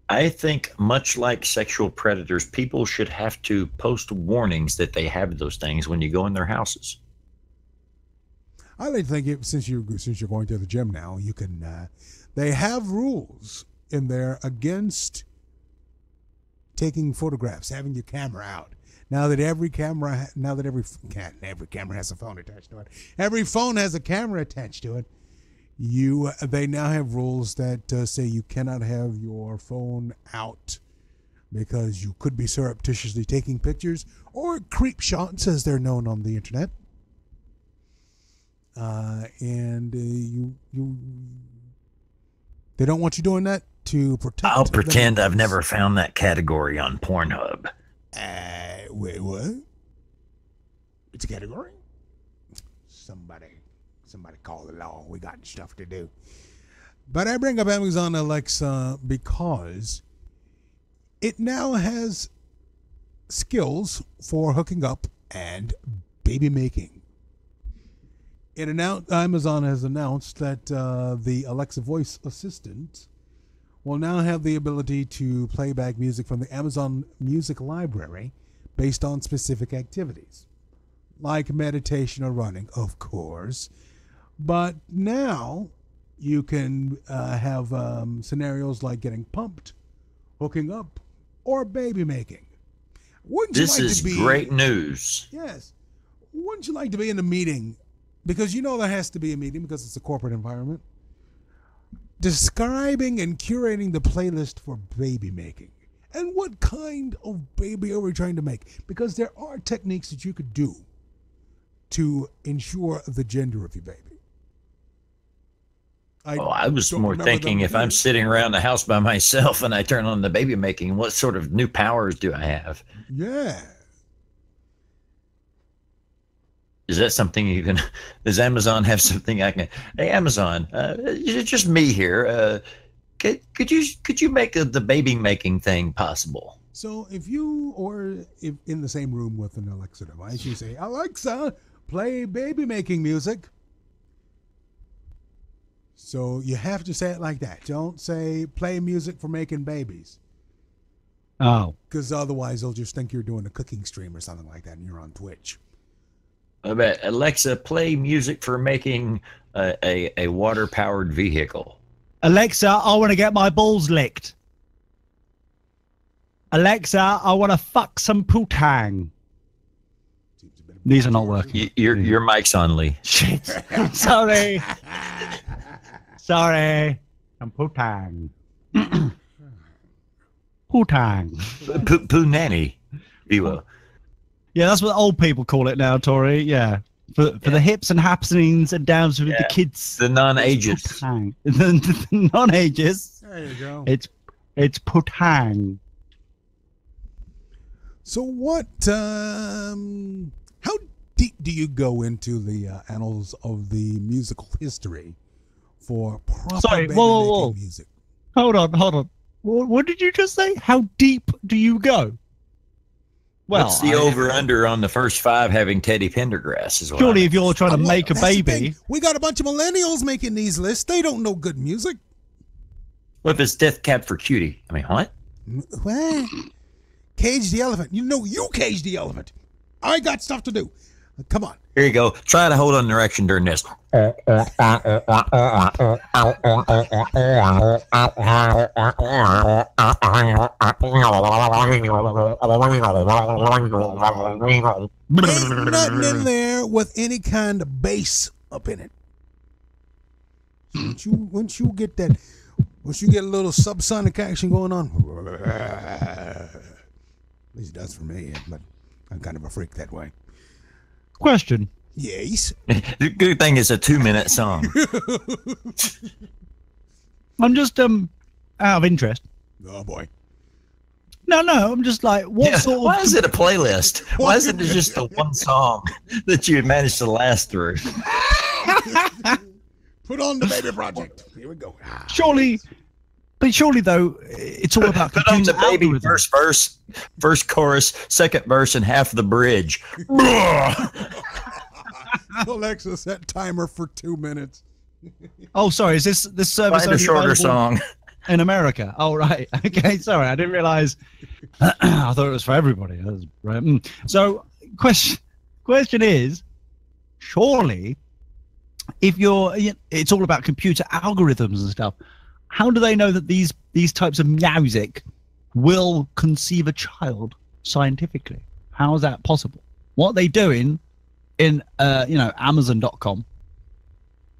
I think much like sexual predators, people should have to post warnings that they have those things when you go in their houses. I like to think since you're going to the gym now, you can. They have rules in there against taking photographs, having your camera out. Now that every camera has a phone attached to it. Every phone has a camera attached to it. They now have rules that say you cannot have your phone out because you could be surreptitiously taking pictures or creep shots, as they're known on the internet. They don't want you doing that to protect. I'll pretend I've never found that category on Pornhub. Wait, what? It's a category? Somebody call the law. We got stuff to do. But I bring up Amazon Alexa because it now has skills for hooking up and baby making. Amazon has announced that the Alexa voice assistant will now have the ability to play back music from the Amazon Music Library based on specific activities, like meditation or running, of course. But now you can have scenarios like getting pumped, hooking up, or baby making. This is great news. Yes. Wouldn't you like to be in a meeting? Because you know there has to be a meeting because it's a corporate environment. Describing and curating the playlist for baby making. And what kind of baby are we trying to make? Because there are techniques that you could do to ensure the gender of your baby. I was more thinking if I'm sitting around the house by myself and I turn on the baby making, what sort of new powers do I have? Yeah. Is that something you can? Does Amazon have something I can? Hey, Amazon, it's just me here. Could you make the baby making thing possible? So if in the same room with an Alexa device, you say, Alexa, play baby making music. So you have to say it like that. Don't say play music for making babies. Oh. Because otherwise they'll just think you're doing a cooking stream or something like that and you're on Twitch. I bet Alexa, play music for making a water-powered vehicle. Alexa, I want to get my balls licked. Alexa, I want to fuck some putang. These are not working. Your mic's on, Lee. Shit. Sorry. Sorry. Some putang. Putang. Punani, if you will. Yeah, that's what old people call it now, Tori. Yeah. For the hips and happenings and downs with the kids. The non-ages. The non-ages. There you go. It's putang. So what, how deep do you go into the annals of the musical history for propaganda making music? Hold on. What did you just say? How deep do you go? Well, what's the over-under on the first 5 having Teddy Pendergrass? Is what surely if you're trying to make a baby. We got a bunch of millennials making these lists. They don't know good music. What if it's Death Cab for Cutie? I mean, what? What? Cage the elephant. You know you cage the elephant. I got stuff to do. Come on. Here you go. Try to hold on the erection during this. Ain't nothing in there with any kind of bass up in it. Once you get a little subsonic action going on, at least that's for me, but I'm kind of a freak that way. Question. Yes. The good thing is a 2-minute song. I'm just out of interest. Oh boy. No, I'm just like, what sort of... Why is it a playlist? Why isn't it just the one song that you managed to last through? Put on the Baby Project. Here we go. Surely though, it's all about Put on the Baby first chorus, second verse, and half the bridge. Alexa, set timer for 2 minutes. Oh, sorry. Is this service Find a shorter song in America? Oh, right. Okay, sorry. I didn't realize. I thought it was for everybody. That was right. So, question is, surely, if it's all about computer algorithms and stuff. How do they know that these types of music will conceive a child scientifically? How is that possible? What are they doing in Amazon.com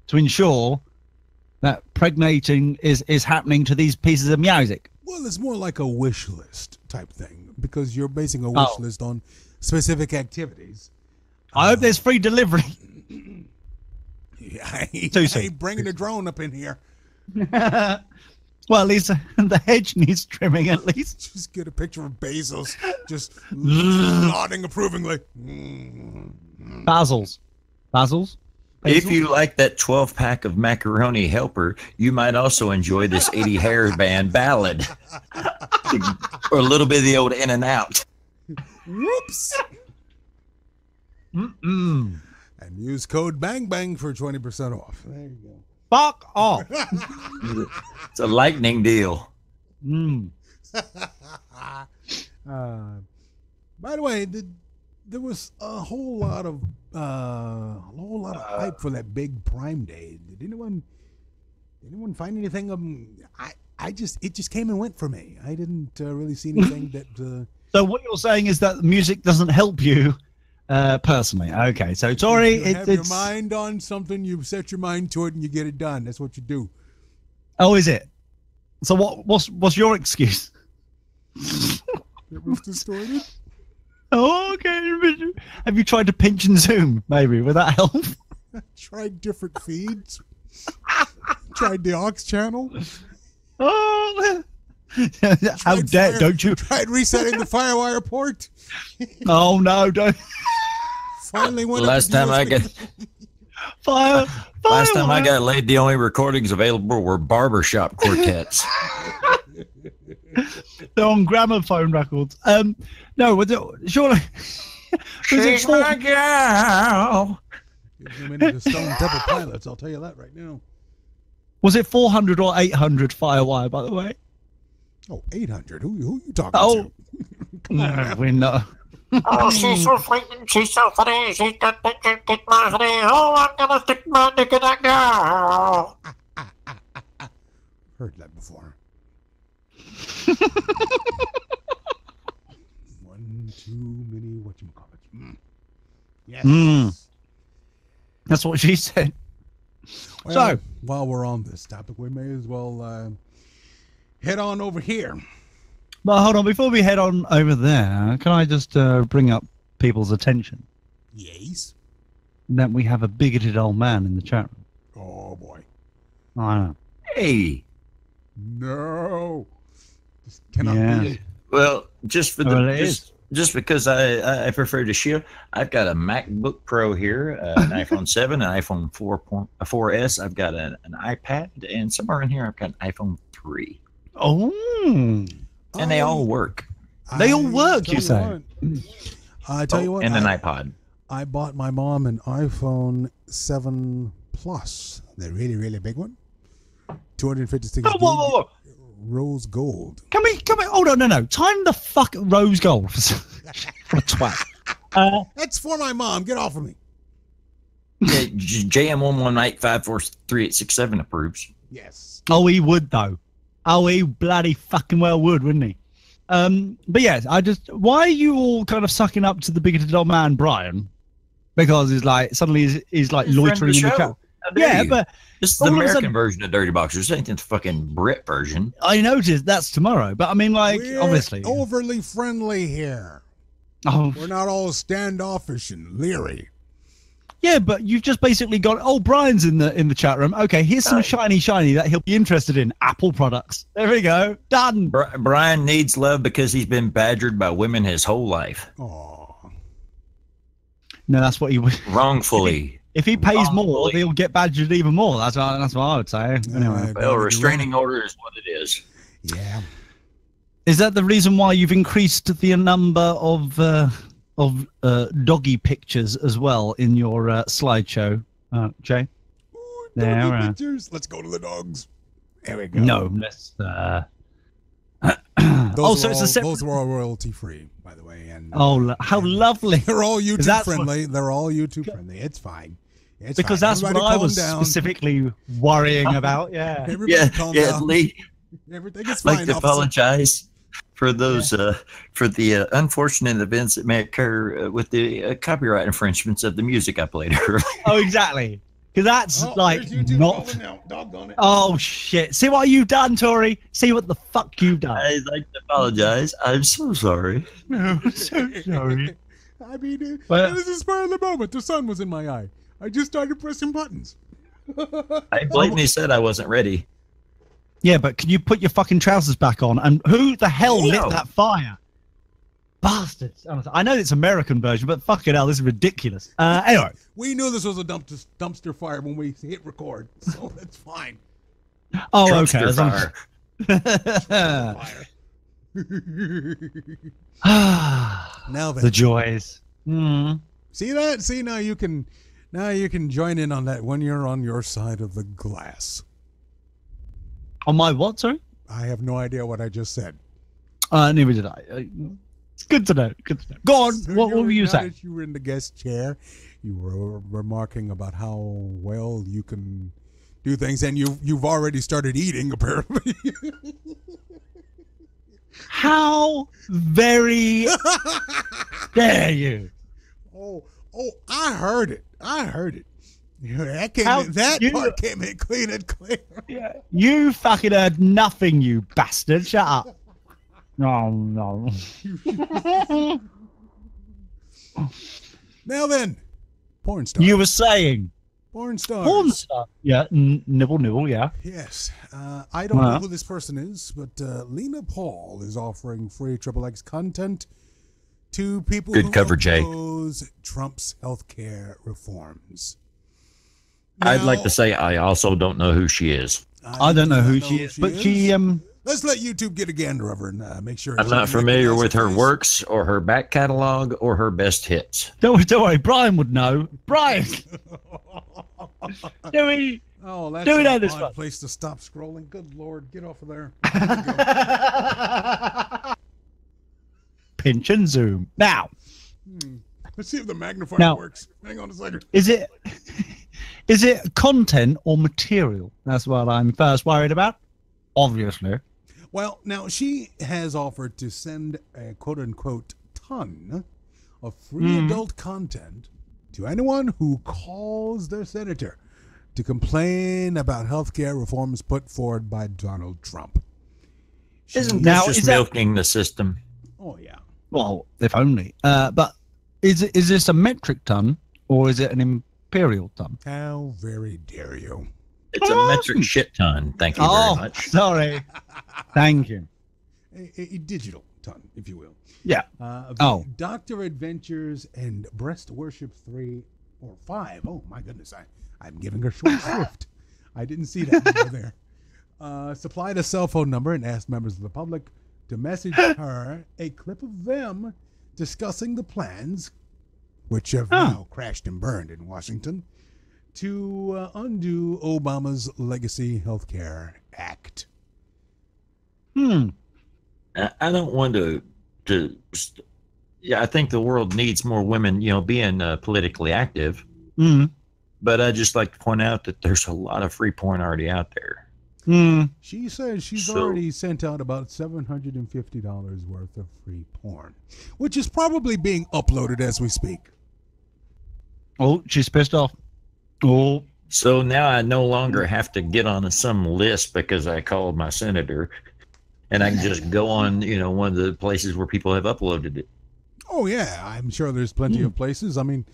to ensure that pregnating is happening to these pieces of music? Well, it's more like a wish list type thing because you're basing a wish list on specific activities. I hope there's free delivery. I ain't bringing a drone up in here. Well, at least the hedge needs trimming. At least just get a picture of Bezos just nodding approvingly. Basils. If you like that 12-pack of macaroni helper, you might also enjoy this 80 hairband ballad, or a little bit of the old In and Out. Whoops. And use code BANG for 20% off. There you go. Fuck off. It's a lightning deal. By the way, there was a whole lot of hype for that big Prime Day. Did anyone find anything? It just came and went for me. I didn't really see anything that. So what you're saying is that music doesn't help you personally. Okay, so Tori, you have your mind on something, you set your mind to it, and you get it done. That's what you do. Oh, is it? So what's your excuse? It was distorted. Oh, okay. Have you tried to pinch and zoom? Maybe would that help? Tried different feeds. Tried the aux channel. Oh, how dare! Don't you? Tried resetting the FireWire port. Oh no! Don't. Finally went. Last time I got laid, the only recordings available were barbershop quartets. They're on gramophone records. No, was it surely? She's my girl. Give them into the Stone Temple Pilots. I'll tell you that right now. Was it 400 or 800 FireWire, by the way? Oh, 800. Who you talking to? No, we know. Oh, she's so sweet and she's so funny. She's got to get my honey. Oh, I'm gonna stick my dick in that girl. Heard that before. One too many whatchamacallits. Yes. That's what she said. Well, So, while we're on this topic, we may as well head on over here. but hold on, before we head on over there, can I just bring up people's attention Yes. that we have a bigoted old man in the chat room? Oh boy. I know. Hey. No. This cannot Yeah. be. Well, just for the Well, it is. just because I prefer to shield, I've got a MacBook Pro here, an iPhone 7, an iPhone 4S. I've got an iPad, and somewhere in here I've got an iPhone 3, Oh. and they all work. They all work, you say? I tell you what. And an iPod. I bought my mom an iPhone 7 Plus, the really, really big one. 256 Oh, whoa, whoa, whoa. rose gold. Can we, hold on, no. Time the fuck rose gold. What a twat. That's for my mom. Get off of me. Yeah, JM118543867 approves. Yes. Oh, he would, though. Oh, he bloody fucking well would, wouldn't he? But yes, why are you all kind of sucking up to the bigoted old man, Brian? Because he's like, suddenly he's like loitering in the chat. Yeah, but this is the American version of Dirty Boxers. This ain't the fucking Brit version. I noticed that's tomorrow, but I mean, like, We're obviously. overly friendly here. Oh, We're not all standoffish and leery. yeah, but you've just basically got. Oh, Brian's in the chat room. Okay, here's some shiny that he'll be interested in. Apple products. There we go. Done. Brian needs love because he's been badgered by women his whole life. Oh. No, that's what he would. Wrongfully. If he pays more, he'll get badgered even more. That's what I would say. Anyway. Well, restraining order is what it is. Yeah. Is that the reason why you've increased the number of doggy pictures as well in your slideshow, Jay? Ooh, there. doggy pictures. Let's go to the dogs. There we go. No, let's. Those were all royalty free, by the way. And how lovely! They're all YouTube friendly. They're all YouTube friendly. It's fine. It's because fine. that's Everybody what I calm was down. specifically worrying about. Yeah. Everybody calm down. Lee. Everything is I'd fine. like to apologize for those for the unfortunate events that may occur with the copyright infringements of the music I played earlier. Oh, exactly. Because that's like not. Oh shit! See what you've done, Tori. See what the fuck you've done. I'd like to apologize. I'm so sorry. No, so sorry. I mean, it was a spur of the moment. The sun was in my eye. I just started pressing buttons. I blatantly said I wasn't ready. Yeah, but can you put your fucking trousers back on? And who the hell lit that fire? Bastards. I know it's American version, but fucking hell, this is ridiculous. Anyway. We knew this was a dumpster fire when we hit record, so that's fine. Oh, Trumpster okay. fire. Now then. The joys. See that? See, now you can join in on that when you're on your side of the glass. On my what, sorry? I have no idea what I just said. Neither did I. It's good to know. Good to know. Go on. So What were you saying? You were in the guest chair. You were remarking about how well you can do things, and you've already started eating, apparently. How very dare you? Oh, I heard it. That part came in clean and clear. Yeah. You fucking heard nothing, you bastard. Shut up. No. Now then, porn star. You were saying. Porn star. Porn star. Yeah, nibble, yeah. Yes. I don't know who this person is, but Lena Paul is offering free XXX content to people who oppose Trump's healthcare reforms. Now, I'd like to say I also don't know who she is. I don't know who she is, but she Let's let YouTube get a gander of her and make sure. I'm not familiar with her works or her back catalog or her best hits. Don't worry, Brian would know. Brian. Do we that's do we know an this odd one? place to stop scrolling. Good Lord, get off of there. Pinch and zoom. Now, Let's see if the magnifier Now- works. Hang on a second. Is it content or material? That's what I'm first worried about. Obviously. Well, now she has offered to send a quote-unquote ton of free adult content to anyone who calls their senator to complain about health care reforms put forward by Donald Trump. Isn't this just milking the system? Oh, yeah. Well, if only. But is this a metric ton or is it an imperial ton? How very dare you? It's a metric shit ton. Thank you very much. Sorry. Thank you. A digital ton, if you will. Yeah. Doctor Adventures and Breast Worship 3 or 5. Oh, my goodness. I'm giving her short shrift. I didn't see that over there. Supplied a cell phone number and asked members of the public to message her a clip of them discussing the plans, which have now crashed and burned in Washington, to undo Obama's Legacy Healthcare Act. I don't want to. Yeah, I think the world needs more women, being politically active. But I just like to point out that there's a lot of free porn already out there. She says she's already sent out about $750 worth of free porn, which is probably being uploaded as we speak. Oh, she's pissed off. Oh. So now I no longer have to get on some list because I called my senator, and I can just go on, one of the places where people have uploaded it. Oh, yeah. I'm sure there's plenty of places. I mean,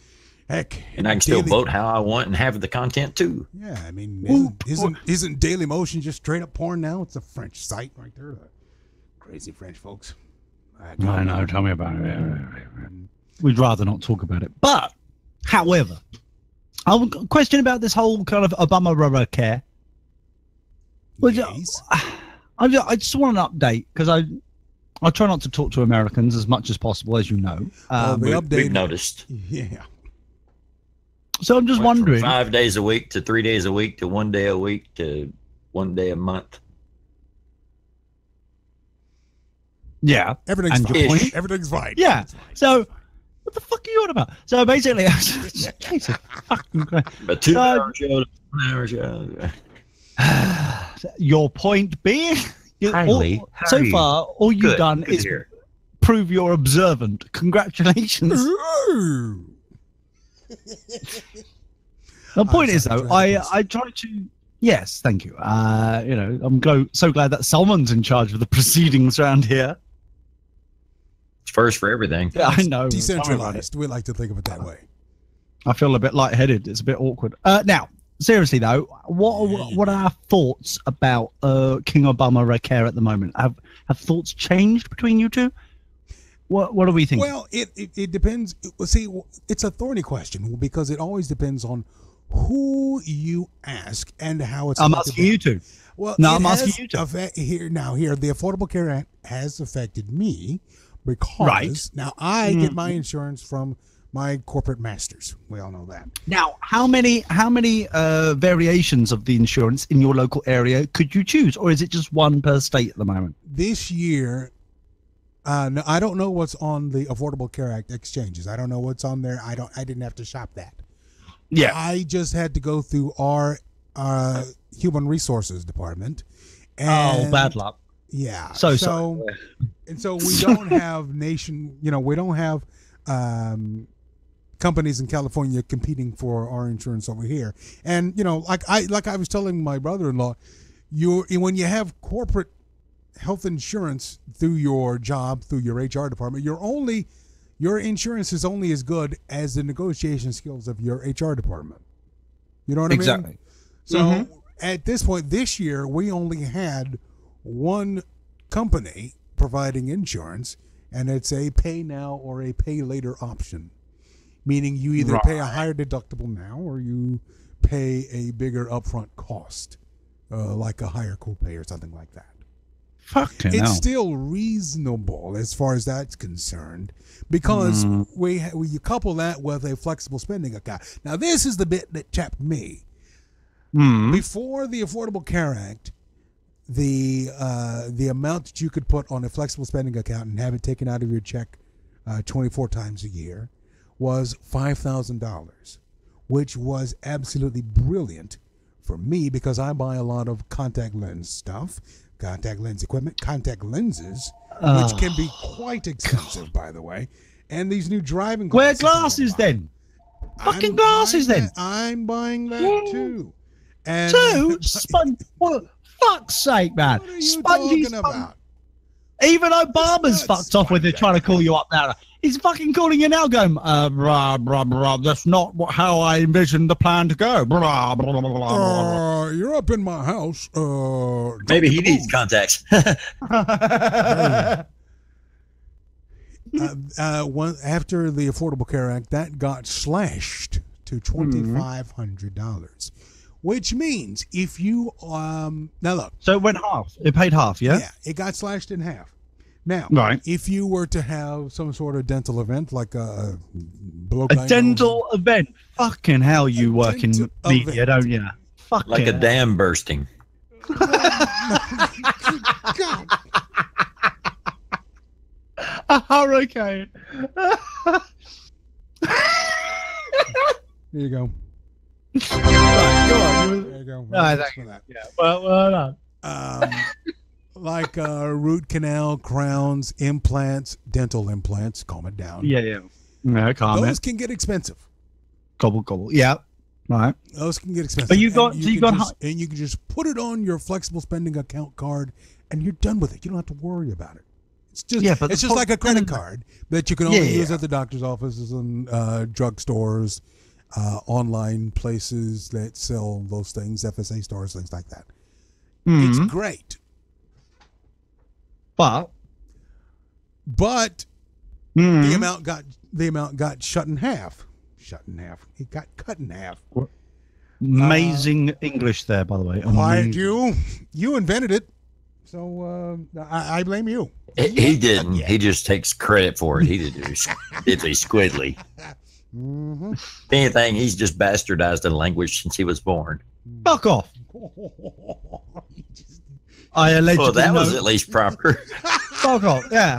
heck. And I can still vote how I want and have the content too. Yeah, I mean, isn't Daily Motion just straight up porn now? It's a French site right there. Crazy French folks. I know. Tell me about it. We'd rather not talk about it. But, however, I have a question about this whole kind of Obama care. Yes. I just want an update because I try not to talk to Americans as much as possible, as you know. We've noticed. Yeah. So I'm just Went from wondering. 5 days a week to 3 days a week to 1 day a week to 1 day a month. Yeah. Everything's And fine. your point? Everything's fine. Yeah. So what the fuck are you on about? So basically, Jesus fucking Christ. But 2 hour show, 1 hour show. Your point being, Highly. so far, all you've done Good is to hear. prove you're observant. Congratulations. The point is, though, I try to. Yes, thank you. I'm so glad that someone's in charge of the proceedings around here. It's first for everything. Yeah, I know. Decentralized. We like to think of it that way. I feel a bit lightheaded. It's a bit awkward. Now, seriously though, what are our thoughts about King Obama care at the moment? Have thoughts changed between you two? What do we think? Well, it depends. See, it's a thorny question because it always depends on who you ask and how it's. I'm asking you two. Well, no, I'm asking you two. Here, the Affordable Care Act has affected me because now I get my insurance from my corporate masters. We all know that. Now, how many variations of the insurance in your local area could you choose, or is it just one per state at the moment? This year, no, I don't know what's on the Affordable Care Act exchanges. I don't know what's on there. I didn't have to shop that. Yeah, I just had to go through our human resources department. And, bad luck. Yeah. So and so we don't have we don't have companies in California competing for our insurance over here. And like I was telling my brother-in-law, when you have corporate health insurance through your job, through your HR department, your insurance is only as good as the negotiation skills of your HR department. You know what I mean? Exactly. So at this point this year, we only had one company providing insurance, and it's a pay now or a pay later option, meaning you either pay a higher deductible now or you pay a bigger upfront cost, like a higher copay or something like that. It's still reasonable as far as that's concerned because you couple that with a flexible spending account. Now, this is the bit that chapped me. Before the Affordable Care Act, the amount that you could put on a flexible spending account and have it taken out of your check 24 times a year was $5,000, which was absolutely brilliant for me because I buy a lot of contact lens stuff, contact lens equipment, contact lenses, which can be quite expensive, by the way. And these new driving glasses. Wear glasses then. Fucking glasses then. I'm buying that too. And What? Fuck's sake, man. What are you talking about? Even Obama's fucked off with it, trying to call you up now. He's fucking calling you now, going, that's not how I envisioned the plan to go. You're up in my house. Maybe he needs contacts. After the Affordable Care Act, that got slashed to $2,500, which means if you now look. So it went half. It paid half, yeah. Yeah, it got slashed in half. Now, right. If you were to have some sort of dental event, like a dental event, fucking hell, you work in media, don't you? Fucking like a dam bursting. God. A hurricane. There you go. Right, go on. There you go. No, thank you. Yeah. Well done. Like root canal, crowns, implants, dental implants. Calm it down. Yeah. Those can get expensive. Gobble. Yeah. Right. Those can get expensive. But you can just put it on your flexible spending account card, and you're done with it. You don't have to worry about it. It's just it's just like a credit card that you can only use at the doctor's offices and drugstores, online places that sell those things, FSA stores, things like that. It's great. But the amount got shut in half. It got cut in half. Amazing English there, by the way. Quiet, you invented it, so I blame you. He didn't. He just takes credit for it. He did it. It's a squiddly. If anything, he's just bastardized the language since he was born. Fuck off. I allegedly well, that was at least proper. Fuck off. Yeah.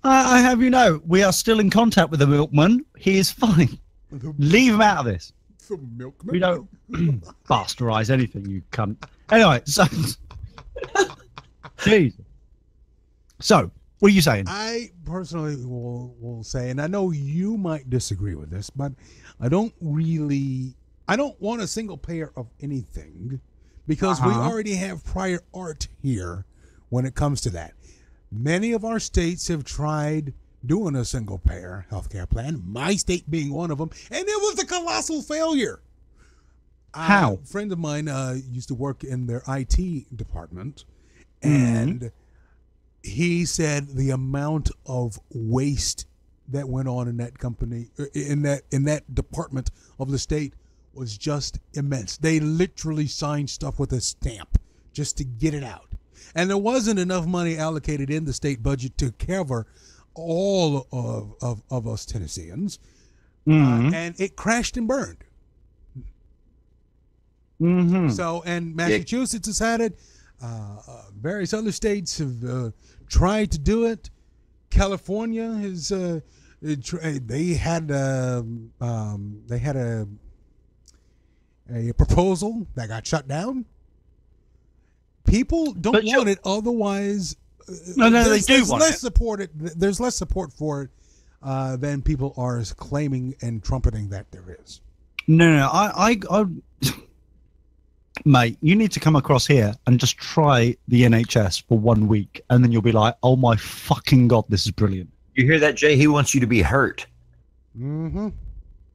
I have you know, we are still in contact with the milkman. He is fine. Leave him out of this. The milkman? We don't bastardize anything, you cunt. Anyway, so jeez. So, what are you saying? I personally will say, and I know you might disagree with this, but I don't want a single payer of anything because we already have prior art here when it comes to that. Many of our states have tried doing a single payer healthcare plan, my state being one of them, and it was a colossal failure. How? A friend of mine used to work in their IT department, and he said the amount of waste that went on in that company, in that department of the state, was just immense. They literally signed stuff with a stamp just to get it out. And there wasn't enough money allocated in the state budget to cover all of us Tennesseans. And it crashed and burned. So, and Massachusetts has had it. Various other states have tried to do it. California has they had a proposal that got shut down. People don't want it, otherwise. They do want it. There's less support for it than people are claiming and trumpeting that there is. No, I mate, you need to come across here and just try the NHS for 1 week, and then you'll be like, "Oh my fucking god, this is brilliant." You hear that, Jay? He wants you to be hurt.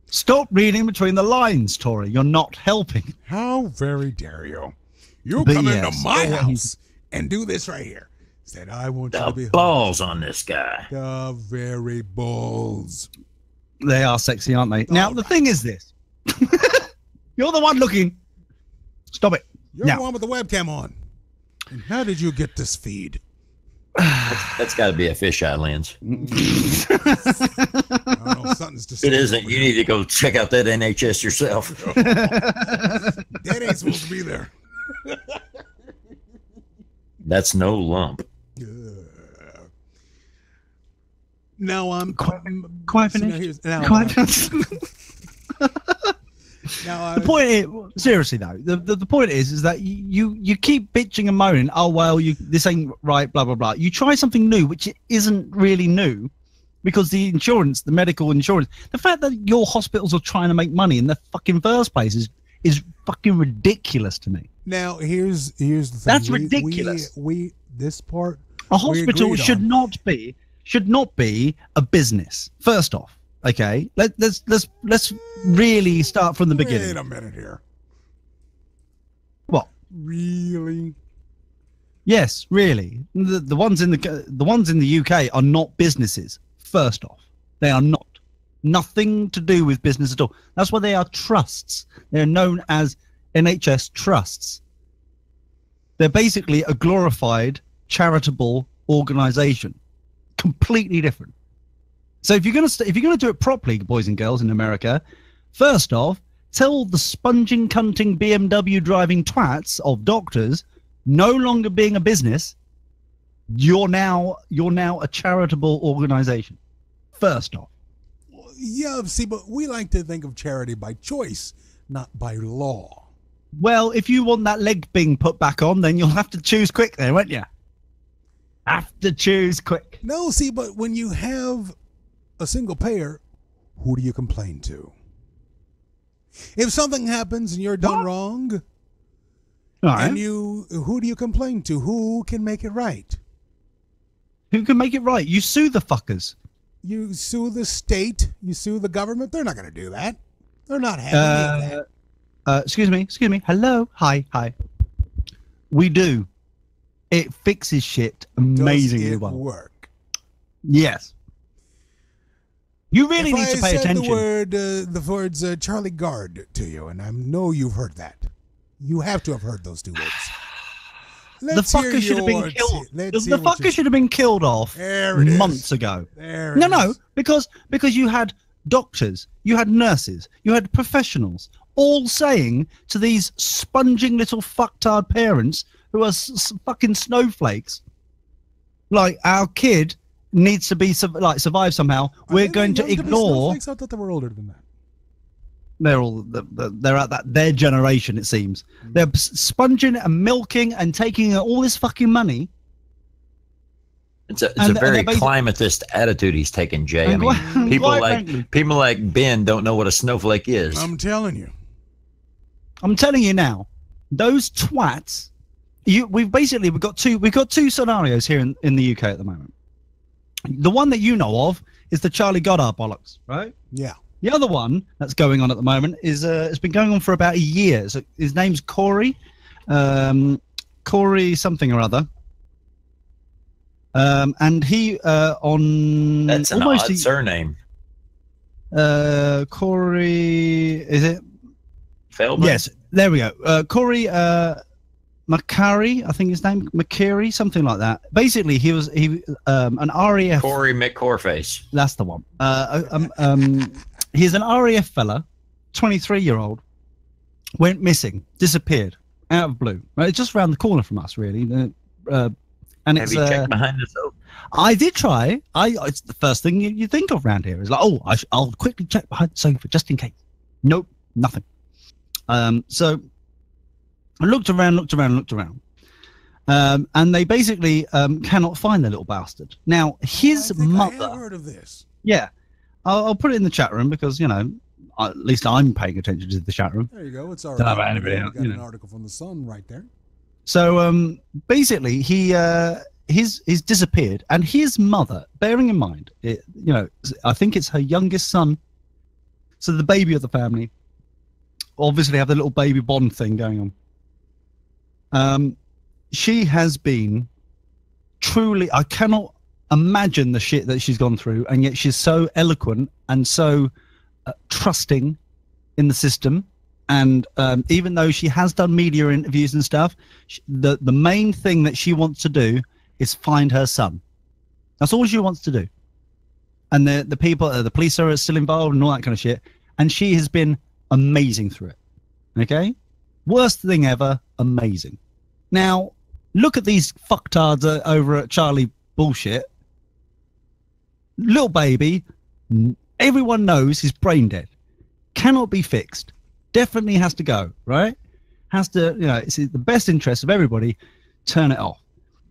Stop reading between the lines, Tori. You're not helping. How very dare you? You come into my house and do this right here. Said I want you to be balls on this guy. The very balls. They are sexy, aren't they? Now the thing is this: you're the one looking. Stop it. You're the one with the webcam on. And how did you get this feed? That's got to be a fisheye lens. I don't know, something's if it isn't, you need to go check out that NHS yourself. That ain't supposed to be there. That's no lump. Now I'm quite finished. Quite finished. The point is, seriously though, the point is that you keep bitching and moaning. Oh well, this ain't right. Blah blah blah. You try something new, which isn't really new, because the insurance, the medical insurance, the fact that your hospitals are trying to make money in the fucking first place is fucking ridiculous to me. Now here's the thing. That's ridiculous. We this part. A hospital should not be a business. First off. Okay, let's really start from the beginning. Wait a minute here. What? Really? Yes, really. The ones in the UK are not businesses. First off, they are not. Nothing to do with business at all. That's why they are trusts. They're known as NHS trusts. They're basically a glorified charitable organisation. Completely different. So if you're gonna do it properly, boys and girls in America, first off, tell the sponging, cunting, BMW driving twats of doctors, no longer being a business, you're now a charitable organization. First off. Yeah, see, but we like to think of charity by choice, not by law. Well, if you want that leg being put back on, then you'll have to choose quick there, won't you? Have to choose quick. No, see, but when you have a single payer, who do you complain to? If something happens and you're done wrong, and who do you complain to? Who can make it right? Who can make it right? You sue the fuckers. You sue the state. You sue the government. They're not going to do that. They're not having any of that. Excuse me. Hello. Hi. We do. It fixes shit amazingly well. Does it work? Yes. You really need to pay attention. The words Charlie Guard to you, and I know you've heard that. You have to have heard those two words. The fucker should have been killed. The fucker should have been killed off months ago. No, because you had doctors, you had nurses, you had professionals, all saying to these sponging little fucktard parents who are fucking snowflakes, like, our kid needs to be survive somehow. We're going to ignore. I thought they were older than that. They're at their generation, it seems. They're sponging and milking and taking all this fucking money. It's a very climatist attitude he's taking, Jay. I mean, people like Ben don't know what a snowflake is. I'm telling you. I'm telling you now. Those twats. We've got two scenarios here in the UK at the moment. The one that you know of is the Charlie Goddard bollocks, right? Yeah. The other one that's going on at the moment is it's been going on for about a year. So his name's Corey, Corey something or other. And he on that's an odd surname. Corey, is it? Feldman? Yes, there we go. Corey McCurry, I think his name, McCurry, something like that. Basically, he was an RAF. Corey McCoreface. That's the one. He's an RAF fella, 23-year-old, went missing, disappeared out of blue. Right, it's just around the corner from us, really. And have you checked behind the sofa? I did try. It's the first thing you think of around here. Is like, oh, I'll quickly check behind the sofa just in case. Nope, nothing. So I looked around, and they basically cannot find the little bastard. Now, his mother. I have heard of this. Yeah, I'll put it in the chat room because, you know, at least I'm paying attention to the chat room. There you go. It's all right. Got an article from the Sun right there. So basically, he's disappeared, and his mother, bearing in mind, I think it's her youngest son, so the baby of the family, obviously have the little baby bond thing going on. She has been truly, I cannot imagine the shit that she's gone through, and yet she's so eloquent and so trusting in the system. And even though she has done media interviews and stuff, the main thing that she wants to do is find her son. That's all she wants to do. And the people, the police are still involved and all that kind of shit. And she has been amazing through it. Okay? Worst thing ever, amazing. Now, look at these fucktards over at Charlie Bullshit. little baby, everyone knows he's brain dead, cannot be fixed, definitely has to go, right? Has to, it's in the best interest of everybody, turn it off.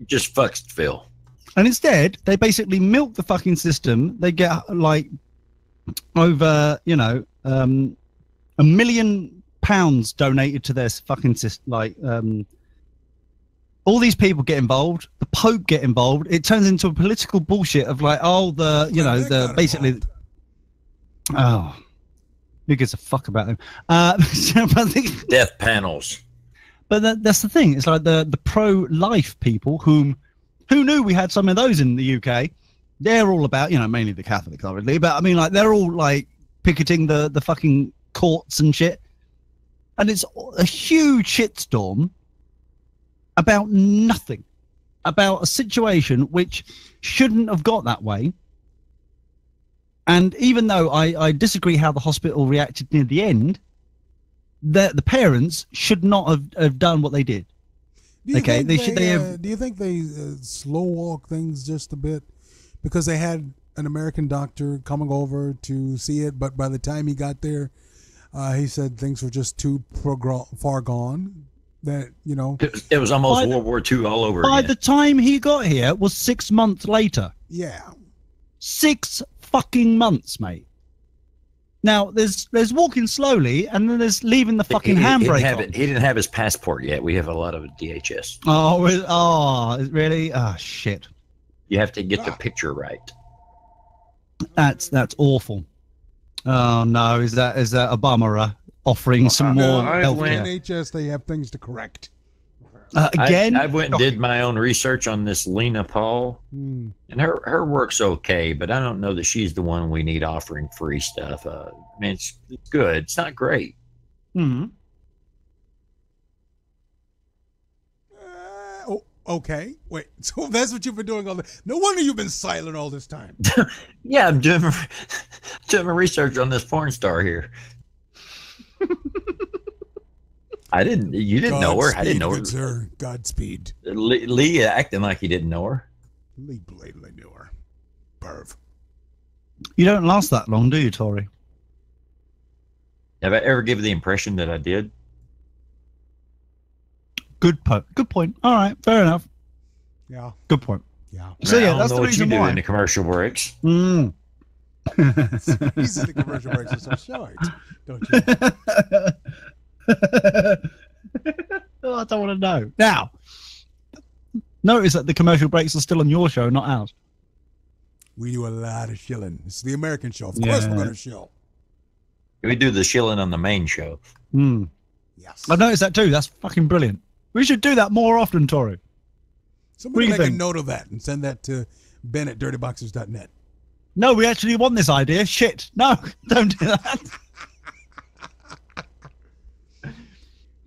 Just fucks Phil. And instead, they basically milk the fucking system. They get like over, £1 million donated to their fucking system. All these people get involved. The Pope get involved. It turns into a political bullshit of like, basically. Oh, who gives a fuck about them? Death panels. But that's the thing. It's like the pro-life people who knew we had some of those in the UK. They're all about, mainly the Catholics, obviously. But I mean, like, they're all like picketing the fucking courts and shit. And it's a huge shitstorm about nothing, about a situation which shouldn't have got that way. And even though I disagree how the hospital reacted near the end, the parents should not have done what they did. Do you think they slow walk things just a bit? Because they had an American doctor coming over to see it, but by the time he got there, he said things were just too far gone. That it was almost World War II all over. By the time he got here, it was 6 months later. Yeah, 6 fucking months, mate. Now there's walking slowly, and then there's leaving the fucking handbrake on. He didn't have his passport yet. We have a lot of DHS. Oh, really? Oh, shit. You have to get the picture right. That's awful. Oh no, is that Obama offering some more healthcare? NHS, they have things to correct. Again, I went and did my own research on this Lena Paul, and her work's okay, but I don't know that she's the one we need offering free stuff. I mean, it's good. It's not great. Okay, wait. So that's what you've been doing all this. No wonder you've been silent all this time. Yeah, I'm doing my research on this porn star here. You didn't know her. I didn't know her. Sir. Godspeed. Lee acting like he didn't know her. Lee blatantly knew her. Perv. You don't last that long, do you, Tori? Have I ever given the impression that I did? Good point. All right, fair enough. Yeah. Good point. Yeah. So yeah, that's the reason why. In the commercial breaks. The commercial breaks are so short, don't you? I don't want to know. Now, notice that the commercial breaks are still on your show, not ours. We do a lot of shilling. It's the American show. Of course we're going to shill. We do the shilling on the main show. Yes. I noticed that too. That's fucking brilliant. We should do that more often, Tori. Somebody make a note of that and send that to Ben at dirtyboxers.net. No, we actually want this idea. Shit. No, don't do that.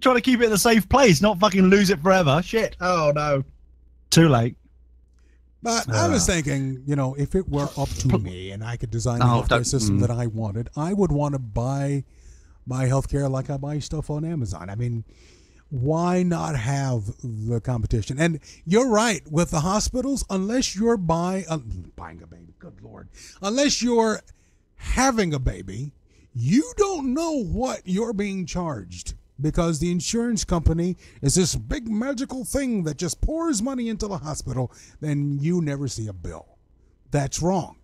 Trying to keep it in a safe place, not fucking lose it forever. Shit. Oh, no. Too late. But I was thinking, if it were up to me and I could design the healthcare system that I wanted, I would want to buy my healthcare like I buy stuff on Amazon. I mean, why not have the competition? And you're right, with the hospitals, unless you're buying a baby, good Lord, unless you're having a baby, you don't know what you're being charged. Because the insurance company is this big magical thing that just pours money into the hospital, then you never see a bill. That's wrong.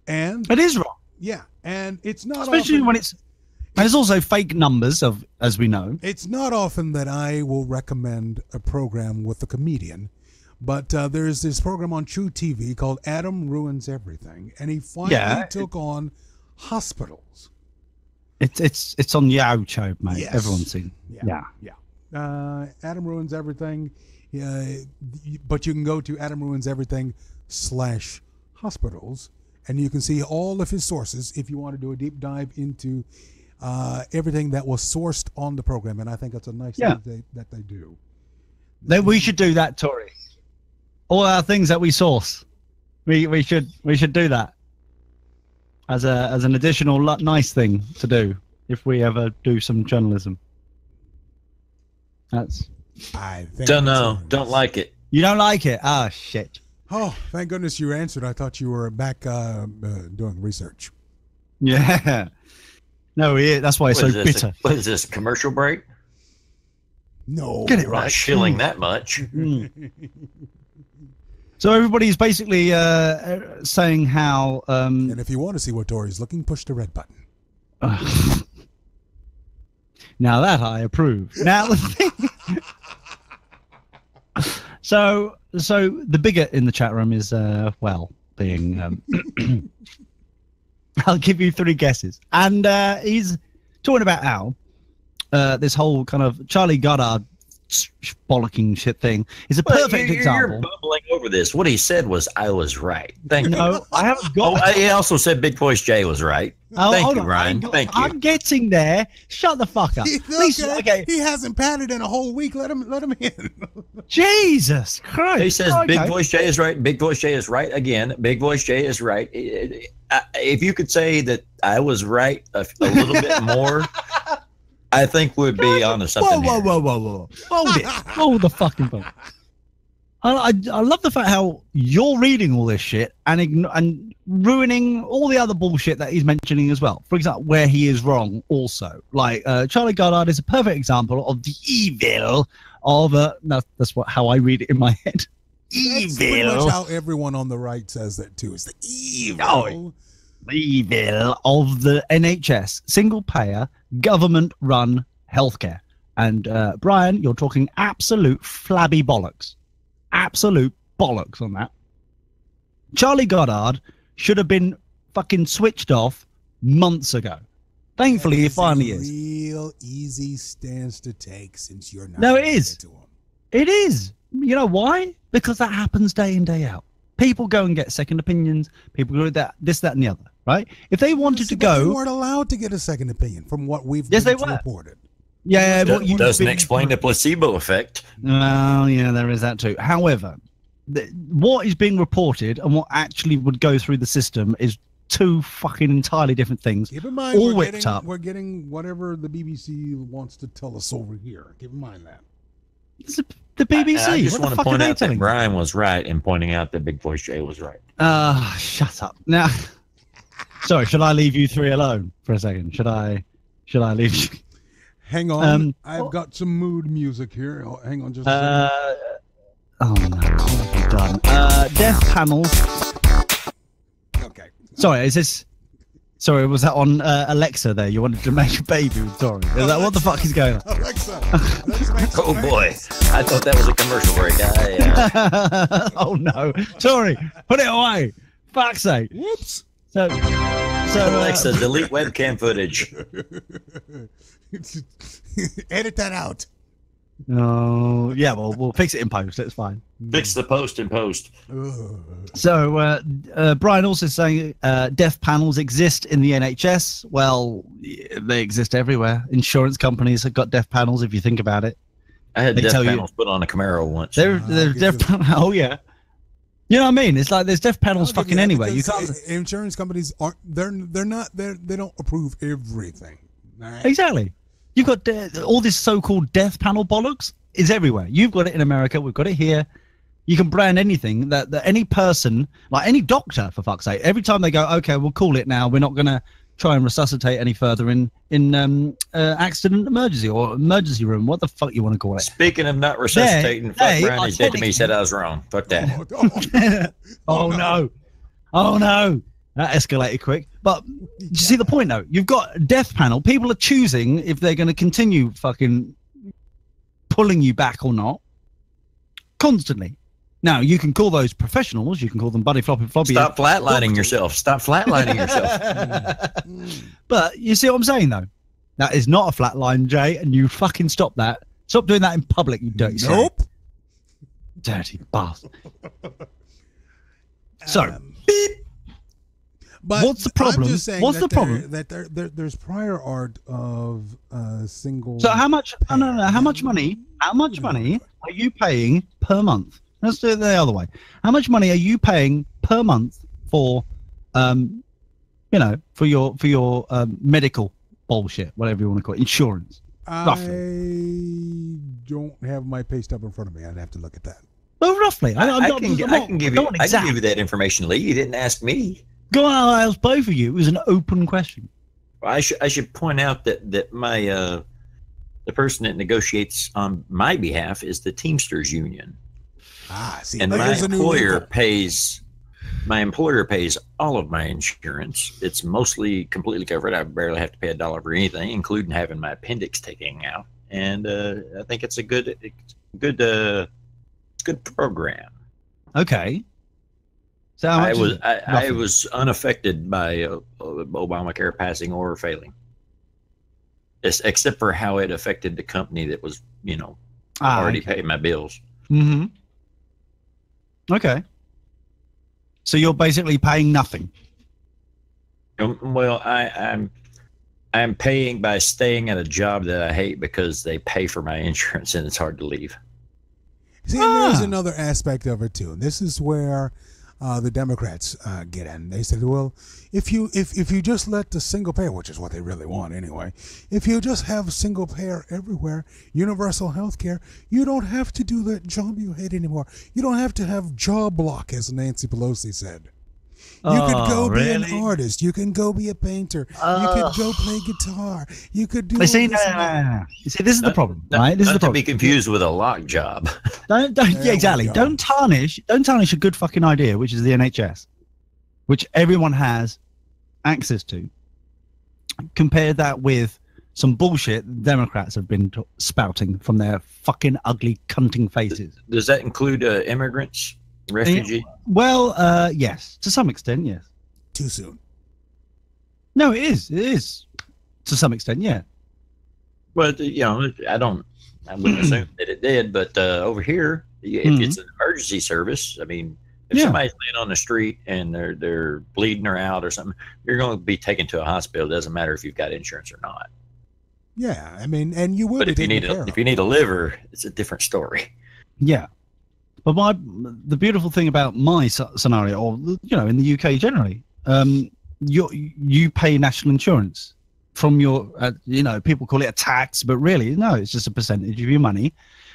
And it is wrong. Yeah, and it's not especially often, when it's also fake numbers as we know. It's not often that I will recommend a program with a comedian, but there's this program on True TV called Adam Ruins Everything, and he finally took on hospitals. It's on YouTube, mate. Yes. Everyone's seen. Yeah. Adam Ruins Everything. But you can go to AdamRuinsEverything/hospitals, and you can see all of his sources if you want to do a deep dive into everything that was sourced on the program. And I think that's a nice thing that they do. Then we should do that, Tori. All our things that we source, we should do that. As an additional nice thing to do if we ever do some journalism. I don't know. Don't like it. You don't like it? Ah, shit. Oh, thank goodness you answered. I thought you were back doing research. Yeah. No, that's why it's so bitter. What is this, a commercial break? No. Get it Not right. shilling that much. So everybody's basically saying how... and if you want to see what Tori's looking, push the red button. Now that I approve. Now the thing... So the bigot in the chat room is, being... I'll give you 3 guesses. And he's talking about how this whole kind of Charlie Goddard bollocking shit thing is a perfect example. You're bubbling over this. What he said was, I was right. Thank you. No, I haven't got... he also said Big Voice Jay was right. Thank you, Ryan. Thank you. I'm getting there. Shut the fuck up. Okay. He hasn't patted in a whole week. Let him in. Jesus Christ. He says Big Voice Jay is right. Big Voice Jay is right again. Big Voice Jay is right. If you could say that I was right a little bit more, I think we'd be onto something. Whoa. Hold it. Hold the fucking phone. I love the fact how you're reading all this shit and ruining all the other bullshit that he's mentioning as well. For example, where he is wrong also. Like, Charlie Goddard is a perfect example of the evil of... that's how I read it in my head. That's pretty much how everyone on the right says that too. It's the evil. The evil of the NHS, single-payer, government-run healthcare. And, Brian, you're talking absolute flabby bollocks. Absolute bollocks on that. Charlie Goddard should have been fucking switched off months ago. Thankfully, he finally is. Real easy stance to take since you're not. No, it is. It is. You know why? Because that happens day in, day out. People go and get second opinions. People do that, this, that, and the other. Right? If they wanted to go, they weren't allowed to get a second opinion from what we've reported. Yeah, doesn't explain the placebo effect. Well, yeah, there is that too. However, what is being reported and what actually would go through the system is 2 fucking entirely different things. Keep in mind, all whipped up. We're getting whatever the BBC wants to tell us over here. Keep in mind that. It's the BBC. I just what want to point out that Brian was right in pointing out that Big Voice Jay was right. Shut up. Now, sorry, should I leave you 3 alone for a second? Should I leave you? Hang on, I've got some mood music here. Hang on just a second. Oh no, what have you done? Death panels. Okay. Sorry, is this... Sorry, was that on Alexa there? You wanted to make a baby with Tori? Is that what the fuck is going on? Alexa. Oh boy, I thought that was a commercial break. Oh no, Tori, put it away. Fuck's sake. Whoops. So Alexa, delete webcam footage. Edit that out. No, yeah, well, we'll fix it in post. It's fine. Fix the post in post. So, Brian also saying death panels exist in the NHS. Well, they exist everywhere. Insurance companies have got death panels, if you think about it. I had death panels put on a Camaro once. They're death oh, yeah. You know what I mean? It's like there's death panels fucking anywhere. You can't. Insurance companies aren't. They don't approve everything. Right? Exactly. You've got all this so-called death panel bollocks is everywhere. You've got it in America. We've got it here. You can brand anything that any person, like any doctor, for fuck's sake, every time they go, okay, we'll call it now. We're not going to try and resuscitate any further in accident emergency or emergency room. What the fuck you want to call it? Speaking of not resuscitating, fuck Brian, he said to me, he said I was wrong. Fuck that. Oh no. Oh no. That escalated quick. But you see the point, though? You've got a death panel. People are choosing if they're going to continue fucking pulling you back or not. Constantly. Now, you can call those professionals. You can call them buddy floppy floppy. Stop flatlining yourself. Stop flatlining yourself. But you see what I'm saying, though? That is not a flatline, Jay, and you fucking stop that. Stop doing that in public, you dirty Nope. Dirty bastard. So, beep. But what's the problem? What's the problem? That there's prior art of single. So how much? No. How much money? How much money are you paying per month? Let's do it the other way. How much money are you paying per month for, for your medical bullshit, whatever you want to call it, insurance? Roughly. I don't have my pay stub in front of me. I'd have to look at that. Oh, roughly. I can give you that information, Lee. You didn't ask me. Go on, I asked both of you. It was an open question. Well, I should point out that my the person that negotiates on my behalf is the Teamsters Union. See, and my employer pays all of my insurance. It's mostly completely covered. I barely have to pay $1 for anything, including having my appendix taken out. And I think it's a good program. Okay. So I was unaffected by Obamacare passing or failing, except for how it affected the company that was, already paid my bills. Mm-hmm. Okay. So you're basically paying nothing. Well, I'm paying by staying at a job that I hate because they pay for my insurance and it's hard to leave. See, there's another aspect of it too. This is where the Democrats get in. They said, well, if you just let the single payer, which is what they really want anyway, if you just have single payer everywhere, universal health care, you don't have to do that job you hate anymore. You don't have to have job lock, as Nancy Pelosi said. You could go be an artist. You can go be a painter. You could go play guitar. You could do. You see, no. You see, this is the problem, right? This is the problem. Not to be confused with a lock job. Don't yeah, exactly. Don't tarnish a good fucking idea, which is the NHS, which everyone has access to. Compare that with some bullshit the Democrats have been spouting from their fucking ugly cunting faces. Does that include immigrants? Refugee? Well, yes, to some extent, yes. Too soon. No, it is. It is to some extent, yeah. Well, I wouldn't assume that it did, but over here, if it's an emergency service, I mean, if somebody's laying on the street and they're bleeding or out or something, you're going to be taken to a hospital. It doesn't matter if you've got insurance or not. Yeah, I mean, and you will. But be if you need a liver, it's a different story. Yeah. But the beautiful thing about my scenario, or in the UK generally, you pay national insurance from your, people call it a tax, but really no, it's just a percentage of your money,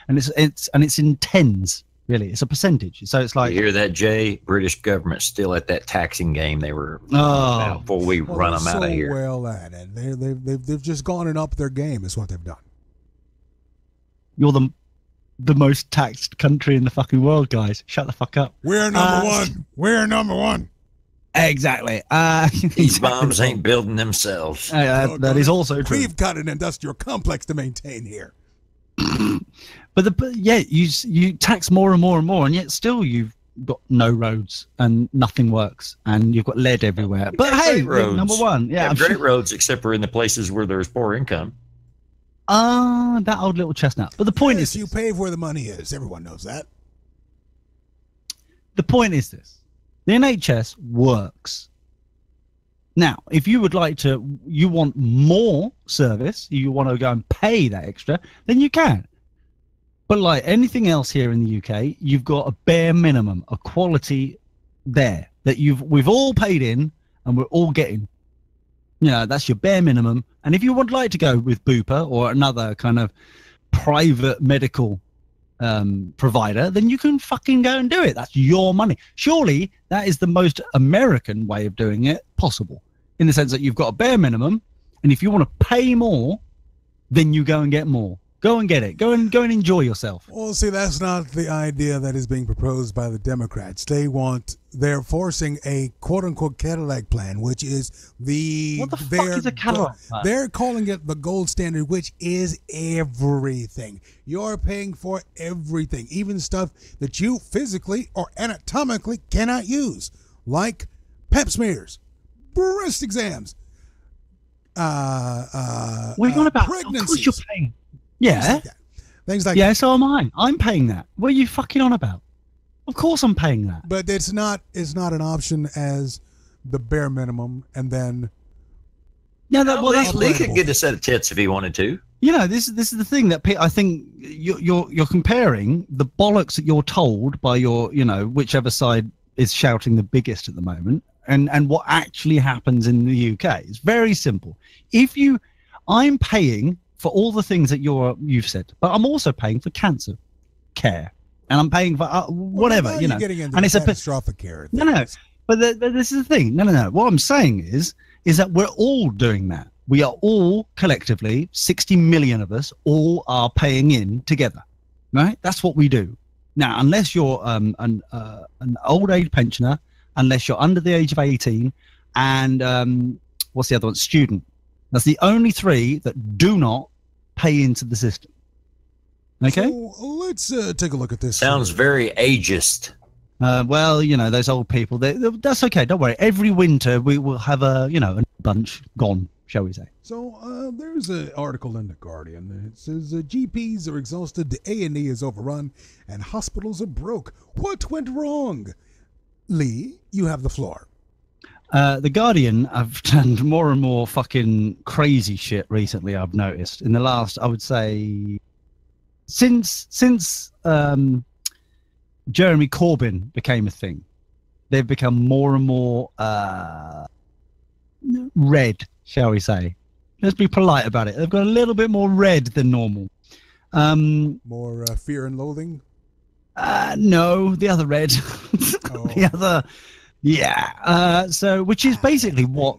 and it's in tens, really. It's a percentage, so it's like. You hear that, Jay? British government still at that taxing game they were about before we run them out of here. Well at it. They've just gone and upped their game. Is what they've done. You're the most taxed country in the fucking world, guys. Shut the fuck up. We're number one. We're number one. Exactly. These bombs ain't building themselves. That is also true. We've got an industrial complex to maintain here. But you tax more and more and more, and yet still you've got no roads and nothing works, and you've got lead everywhere. But hey, number one, great roads, except for in the places where there's poor income. That old little chestnut. But the point is, you pay where the money is. Everyone knows that. The point is this: the NHS works. Now, if you would you want more service, you want to go and pay that extra, then you can. But like anything else here in the UK, you've got a bare minimum, a quality there that we've all paid in and we're all getting. That's your bare minimum. And if you would like to go with Bupa or another kind of private medical provider, then you can fucking go and do it. That's your money. Surely that is the most American way of doing it possible, in the sense that you've got a bare minimum, and if you want to pay more, then you go and get more. Go and get it. Go and enjoy yourself. Well, see, that's not the idea that is being proposed by the Democrats. They're forcing a quote-unquote Cadillac plan, which is what the fuck is a Cadillac plan? They're calling it the gold standard, which is everything. You're paying for everything, even stuff that you physically or anatomically cannot use, like pap smears, breast exams, what are you on about? pregnancies. Of course you're paying. Yeah. Things like that. So am I. I'm paying that. What are you fucking on about? Of course I'm paying that. But it's not an option as the bare minimum, and then that's Lee could get a set of tits if he wanted to. This is the thing that I think you're comparing the bollocks that you're told by your whichever side is shouting the biggest at the moment, and what actually happens in the UK. It's very simple. I'm paying for all the things that you've said, but I'm also paying for cancer care. and I'm paying for whatever, well, you know. You're getting into And it's catastrophic care. No. But this is the thing. No. What I'm saying is that we're all doing that. We are all collectively, 60 million of us, all are paying in together, right? That's what we do. Now, unless you're an old age pensioner, unless you're under the age of 18, and what's the other one? Student. That's the only three that do not pay into the system. Okay. So let's take a look at this. Sounds very ageist. Well, you know, those old people, that's okay. Don't worry. Every winter we will have a bunch gone, shall we say. So there's an article in The Guardian. It says GPs are exhausted, the A&E is overrun, and hospitals are broke. What went wrong? Lee, you have the floor. The Guardian have done more and more fucking crazy shit recently, I've noticed. In the last, I would say, since Jeremy Corbyn became a thing, they've become more and more red, shall we say. Let's be polite about it. They've got a little bit more red than normal. More fear and loathing? No, the other red. Oh. The other, yeah. So, which is basically what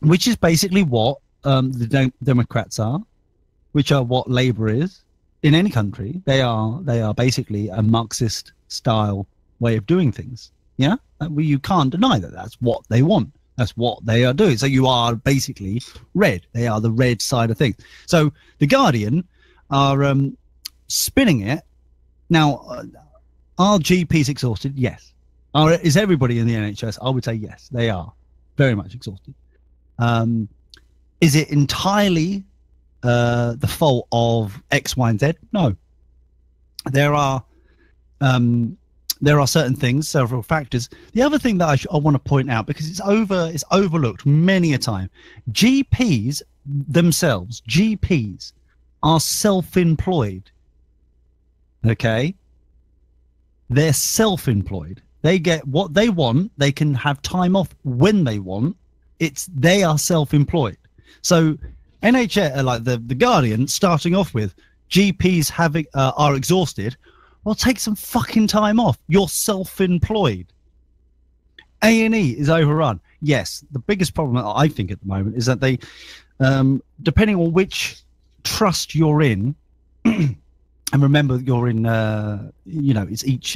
the Democrats are, which are what Labour is in any country. They are basically a Marxist style way of doing things. Yeah, you can't deny that. That's what they want. That's what they are doing. So you are basically red. They are the red side of things. So the Guardian are spinning it. Now, are GPs exhausted? Yes. Is everybody in the NHS? I would say yes. They are very much exhausted. Is it entirely the fault of X, Y, and Z? No. There are certain things, several factors. The other thing that I want to point out, because it's overlooked many a time, GPs themselves, GPs are self-employed. Okay? They're self-employed. They get what they want. They can have time off when they want. They are self-employed. So NHS, like the Guardian, starting off with GPs are exhausted. Well, take some fucking time off. You're self-employed. A&E is overrun. Yes, the biggest problem that I think at the moment is that they, depending on which trust you're in, and remember you're in, it's each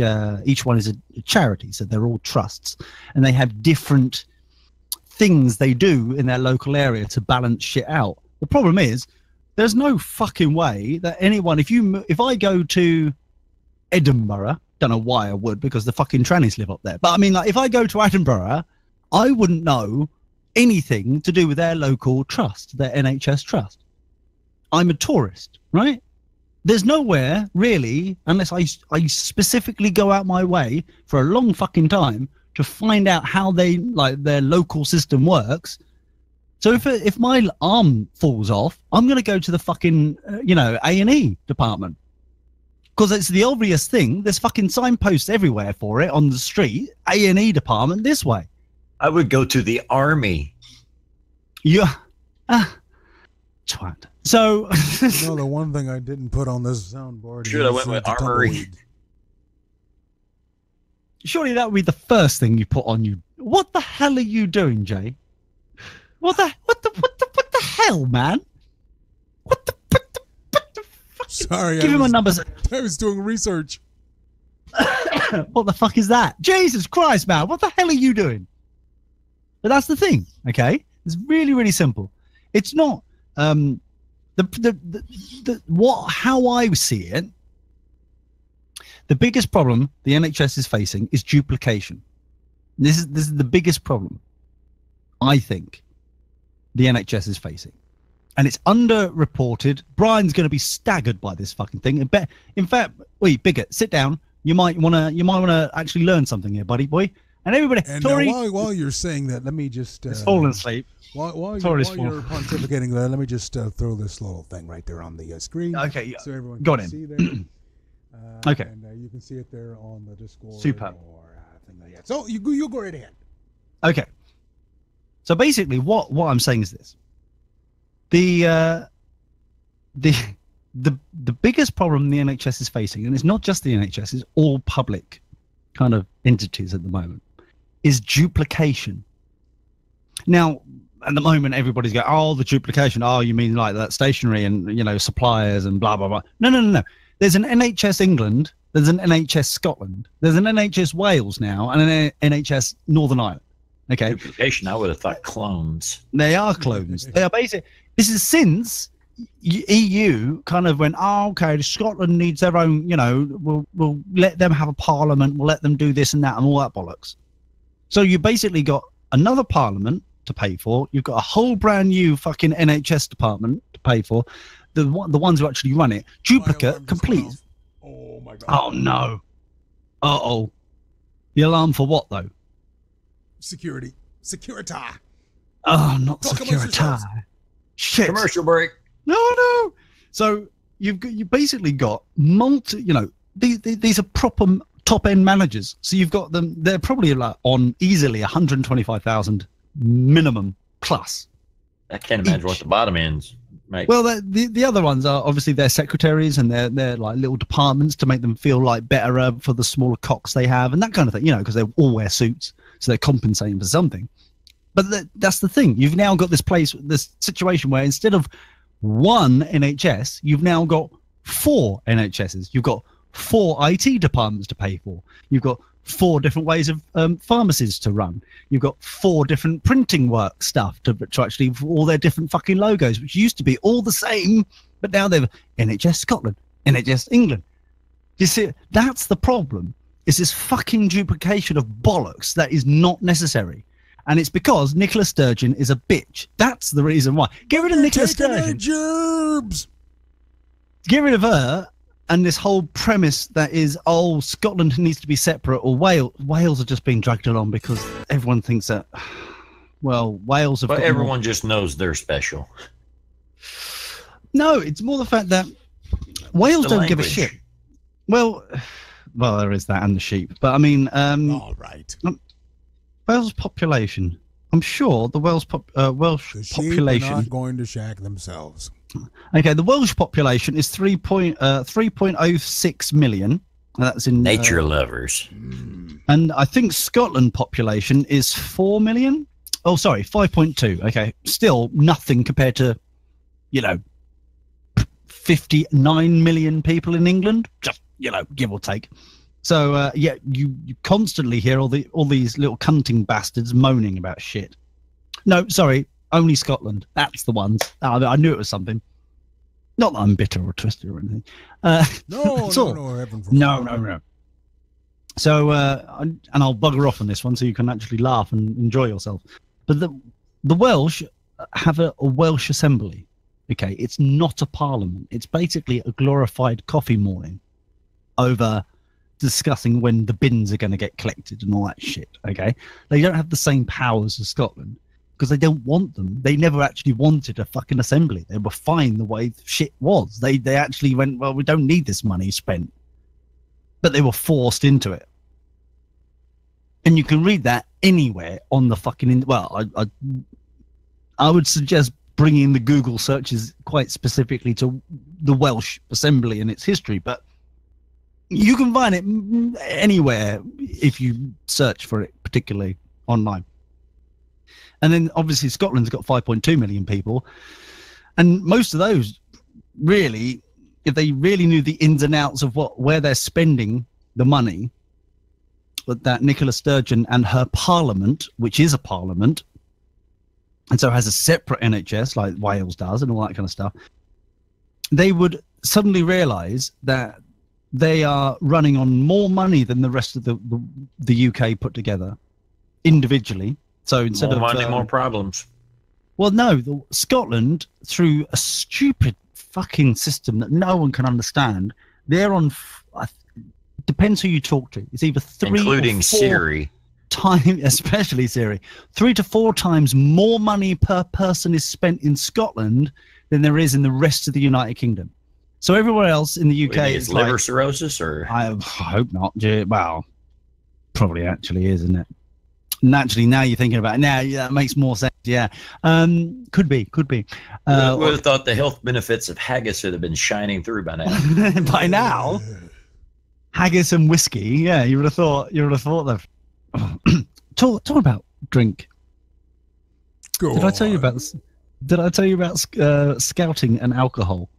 one is a charity, so they're all trusts, and they have different things they do in their local area to balance shit out. The problem is, there's no fucking way that anyone, if I go to Edinburgh, don't know why I would, because the fucking trannies live up there, but I mean, like, if I go to Edinburgh, I wouldn't know anything to do with their local trust, their NHS trust. I'm a tourist, right? There's nowhere really, unless I specifically go out my way for a long fucking time to find out how their local system works. So if my arm falls off, I'm going to go to the fucking A&E department, because it's the obvious thing. There's fucking signposts everywhere for it on the street. A&E department this way. I would go to the army. Yeah. Twat. So no, the one thing I didn't put on this soundboard. Should I went with armory? Surely that would be the first thing you put on you. What the hell are you doing, Jay? What the hell, man? What the Sorry, give him my numbers. I was doing research. What the fuck is that? Jesus Christ, man! What the hell are you doing? But that's the thing, okay? It's really, really simple. It's not how I see it. The biggest problem the NHS is facing is duplication. This is the biggest problem I think the NHS is facing, and it's underreported. Brian's going to be staggered by this fucking thing. In fact, wait, Bigot, sit down. You might wanna actually learn something here, buddy boy. And everybody, and Tori, while you're saying that, let me just falling asleep. While you're pontificating there, let me just throw this little thing right there on the screen. Okay, so everyone got can it. see there. Okay, and you can see it there on the Discord. Super. Or thing like that. So you go right ahead. Okay. So basically, what I'm saying is this: the the biggest problem the NHS is facing, and it's not just the NHS, it's all public kind of entities at the moment, is duplication. Now, at the moment, everybody's going, oh, the duplication. Oh, you mean like that stationery and, you know, suppliers and blah, blah, blah. No. There's an NHS England. There's an NHS Scotland. There's an NHS Wales now and an NHS Northern Ireland. Okay. Duplication, I would have thought clones. They are clones. They are basic. This is since EU kind of went, oh, okay, Scotland needs their own, you know, we'll let them have a parliament. We'll let them do this and that and all that bollocks. So you basically got another parliament to pay for. You've got a whole brand new fucking NHS department to pay for. The ones who actually run it. Duplicate, complete. Oh my God. Oh no. Uh-oh. The alarm for what though? Security. Securita. Oh, not Talk amongst Securita. Shit. Commercial break. No. So you basically got you know, these are proper top end managers. So you've got them. They're probably like on easily 125,000 minimum plus. I can't imagine what the bottom ends. Right. Well, the other ones are obviously their secretaries and their like little departments to make them feel like better for the smaller cocks they have and that kind of thing. You know, because they all wear suits, so they're compensating for something. But that's the thing. You've now got this situation where instead of one NHS, you've now got 4 NHSs. You've got 4 IT departments to pay for. You've got 4 different ways of pharmacies to run. You've got 4 different printing work stuff to actually for all their different fucking logos, which used to be all the same, but now they've NHS Scotland, NHS England. You see, that's the problem. It's this fucking duplication of bollocks that is not necessary. And it's because Nicola Sturgeon is a bitch. That's the reason why. Get rid of Nicola Sturgeon. Gerbs. Get rid of her. And this whole premise that is, oh, Scotland needs to be separate, or Wales are just being dragged along because everyone thinks that, well, Wales have. But got everyone more. just knows they're special. No, it's more the fact that Wales don't give a shit. Well, there is that and the sheep, but I mean, all right. Wales population. I'm sure the Welsh population are not going to shag themselves. Okay, the Welsh population is 3.06 million. That's in nature lovers. And I think Scotland population is 4 million. Oh, sorry, 5.2. Okay, still nothing compared to, you know, 59 million people in England. Just, you know, give or take. So yeah, you constantly hear all these little cunting bastards moaning about shit. No, sorry, only Scotland. That's the ones. I knew it was something. Not that I'm bitter or twisted or anything. No. So and I'll bugger off on this one so you can actually laugh and enjoy yourself. But the Welsh have a Welsh Assembly. Okay, it's not a parliament. It's basically a glorified coffee morning over discussing when the bins are going to get collected and all that shit. Okay, they don't have the same powers as Scotland because they don't want them. They never actually wanted a fucking assembly. They were fine the way shit was. They actually went, well, we don't need this money spent, but they were forced into it. And you can read that anywhere on the fucking I would suggest bringing the Google searches quite specifically to the Welsh Assembly and its history, but you can find it anywhere if you search for it, particularly online. And then obviously Scotland's got 5.2 million people. And most of those really, if they really knew the ins and outs of where they're spending the money, but that Nicola Sturgeon and her parliament, which is a parliament, and so has a separate NHS like Wales does and all that kind of stuff, they would suddenly realise that they are running on more money than the rest of the UK put together individually. So instead more of money, more problems. Well, no, Scotland, through a stupid fucking system that no one can understand, they're on. Depends who you talk to. It's either 3 including or 4 Siri. Especially Siri, 3 to 4 times more money per person is spent in Scotland than there is in the rest of the United Kingdom. So everywhere else in the UK is liver cirrhosis, or I hope not. Well, probably actually is, isn't it? Naturally, now you're thinking about it. Now that makes more sense. Yeah, could be. Would have thought the health benefits of haggis would have been shining through by now. By now, haggis and whiskey. Yeah, you would have thought. that. Talk about drink. Did I tell you about scouting and alcohol,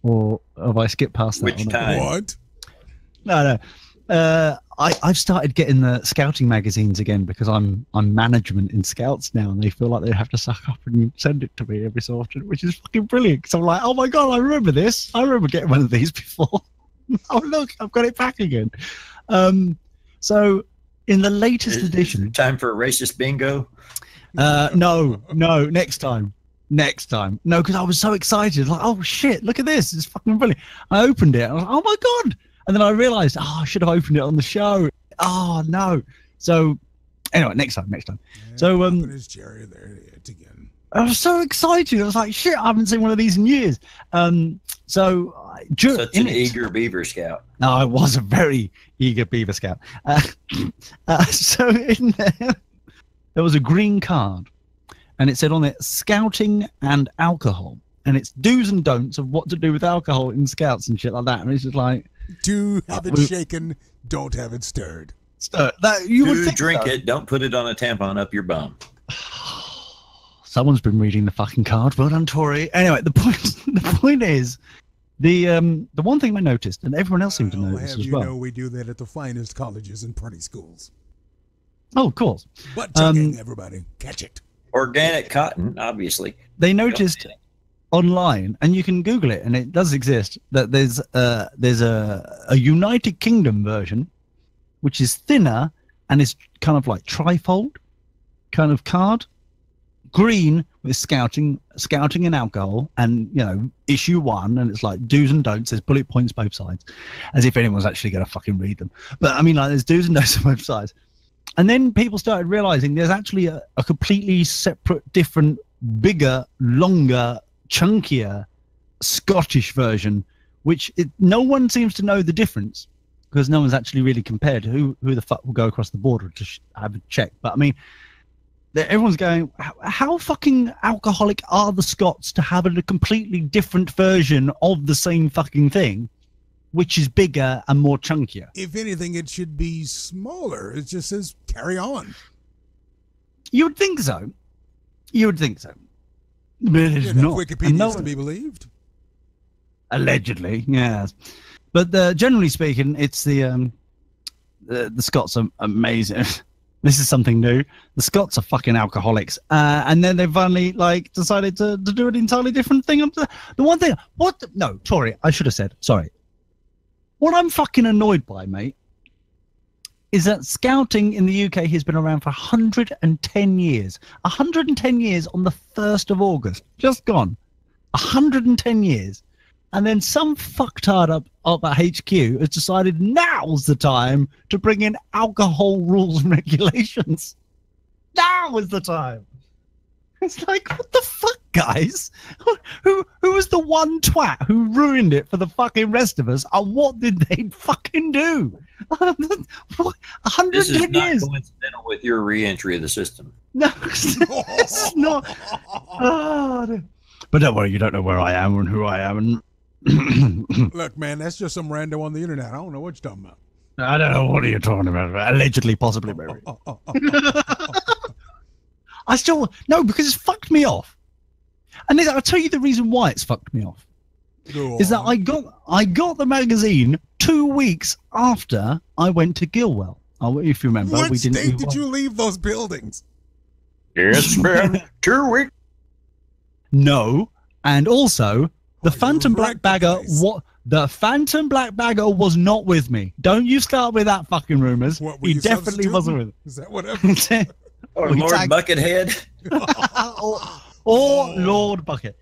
or have I skipped past that? Which time? What? No. I've started getting the scouting magazines again because I'm management in scouts now, and they feel like they have to suck up and send it to me every so often, which is fucking brilliant. So I'm like, oh my god, I remember this. I remember getting one of these before. Oh look, I've got it back again. So in the latest edition, time for a racist bingo. No, next time. No, because I was so excited, like, oh shit, look at this, it's fucking brilliant. I opened it, I was like, oh my god. And then I realised, I should have opened it on the show. Oh no! So anyway, next time. Yeah, so his Jerry there yet again. I was so excited. I was like, shit, I haven't seen one of these in years. Such an eager Beaver Scout. No, I was a very eager Beaver Scout. So in there was a green card, and it said on it scouting and alcohol, and it's do's and don'ts of what to do with alcohol in scouts and shit like that. And it's just like, do have it shaken, don't have it stirred. You would think drink so. it, don't put it on a tampon up your bum. Someone's been reading the fucking card. Well done, Tori. Anyway, the point is, the one thing I noticed, and everyone else seemed to notice as well. We do that at the finest colleges and party schools. Oh, of course. Butt chugging, everybody, catch it. Organic cotton, obviously. They noticed online, and you can Google it, and it does exist, that there's a United Kingdom version, which is thinner and is kind of like trifold kind of card, green with scouting and alcohol, and issue 1, and it's like do's and don'ts. There's bullet points both sides, as if anyone's actually going to fucking read them. But I mean, like, there's do's and don'ts on both sides. And then people started realizing there's actually a completely separate, different, bigger, longer, chunkier Scottish version, which no one seems to know the difference, because no one's actually really compared who the fuck will go across the border to have a check. But I mean, everyone's going, how fucking alcoholic are the Scots to have a completely different version of the same fucking thing, which is bigger and more chunkier? If anything, it should be smaller. It just says carry on. You would think so. But it's not. Wikipedia's to be believed. Allegedly, yes. But generally speaking, it's the Scots are amazing. This is something new. The Scots are fucking alcoholics, and then they've finally decided to do an entirely different thing. The one thing, no, Tori, I should have said sorry. What I'm fucking annoyed by, mate, is that scouting in the UK has been around for 110 years. 110 years on the 1st of August. Just gone. 110 years. And then some fucktard up at HQ has decided now's the time to bring in alcohol rules and regulations. Now is the time. It's like, what the fuck, guys? Who was the one twat who ruined it for the fucking rest of us? And what did they fucking do? 110 This is not years. coincidental with your re-entry of the system. No, it's not. Oh, but don't worry, you don't know where I am and who I am. And look, man, that's just some rando on the internet. I don't know what you're talking about. I don't know what are you talking about. Allegedly, possibly, maybe. I still no, because it's fucked me off. And I'll tell you the reason why it's fucked me off. Is that I got the magazine 2 weeks after I went to Gilwell. If you remember, What state did you leave those buildings? It's been 2 weeks. No, and also the Phantom Black Bagger. The Phantom Black Bagger was not with me. Don't you start with that fucking rumors. He definitely wasn't with me. Is that what? Or Lord Buckethead. or Lord Bucket.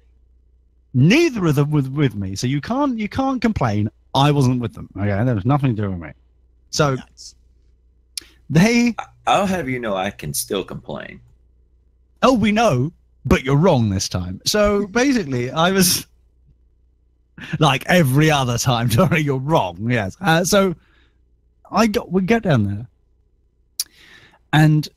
Neither of them was with me, so you can't complain. I wasn't with them. Okay, there was nothing to do with me. So I'll have you know I can still complain. Oh, we know, but you're wrong this time. So basically, I was like every other time. Sorry, you're wrong. Yes. So we get down there, and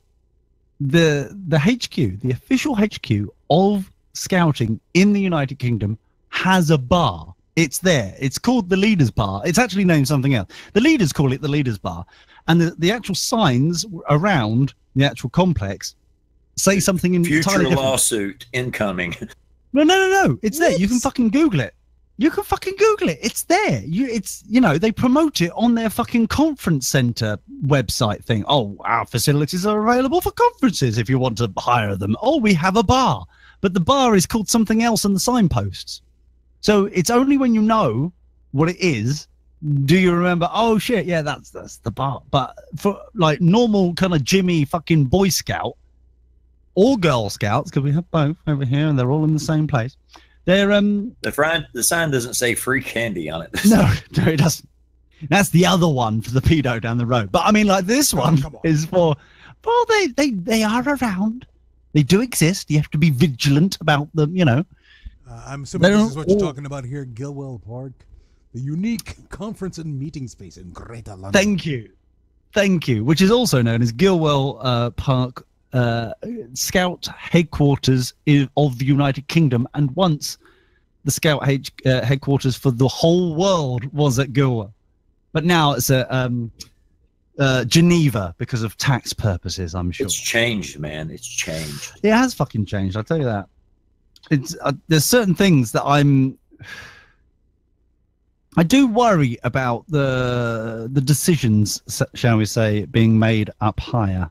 the HQ, the official HQ of Scouting in the United Kingdom has a bar. It's there. It's called the Leaders Bar. It's actually named something else. The leaders call it the Leaders Bar. And the actual signs around the actual complex say something entirely Future different. lawsuit incoming. No. It's there. You can fucking Google it. It's there. They promote it on their fucking conference center website thing. Oh, our facilities are available for conferences if you want to hire them. Oh, we have a bar. But the bar is called something else on the signposts. So it's only when you know what it is do you remember, oh shit, yeah, that's the bar. But for like normal kind of Jimmy fucking Boy Scout or Girl Scouts, because we have both over here and they're all in the same place. They're the sign doesn't say free candy on it. No, it doesn't. That's the other one for the pedo down the road. But I mean, like this one is for, well, they are around. They do exist. You have to be vigilant about them, you know. I'm assuming this is what you're talking about here, Gilwell Park, the unique conference and meeting space in Greater London. Thank you. Which is also known as Gilwell Park Scout headquarters of the United Kingdom, and once the Scout headquarters for the whole world was at Gilwell, but now it's at Geneva because of tax purposes. I'm sure it's changed, man. It's changed. It has fucking changed. I'll tell you that. It's there's certain things that I do worry about the decisions, shall we say, being made up higher.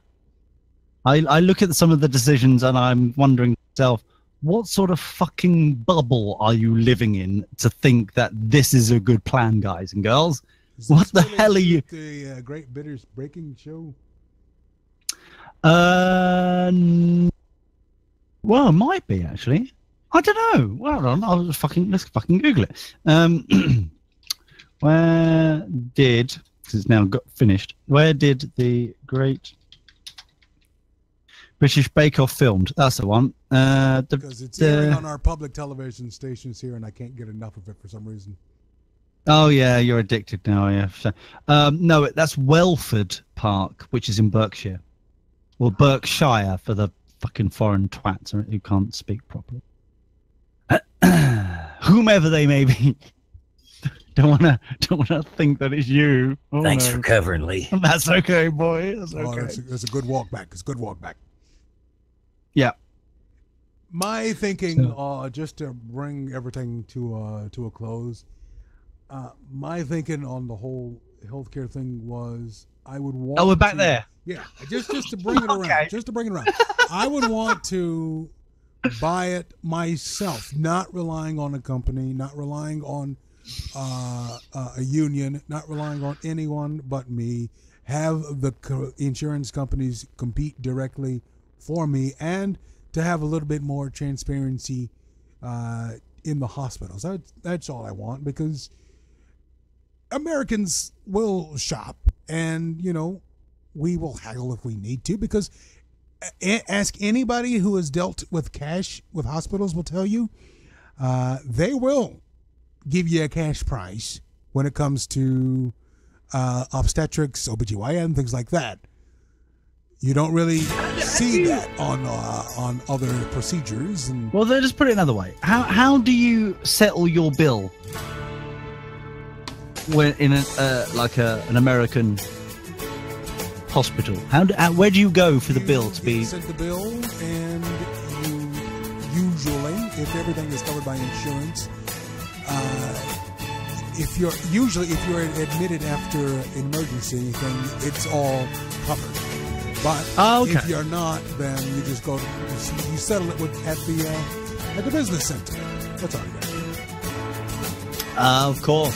I look at some of the decisions and I'm wondering to myself, what sort of fucking bubble are you living in to think that this is a good plan, guys and girls? What the hell are you? The Great Bitters Breaking Show. Well, it might be actually. I don't know. Well, let's fucking Google it. Where did, because it's now got finished, where did the Great British Bake Off filmed? That's the one. Because it's airing on our public television stations here, and I can't get enough of it for some reason. Oh yeah, you're addicted now. Yeah. No, that's Welford Park, which is in Berkshire, or Berkshire for the fucking foreign twats who can't speak properly. Whomever they may be. Don't wanna think that it's you. Oh, Thanks for covering, Lee. That's okay, boy. That's okay. That's a good walk back. It's a good walk back. Yeah. My thinking, just to bring everything to a close, my thinking on the whole healthcare thing was I would want. Oh, we're back there. Yeah, just to bring it around. Okay. Just to bring it around. I would want to buy it myself, not relying on a company, not relying on a union, not relying on anyone but me. Have the insurance companies compete directly for me, and to have a little bit more transparency in the hospitals. That's all I want, because Americans will shop, and we will haggle if we need to, because ask anybody who has dealt with cash with hospitals will tell you they will give you a cash price when it comes to obstetrics, OBGYN, things like that. You don't really see that on other procedures. Well, then just put it another way. How do you settle your bill when in an American hospital? Where do you go for the bill to be? You send the bill, and you usually, if everything is covered by insurance, if you're admitted after an emergency thing, it's all covered. But if you're not, then you just go. You settle it at the business center. That's all you got. Of course.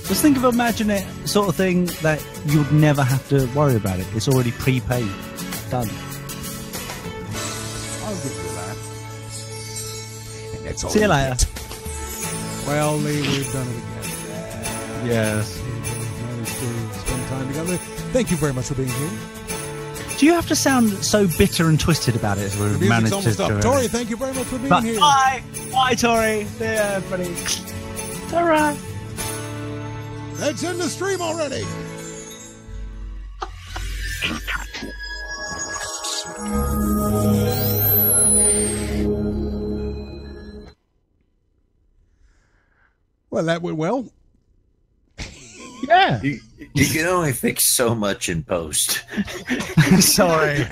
Just think of imagine it sort of thing that you'd never have to worry about it. It's already prepaid. Done. I'll give you that. And that's all. See you later. Well, Lee, we've done it again. Yes. Managed to spend time together. Thank you very much for being here. Do you have to sound so bitter and twisted about it as we've managed almost to up. Tori, thank you very much for being here. Bye. Bye, Tori. See ya, everybody. It's all right. That's in the stream already. Well, that went well. Yeah. You can only fix so much in post. Sorry.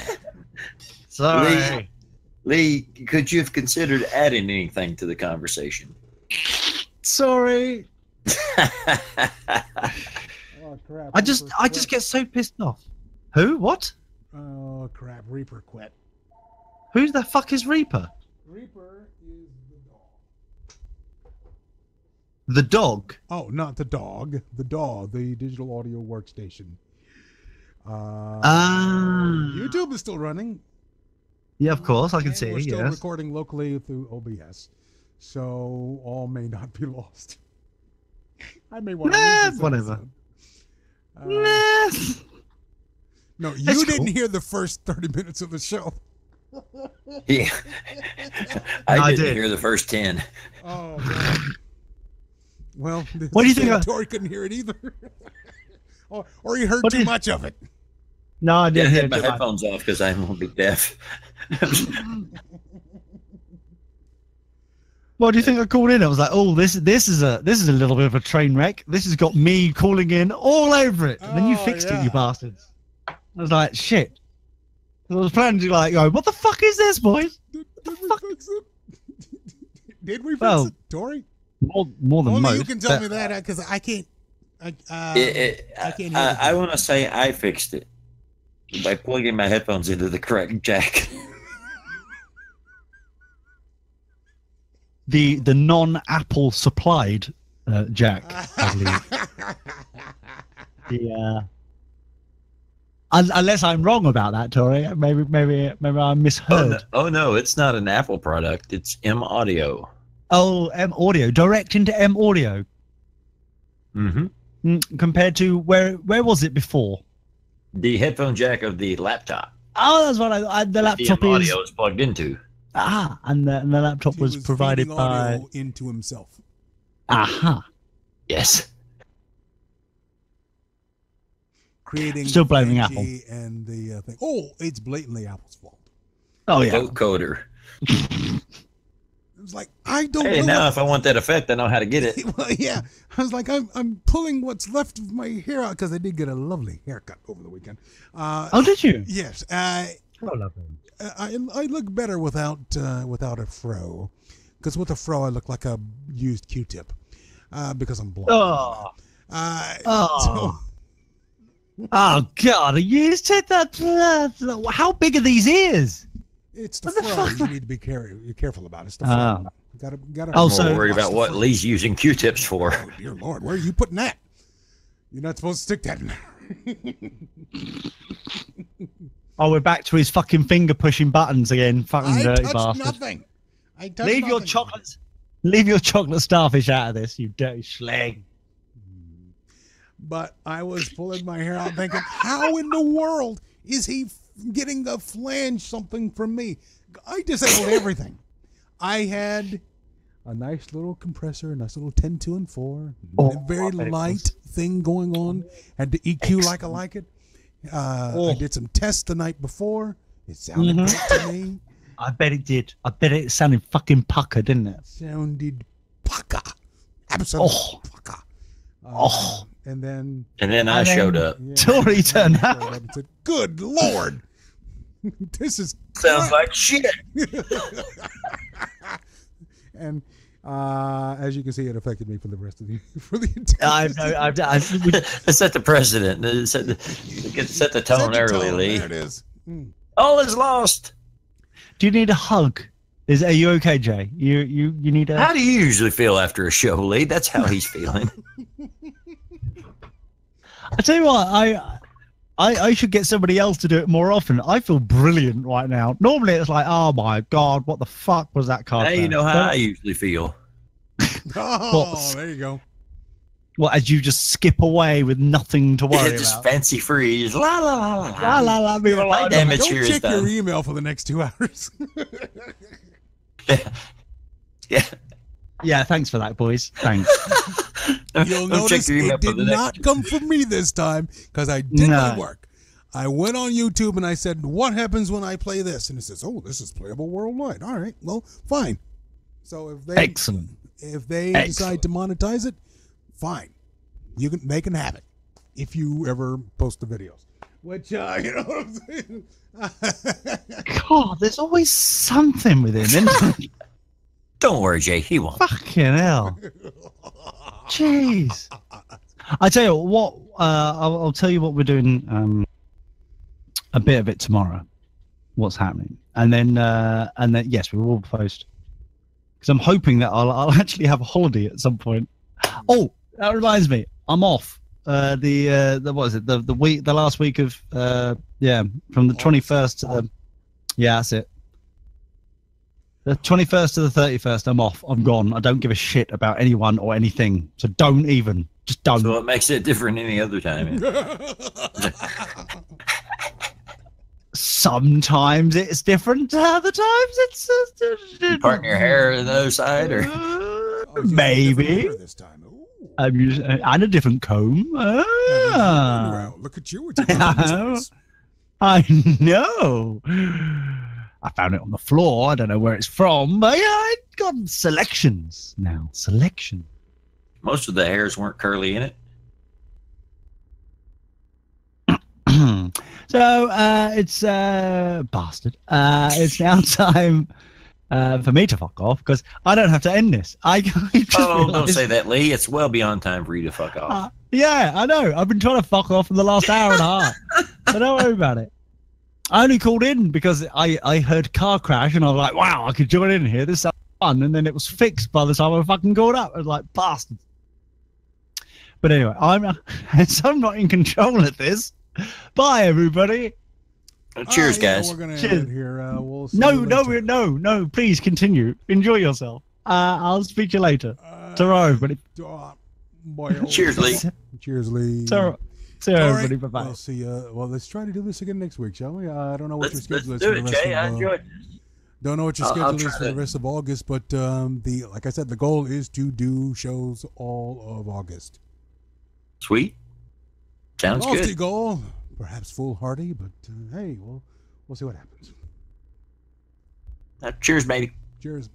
Lee, could you have considered adding anything to the conversation? Sorry. Oh crap! I just get so pissed off. Who? What? Oh crap! Reaper quit. Who the fuck is Reaper? Reaper is the dog. The dog? Oh, not the dog. The dog. The digital audio workstation. YouTube is still running. Yeah, of course, I can see. We're still Yes. recording locally through OBS, so all may not be lost. I may want to leave this whatever. No, you That's didn't cool. hear the first 30 minutes of the show. Yeah. I didn't hear the first 10. Oh, God. Well, What do you think? Tori couldn't hear it either. or he heard too much of it. No, I I didn't hear had my too much. headphones off because I'm going to be deaf. What do you think I called in? I was like, oh, this is a little bit of a train wreck. This has got me calling in all over it. And then you fixed it, you bastards. I was like, shit. I was planning to like go, what the fuck is this, boys? Did we fix it? Did we fix Well, it, Tori? More than Only most. you can tell me that because I can't. I can't hear it. I want to say I fixed it by plugging my headphones into the correct jack. The non-Apple supplied jack, I believe. Unless I'm wrong about that, Tori. Maybe I misheard. Oh no, it's not an Apple product. It's M Audio. Oh, M Audio, direct into M Audio. Mm-hmm. Compared to where was it before? The headphone jack of the laptop. Oh, that's what the laptop the M is. Audio is plugged into. And the laptop was provided feeding by. audio into himself. Aha. Yes. Creating Still blaming 5G Apple. and the thing. Oh, it's blatantly Apple's fault. Oh yeah. Vocoder. It was like I don't Hey, know. now if I want that effect, I know how to get it. Well, yeah, I was like, I'm pulling what's left of my hair out because I did get a lovely haircut over the weekend. Oh, did you? Yes. Oh, lovely. I look better without a fro, because with a fro I look like a used Q-tip, because I'm blonde. Oh. So, Oh God! You said that. How big are these ears? it's the fro. You need to be careful about it. It's the Ah. fro. Gotta. I'm so- more worried watch about the what fro. Lee's using Q-tips for. Oh dear Lord, where are you putting that? You're not supposed to stick that in there. Oh, we're back to his fucking finger pushing buttons again. Fucking I dirty touched bastard. nothing. I touched Leave your nothing. chocolates. Leave your chocolate starfish out of this, you dirty slag. But I was pulling my hair out thinking, how in the world is he getting the flange something from me? I disabled everything. I had a nice little compressor, a nice little 10, 2, and 4. Oh, a very I bet it light was. thing going on. Had to EQ like I like it. I did some tests the night before. It sounded great to me. I bet it did. I bet it sounded fucking pucker, didn't it? Sounded pucker. Absolutely pucker. And then I showed up. Yeah, Tori turned I showed out. up and said, good Lord. This is Sounds crap." like shit. And as you can see, it affected me for the rest of the entire Set the precedent. Set the tone early, Lee. There it is. All is lost. Do you need a hug? Are you okay, Jay? You need a. How do you usually feel after a show, Lee? That's how he's feeling. I tell you what, I should get somebody else to do it more often. I feel brilliant right now. Normally it's like, oh my God, what the fuck was that card? Now you know how I usually feel. Oh, there you go. Well, as you just skip away with nothing to worry Just about. fancy freeze. La la la la La la la. Me My damage Don't here is check your done. email for the next 2 hours. Yeah. Yeah, thanks for that, boys. Thanks. You'll Don't check notice your email it for did the next- not come from me this time because I did my No. work. I went on YouTube and I said, what happens when I play this? And it says, oh, this is playable worldwide. All right, well, fine. So if they Excellent. If they decide to monetize it, fine. They can have it if you ever post the videos. Which you know what I'm saying? God, there's always something with him, isn't there? Don't worry, Jay. He won't. Fucking hell. Jeez. I tell you what. I'll tell you what we're doing. A bit of it tomorrow. What's happening, and then yes, we will post. Because I'm hoping that I'll actually have a holiday at some point. Oh, that reminds me, I'm off. The what is it? The last week of from the 21st to the that's it. The 21st to the 31st, I'm off. I'm gone. I don't give a shit about anyone or anything. So just don't. So it makes it different any other time. Sometimes it's different. Other times it's you parting your hair on the other side, or maybe this time. And a different comb. Look at you. I know. I found it on the floor. I don't know where it's from, but yeah, I got selections now. Selection. Most of the hairs weren't curly in it. So it's bastard. It's now time for me to fuck off because I don't have to end this. Don't say that, Lee. It's well beyond time for you to fuck off. Yeah, I know. I've been trying to fuck off for the last hour and a half. So don't worry about it. I only called in because I heard car crash and I was like, wow, I could join in here. This sounds fun. And then it was fixed by the time I fucking called up. I was like, bastard. But anyway, I'm not in control of this. Bye, everybody. Cheers, guys. We're gonna end it here. We'll see No. Please continue. Enjoy yourself. I'll speak to you later. Ta-ra, everybody. Cheers, Lee. Cheers, Lee. Ta-ra, everybody. Bye-bye. We'll see. Well, let's try to do this again next week, shall we? I don't know what your schedule is do for the it, rest Jay. of. I enjoyed this. Don't know what your schedule is for the rest of August, but like I said, the goal is to do shows all of August. Sweet. Sounds good. Lofty goal, perhaps foolhardy, but hey, we'll see what happens. Cheers, baby. Cheers.